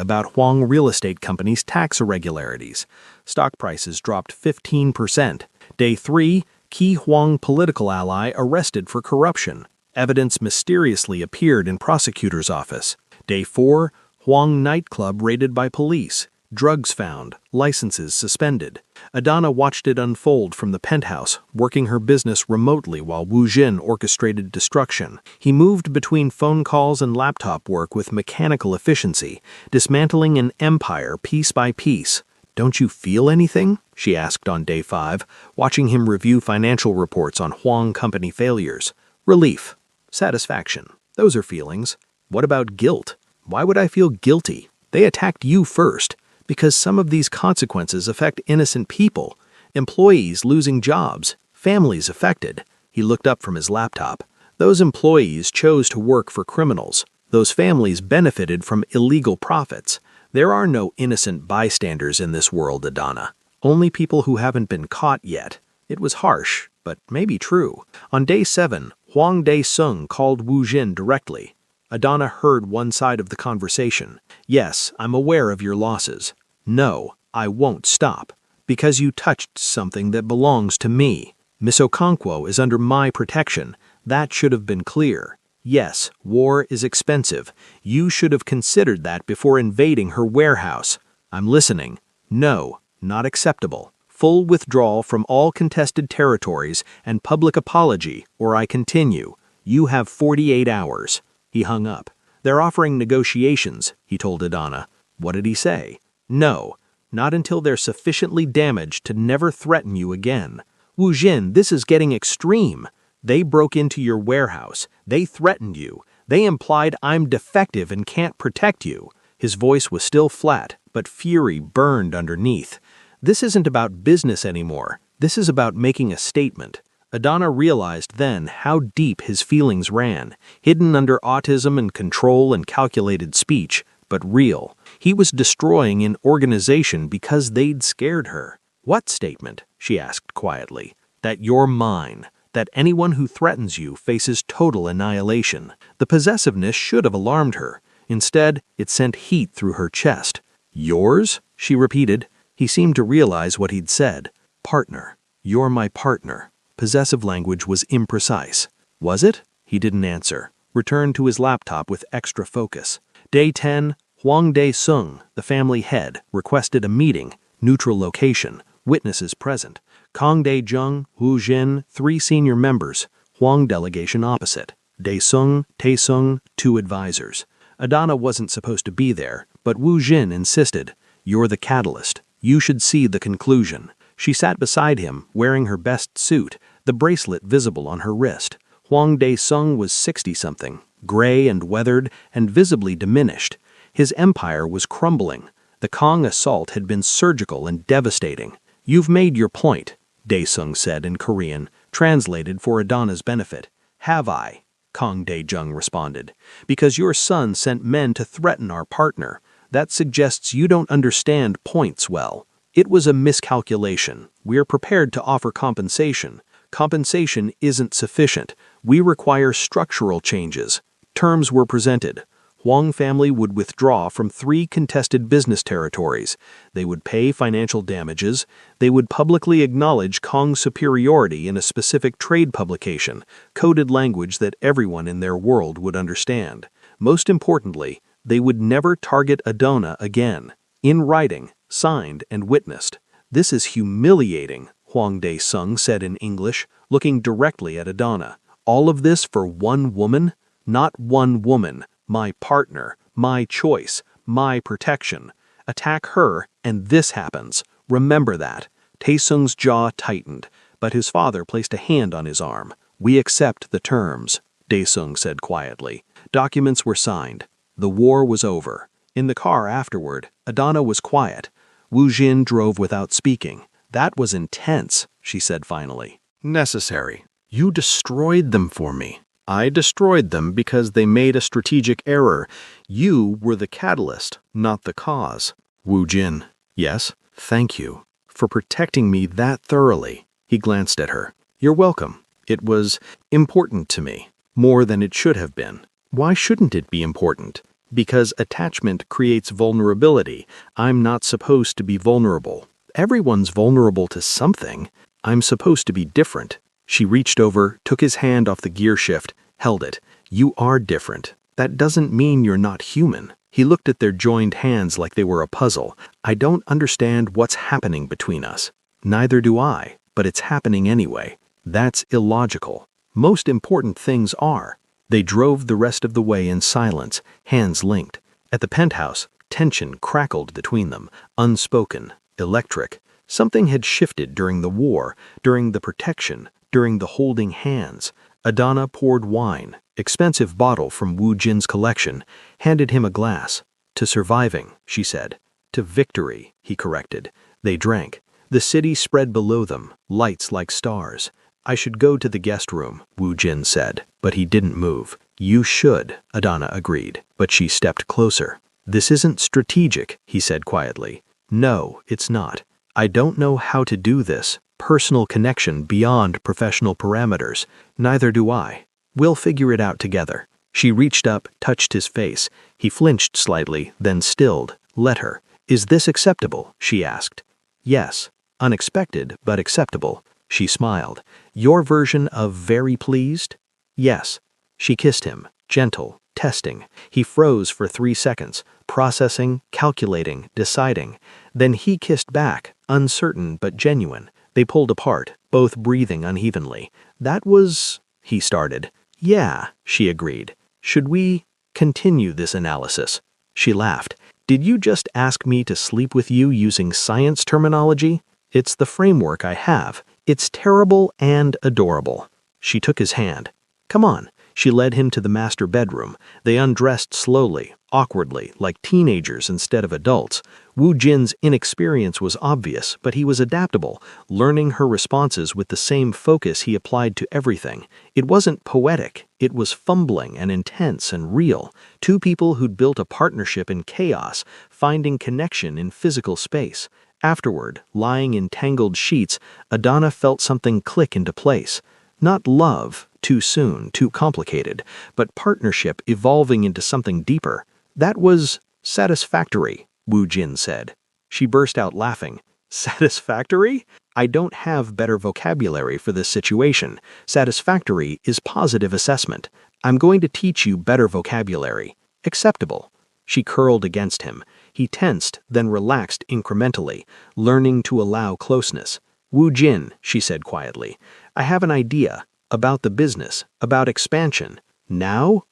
about Huang real estate companies' tax irregularities. Stock prices dropped 15%. Day 3, key Huang political ally arrested for corruption. Evidence mysteriously appeared in prosecutor's office. Day 4, Huang nightclub raided by police. Drugs found, licenses suspended. Adana watched it unfold from the penthouse, working her business remotely while Wu Jin orchestrated destruction. He moved between phone calls and laptop work with mechanical efficiency, dismantling an empire piece by piece. Don't you feel anything? She asked on day 5, watching him review financial reports on Huang company failures. Relief. Satisfaction. Those are feelings. What about guilt? Why would I feel guilty? They attacked you first. Because some of these consequences affect innocent people. Employees losing jobs. Families affected. He looked up from his laptop. Those employees chose to work for criminals. Those families benefited from illegal profits. There are no innocent bystanders in this world, Adana. Only people who haven't been caught yet. It was harsh, but maybe true. On day 7, Huang Dae-sung called Wu Jin directly. Adana heard one side of the conversation. Yes, I'm aware of your losses. No, I won't stop. Because you touched something that belongs to me. Miss Okonkwo is under my protection. That should have been clear. Yes, war is expensive. You should have considered that before invading her warehouse. I'm listening. No, not acceptable. Full withdrawal from all contested territories and public apology, or I continue. You have 48 hours. He hung up. They're offering negotiations, he told Adana. What did he say? No, not until they're sufficiently damaged to never threaten you again. Wu Jin, this is getting extreme. They broke into your warehouse. They threatened you. They implied I'm defective and can't protect you. His voice was still flat, but fury burned underneath. This isn't about business anymore. This is about making a statement. Adana realized then how deep his feelings ran, hidden under autism and control and calculated speech, but real. He was destroying an organization because they'd scared her. What statement? She asked quietly. That you're mine. That anyone who threatens you faces total annihilation. The possessiveness should have alarmed her. Instead, it sent heat through her chest. Yours? She repeated. He seemed to realize what he'd said. Partner. You're my partner. Possessive language was imprecise. Was it? He didn't answer. Returned to his laptop with extra focus. Day 10, Huang Dae-sung, the family head, requested a meeting. Neutral location. Witnesses present. Kang Dae-jung, Wu Jin, 3 senior members. Huang delegation opposite. Dae-sung, Tae-sung, 2 advisors. Adana wasn't supposed to be there, but Wu Jin insisted. You're the catalyst. You should see the conclusion. She sat beside him, wearing her best suit, the bracelet visible on her wrist. Huang Dae-sung was 60-something, gray and weathered and visibly diminished. His empire was crumbling. The Kang assault had been surgical and devastating. You've made your point, Dae-sung said in Korean, translated for Adana's benefit. Have I? Kang Dae-jung responded. Because your son sent men to threaten our partner. That suggests you don't understand points well. It was a miscalculation. We're prepared to offer compensation. Compensation isn't sufficient. We require structural changes. Terms were presented. Huang family would withdraw from 3 contested business territories. They would pay financial damages. They would publicly acknowledge Kang's superiority in a specific trade publication, coded language that everyone in their world would understand. Most importantly, they would never target Adana again. In writing, signed and witnessed. This is humiliating, Huang Dae-sung said in English, looking directly at Adana. All of this for one woman? Not one woman. My partner. My choice. My protection. Attack her, and this happens. Remember that. Tae-sung's jaw tightened, but his father placed a hand on his arm. We accept the terms, Dae-sung said quietly. Documents were signed. The war was over. In the car afterward, Adana was quiet. Wu Jin drove without speaking. That was intense, she said finally. Necessary. You destroyed them for me. I destroyed them because they made a strategic error. You were the catalyst, not the cause. Wu Jin. Yes, thank you for protecting me that thoroughly. He glanced at her. You're welcome. It was important to me, more than it should have been. Why shouldn't it be important? Because attachment creates vulnerability. I'm not supposed to be vulnerable. Everyone's vulnerable to something. I'm supposed to be different. She reached over, took his hand off the gear shift, held it. You are different. That doesn't mean you're not human. He looked at their joined hands like they were a puzzle. I don't understand what's happening between us. Neither do I, but it's happening anyway. That's illogical. Most important things are. They drove the rest of the way in silence, hands linked. At the penthouse, tension crackled between them, unspoken, electric. Something had shifted during the war, during the protection, during the holding hands. Adana poured wine, expensive bottle from Wu Jin's collection, handed him a glass. To surviving, she said. To victory, he corrected. They drank. The city spread below them, lights like stars. I should go to the guest room, Wu Jin said, but he didn't move. You should, Adana agreed, but she stepped closer. This isn't strategic, he said quietly. No, it's not. I don't know how to do this. Personal connection beyond professional parameters. Neither do I. We'll figure it out together. She reached up, touched his face. He flinched slightly, then stilled. Let her. Is this acceptable? She asked. Yes. unexpected but acceptable. She smiled. Your version of very pleased? Yes. She kissed him, gentle, testing. He froze for 3 seconds, processing, calculating, deciding. Then he kissed back, uncertain but genuine. They pulled apart, both breathing unevenly. That was, he started. Yeah, she agreed. Should we continue this analysis? She laughed. Did you just ask me to sleep with you using science terminology? It's the framework I have. It's terrible and adorable. She took his hand. Come on. She led him to the master bedroom. They undressed slowly, awkwardly, like teenagers instead of adults. Wu Jin's inexperience was obvious, but he was adaptable, learning her responses with the same focus he applied to everything. It wasn't poetic. It was fumbling and intense and real. Two people who'd built a partnership in chaos, finding connection in physical space. Afterward, lying in tangled sheets, Adana felt something click into place. Not love, too soon, too complicated, but partnership evolving into something deeper. That was satisfactory, Wu Jin said. She burst out laughing. Satisfactory? I don't have better vocabulary for this situation. Satisfactory is positive assessment. I'm going to teach you better vocabulary. Acceptable. She curled against him. He tensed, then relaxed incrementally, learning to allow closeness. Wu Jin, she said quietly, I have an idea. About the business, about expansion. Now,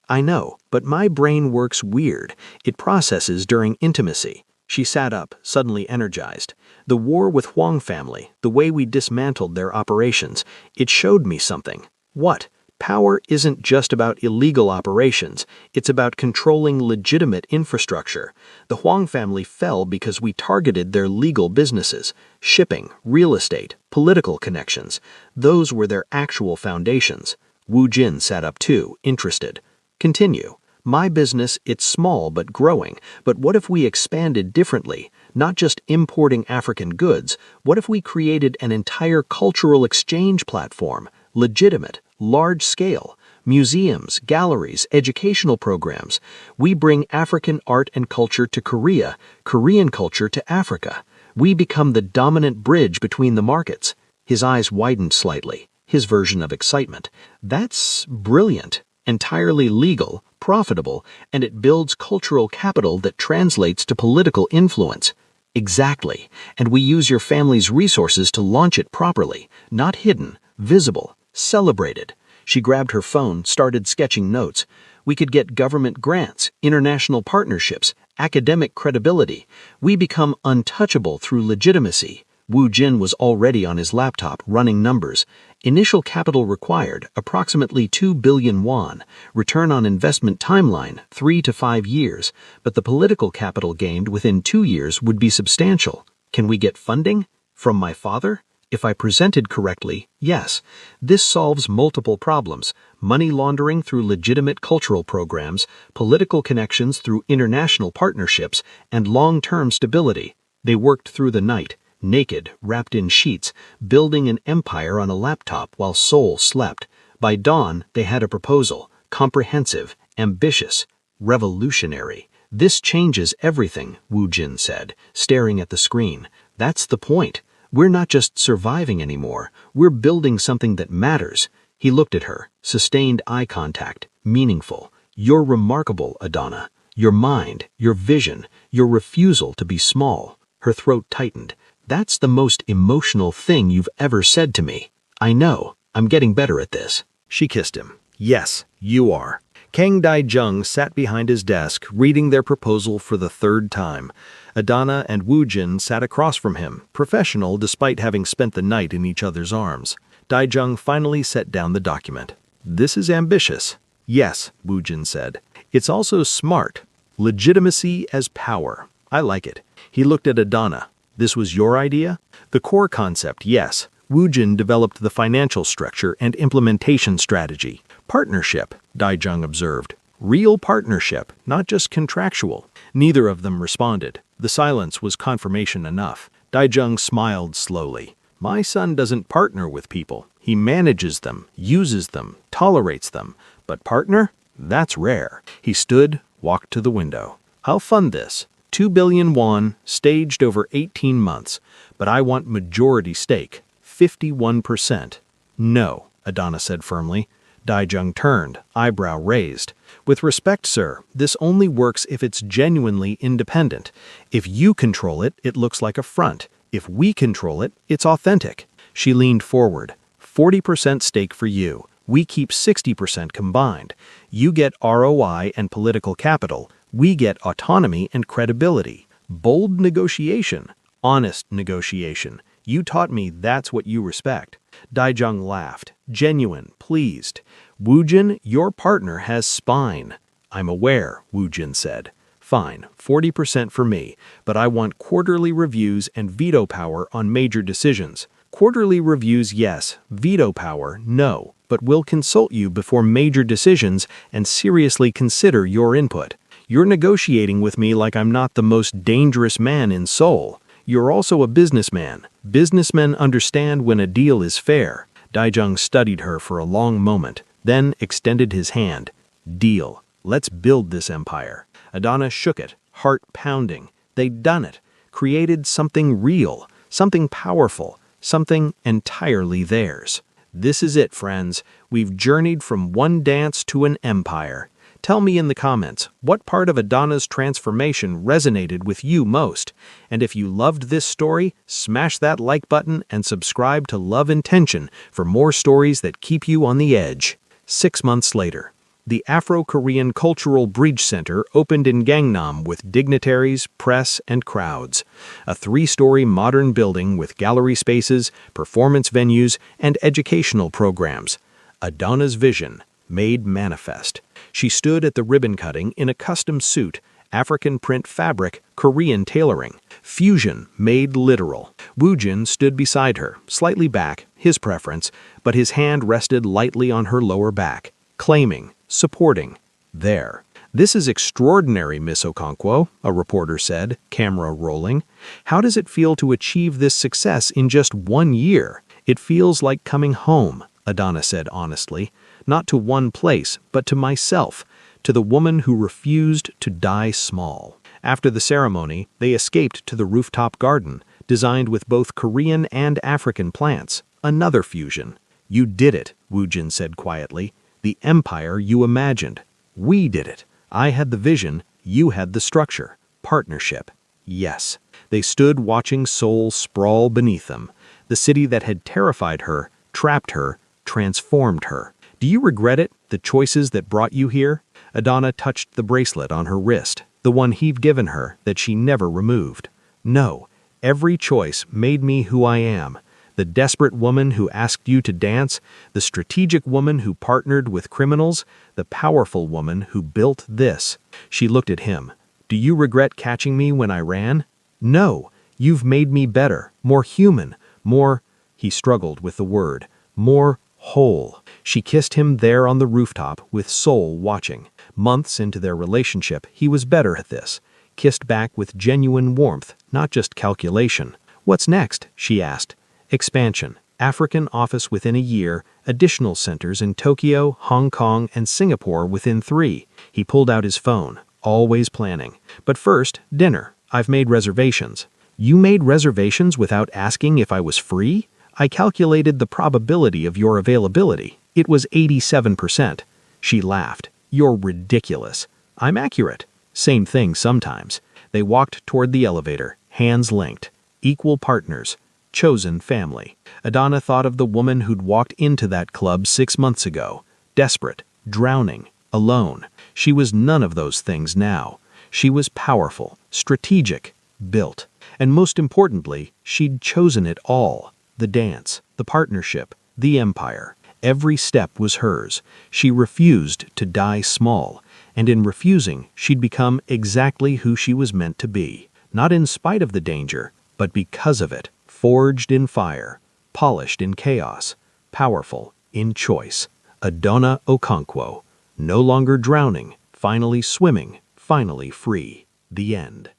I know, but my brain works weird. It processes during intimacy. She sat up, suddenly energized. The war with Huang family, the way we dismantled their operations, it showed me something. What? Power isn't just about illegal operations. It's about controlling legitimate infrastructure. The Huang family fell because we targeted their legal businesses. Shipping, real estate, political connections. Those were their actual foundations. Wu Jin sat up too, interested. Continue. My business, it's small but growing. But what if we expanded differently? Not just importing African goods. What if we created an entire cultural exchange platform? Legitimate, large scale, museums, galleries, educational programs. We bring African art and culture to Korea, Korean culture to Africa. We become the dominant bridge between the markets. His eyes widened slightly, his version of excitement. That's brilliant, entirely legal, profitable, and it builds cultural capital that translates to political influence. Exactly, and we use your family's resources to launch it properly, not hidden, visible. Celebrated. She grabbed her phone, started sketching notes. We could get government grants, international partnerships, academic credibility. We become untouchable through legitimacy. Wu Jin was already on his laptop running numbers. Initial capital required, approximately 2 billion won. Return on investment timeline, 3 to 5 years. But the political capital gained within 2 years would be substantial. Can we get funding? From my father? If I presented correctly, yes. This solves multiple problems. Money laundering through legitimate cultural programs, political connections through international partnerships, and long-term stability. They worked through the night, naked, wrapped in sheets, building an empire on a laptop while Seoul slept. By dawn, they had a proposal, comprehensive, ambitious, revolutionary. This changes everything, Wu Jin said, staring at the screen. That's the point. We're not just surviving anymore. We're building something that matters. He looked at her, sustained eye contact, meaningful. You're remarkable, Adana. Your mind, your vision, your refusal to be small. Her throat tightened. That's the most emotional thing you've ever said to me. I know. I'm getting better at this. She kissed him. Yes, you are. Kang Dae-jung sat behind his desk, reading their proposal for the 3rd time. Adana and Wu Jin sat across from him, professional despite having spent the night in each other's arms. Dae-jung finally set down the document. This is ambitious. Yes, Wu Jin said. It's also smart. Legitimacy as power. I like it. He looked at Adana. This was your idea? The core concept, yes. Wu Jin developed the financial structure and implementation strategy. Partnership, Dae-jung observed. Real partnership, not just contractual. Neither of them responded. The silence was confirmation enough. Dae-jung smiled slowly. My son doesn't partner with people. He manages them, uses them, tolerates them. But partner? That's rare. He stood, walked to the window. I'll fund this. 2 billion won, staged over 18 months, but I want majority stake, 51%. No, Adana said firmly. Daijung turned, eyebrow raised. With respect, sir, this only works if it's genuinely independent. If you control it, it looks like a front. If we control it, it's authentic. She leaned forward. 40% stake for you. We keep 60% combined. You get ROI and political capital. We get autonomy and credibility. Bold negotiation. Honest negotiation. You taught me that's what you respect. Daijung laughed, genuine, pleased. Woojin, your partner has spine. I'm aware, Woojin said. Fine, 40% for me, but I want quarterly reviews and veto power on major decisions. Quarterly reviews, yes. Veto power, no. But we'll consult you before major decisions and seriously consider your input. You're negotiating with me like I'm not the most dangerous man in Seoul. You're also a businessman. Businessmen understand when a deal is fair. Daijung studied her for a long moment, then extended his hand. Deal. Let's build this empire. Adana shook it, heart pounding. They'd done it. Created something real, something powerful, something entirely theirs. This is it, friends. We've journeyed from one dance to an empire. Tell me in the comments, what part of Adana's transformation resonated with you most? And if you loved this story, smash that like button and subscribe to Love and Tension for more stories that keep you on the edge. 6 months later, the Afro-Korean Cultural Bridge Center opened in Gangnam with dignitaries, press, and crowds. A 3-story modern building with gallery spaces, performance venues, and educational programs. Adana's vision made manifest. She stood at the ribbon cutting in a custom suit, African print fabric, Korean tailoring. Fusion made literal. Woojin stood beside her, slightly back, his preference, but his hand rested lightly on her lower back, claiming, supporting. There. This is extraordinary, Miss Okonkwo, a reporter said, camera rolling. How does it feel to achieve this success in just 1 year? It feels like coming home, Adana said honestly. Not to one place, but to myself, to the woman who refused to die small. After the ceremony, they escaped to the rooftop garden, designed with both Korean and African plants. Another fusion. You did it, Woojin said quietly. The empire you imagined. We did it. I had the vision, you had the structure. Partnership. Yes. They stood watching Seoul sprawl beneath them. The city that had terrified her, trapped her, transformed her. Do you regret it, the choices that brought you here? Adana touched the bracelet on her wrist, the one he'd given her that she never removed. No, every choice made me who I am. The desperate woman who asked you to dance, the strategic woman who partnered with criminals, the powerful woman who built this. She looked at him. Do you regret catching me when I ran? No, you've made me better, more human, more, he struggled with the word, more whole. She kissed him there on the rooftop with Seoul watching. Months into their relationship, he was better at this. Kissed back with genuine warmth, not just calculation. What's next? She asked. Expansion. African office within a year, additional centers in Tokyo, Hong Kong, and Singapore within 3. He pulled out his phone, always planning. But first, dinner. I've made reservations. You made reservations without asking if I was free? I calculated the probability of your availability. It was 87%. She laughed. You're ridiculous. I'm accurate. Same thing sometimes. They walked toward the elevator, hands linked. Equal partners. Chosen family. Adana thought of the woman who'd walked into that club 6 months ago. Desperate, drowning, alone. She was none of those things now. She was powerful, strategic, built. And most importantly, she'd chosen it all. The dance, the partnership, the empire. Every step was hers. She refused to die small, and in refusing, she'd become exactly who she was meant to be. Not in spite of the danger, but because of it. Forged in fire, polished in chaos, powerful in choice. Adana Okonkwo, no longer drowning, finally swimming, finally free. The end.